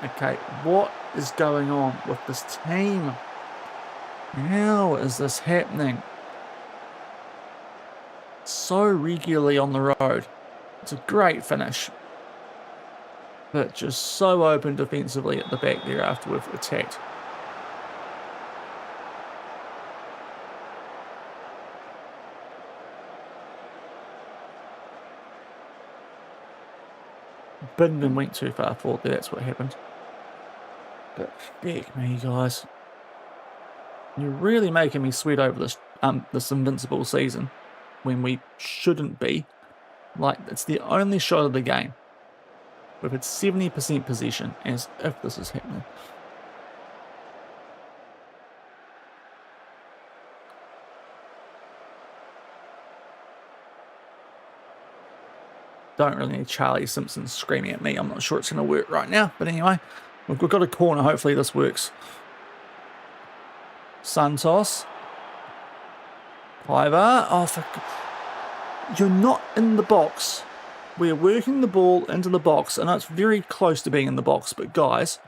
Okay, what is going on with this team? How is this happening? So regularly on the road. It's a great finish. But just so open defensively at the back there after we've attacked. binned and went too far forward there, that's what happened. But heck me, guys. You're really making me sweat over this invincible season when we shouldn't be. Like, it's the only shot of the game. We've had 70% possession, as if this is happening. Don't really need Charlie Simpson screaming at me. I'm not sure it's going to work right now. But anyway, we've got a corner. Hopefully this works. Santos. Pivar. Oh, you're not in the box. We're working the ball into the box. I know it's very close to being in the box. But guys,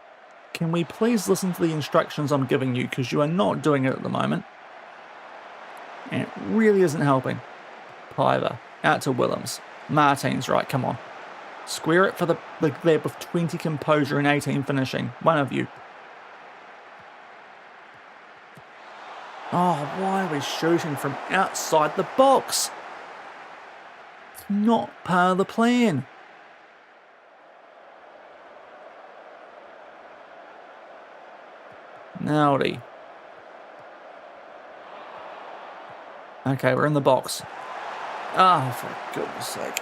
can we please listen to the instructions I'm giving you? Because you are not doing it at the moment. And it really isn't helping. Pivar. Out to Willems. Martin's right, come on. Square it for the lab with 20 composure and 18 finishing. One of you. Oh, why are we shooting from outside the box? It's not part of the plan. Nowdy. Okay, we're in the box. Oh, for goodness sake.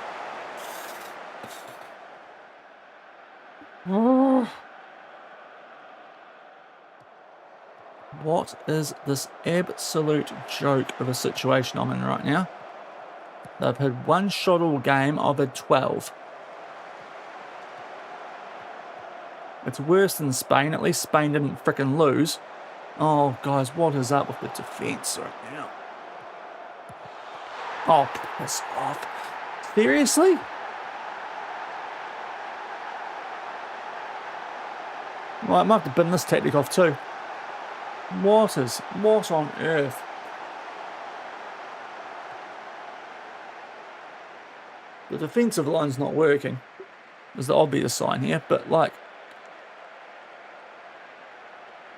Oh. What is this absolute joke of a situation I'm in right now? They've had one shot all game, I've had 12. It's worse than Spain. At least Spain didn't frickin' lose. Oh, guys, what is up with the defence right now? Oh, piss off. Seriously? Well, I might have to bin this tactic off too. What on earth? The defensive line's not working. Is the obvious sign here, but like,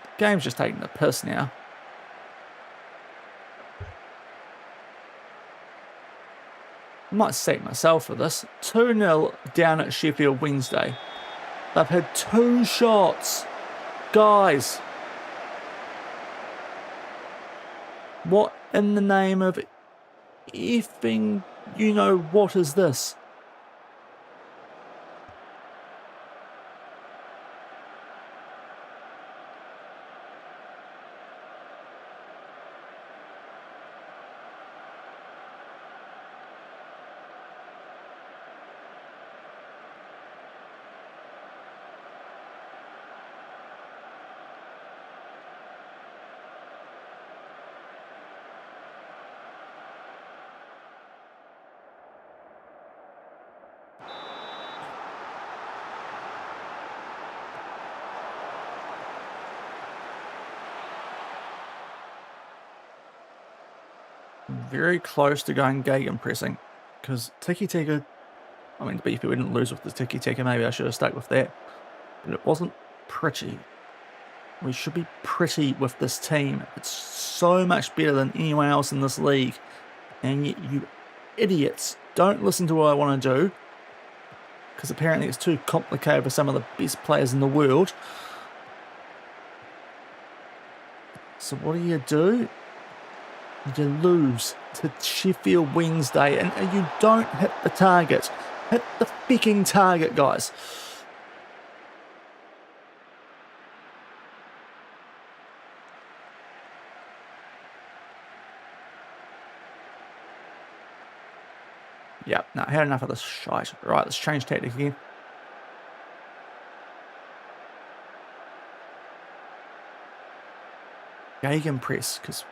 the game's just taking the piss now. I might sack myself for this. 2-0 down at Sheffield Wednesday. They've had 2 shots. Guys. What in the name of effing, you know what is this? Very close to going gegenpressing, because tiki-taka, I mean, to be fair, we didn't lose with the tiki-taka, maybe I should have stuck with that, but it wasn't pretty. We should be pretty with this team. It's so much better than anyone else in this league, and yet you idiots don't listen to what I want to do, because apparently it's too complicated for some of the best players in the world. So what do? You lose to Sheffield Wednesday and you don't hit the target. Hit the fucking target, guys. Yep, no, I had enough of this shite. Right, let's change tactic again. Gegenpress, because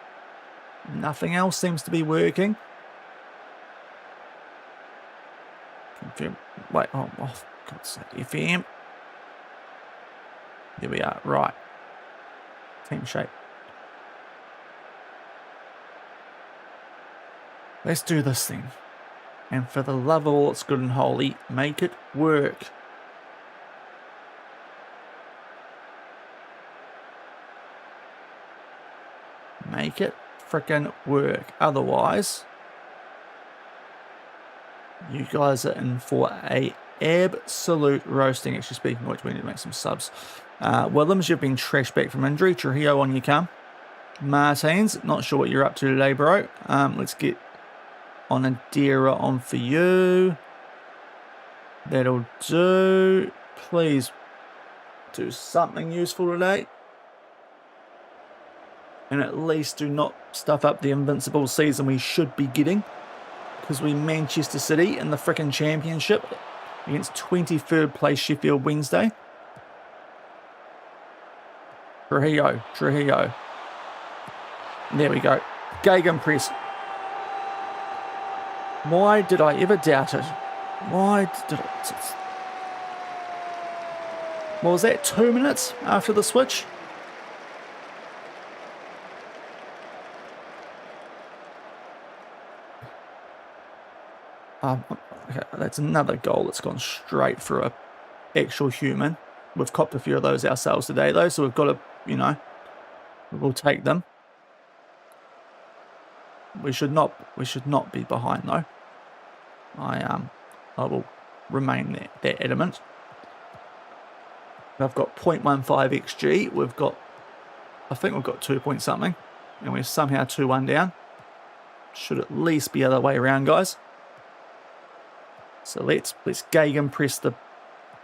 nothing else seems to be working. Confirm. Wait, oh, God's sake. FM. There we are. Right. Team shape. Let's do this thing. And for the love of all that's good and holy, make it work. Make it frickin' work. Otherwise, you guys are in for a absolute roasting. Actually, speaking of which, we need to make some subs. Willems, you've been trashed back from injury. Trujillo, on you come. Martins, not sure what you're up to today, bro. Let's get Onadira on for you. That'll do. Please do something useful today. And at least do not stuff up the invincible season we should be getting. Because we Manchester City in the frickin' championship against 23rd place Sheffield Wednesday. Trujillo. There we go. Gegenpress. Why did I ever doubt it? Why did I... What was that, 2 minutes after the switch? Okay, that's another goal that's gone straight for a actual human. We've copped a few of those ourselves today, though, so we've got to, you know, we'll take them. We should not be behind, though. I will remain that adamant. I've got 0.15 XG. We've got, I think we've got 2 point something, and we're somehow 2-1 down. Should at least be the other way around, guys. So let's gegenpress the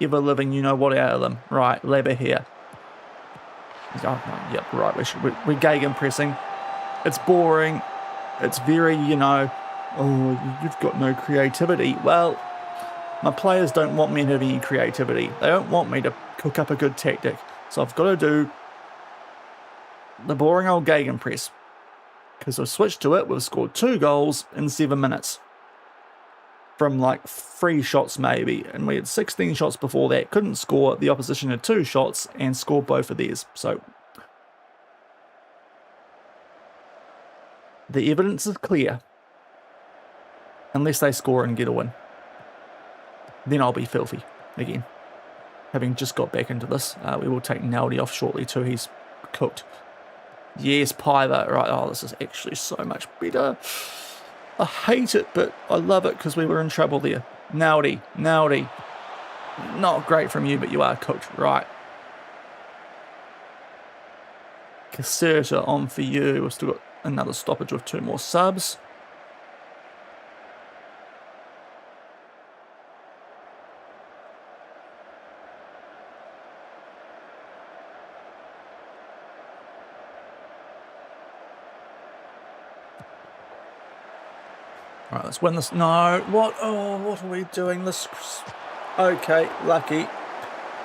ever-living you-know-what out of them. Right, Leber here. Oh, yep, right, we're gegenpressing. It's boring. It's very, you know, oh, you've got no creativity. Well, my players don't want me to have any creativity. They don't want me to cook up a good tactic. So I've got to do the boring old gegenpress. Because I've switched to it, we've scored 2 goals in 7 minutes. From like 3 shots maybe, and we had 16 shots before that, couldn't score. The opposition had 2 shots and scored both of theirs. So the evidence is clear. Unless they score and get a win, then I'll be filthy again. Having just got back into this, we will take Naldi off shortly too. He's cooked. Yes, Piver. Right, oh, this is actually so much better. I hate it, but I love it because we were in trouble there. Naldi. Not great from you, but you are cooked. Right. Caserta on for you. We've still got another stoppage with 2 more subs. All right, let's win this. No, what? Oh, what are we doing? This. Okay, lucky.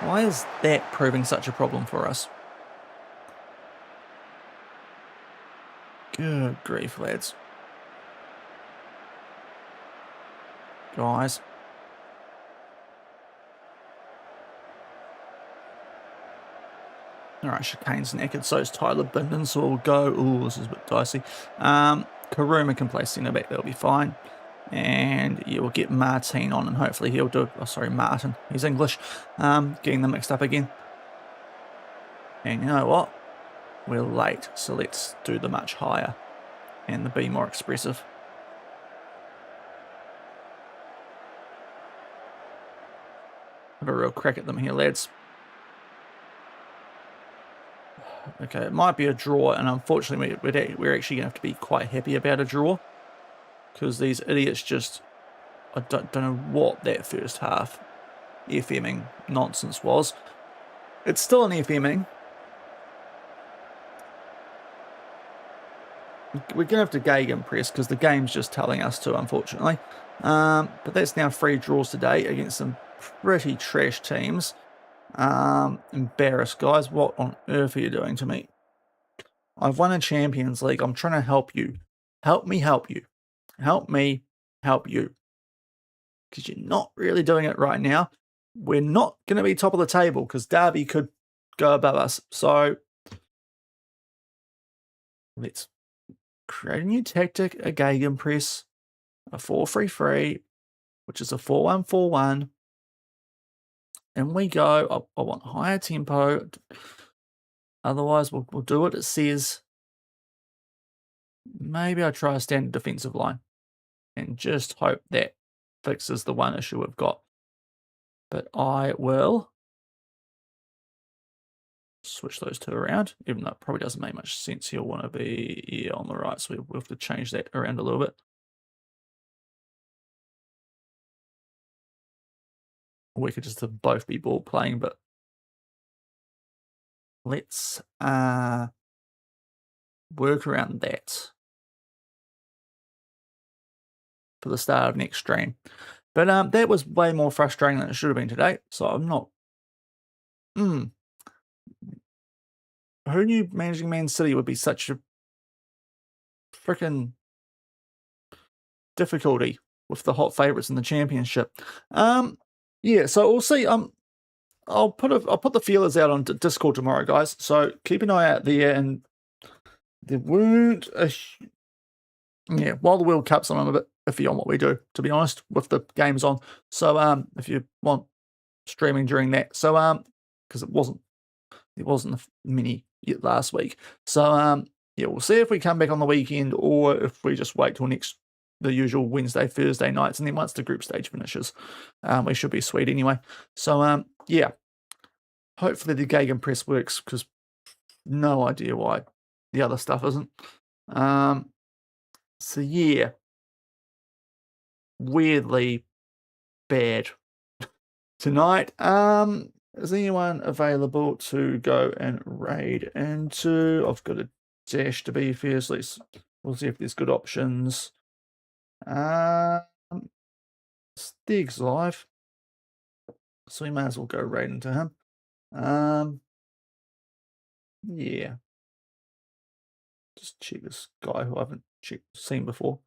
Why is that proving such a problem for us? Good grief, lads. Guys. All right, Chicane's knackered, so is Tyler Binden, so we'll go. Ooh, this is a bit dicey. Karuma can play centre back, that'll be fine. And you will get Martin on, and hopefully he'll do. Oh, sorry, Martin. He's English. Getting them mixed up again. And you know what? We're late, so let's do the much higher and the be more expressive. Have a real crack at them here, lads. Okay, it might be a draw, and unfortunately we're actually going to have to be quite happy about a draw. Because these idiots just... I don't know what that first half FMing nonsense was. It's still an FMing. We're going to have to gegenpress because the game's just telling us to, unfortunately. But that's now 3 draws today against some pretty trash teams. Embarrassed, guys. What on earth are you doing to me? I've won a Champions League. I'm trying to help you. Help me help you. Help me help you. Because you're not really doing it right now. We're not going to be top of the table because Derby could go above us. So let's create a new tactic, a gegenpress, a 4-3-3, which is a 4-1-4-1. And we go, I want higher tempo. Otherwise, we'll do what it says. Maybe I try a standard defensive line and just hope that fixes the one issue we've got. But I will switch those two around, even though it probably doesn't make much sense. He'll want to be on the right, so we'll have to change that around a little bit. We could just have both be ball playing, but let's work around that for the start of next stream. But that was way more frustrating than it should have been today, so I'm not... Who knew managing Man City would be such a freaking difficulty with the hot favourites in the championship? Yeah, so we'll see. I'll put the feelers out on Discord tomorrow, guys. So keep an eye out there. And there weren't while the World Cup's on, I'm a bit iffy on what we do, to be honest, with the games on. So if you want streaming during that, so because it wasn't many yet last week. So yeah, we'll see if we come back on the weekend or if we just wait till the usual Wednesday, Thursday nights, and then once the group stage finishes, we should be sweet anyway. So yeah, hopefully the Gegenpress works, because no idea why the other stuff isn't. So yeah, weirdly bad tonight. Is anyone available to go and raid into? I've got a dash to be fair, so we'll see if there's good options. Stig's live, so we may as well go raid into him. Yeah, just check this guy who I haven't seen before.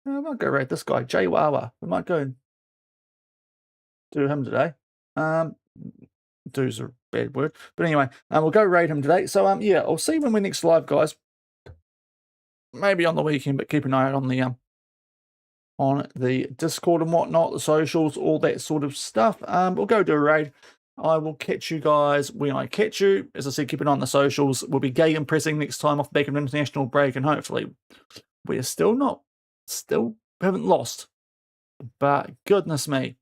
I might go raid this guy, Jay Wawa. We might go and do him today. Do's a bad word, but anyway, we'll go raid him today. So yeah, I'll see when we're next live, guys. Maybe on the weekend, but keep an eye out on the Discord and whatnot, the socials, all that sort of stuff. We'll go do a raid. I will catch you guys when I catch you. As I said, keep an eye on the socials. We'll be Gegenpressing next time off the back of an international break, and hopefully we're still haven't lost. But goodness me,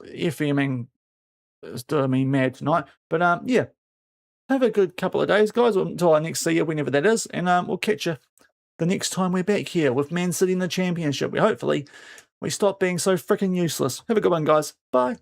FMing is doing me mad tonight. But yeah, have a good couple of days, guys, until I next see you, whenever that is, and we'll catch you the next time we're back here with Man City in the championship. Hopefully we stop being so freaking useless. Have a good one, guys. Bye.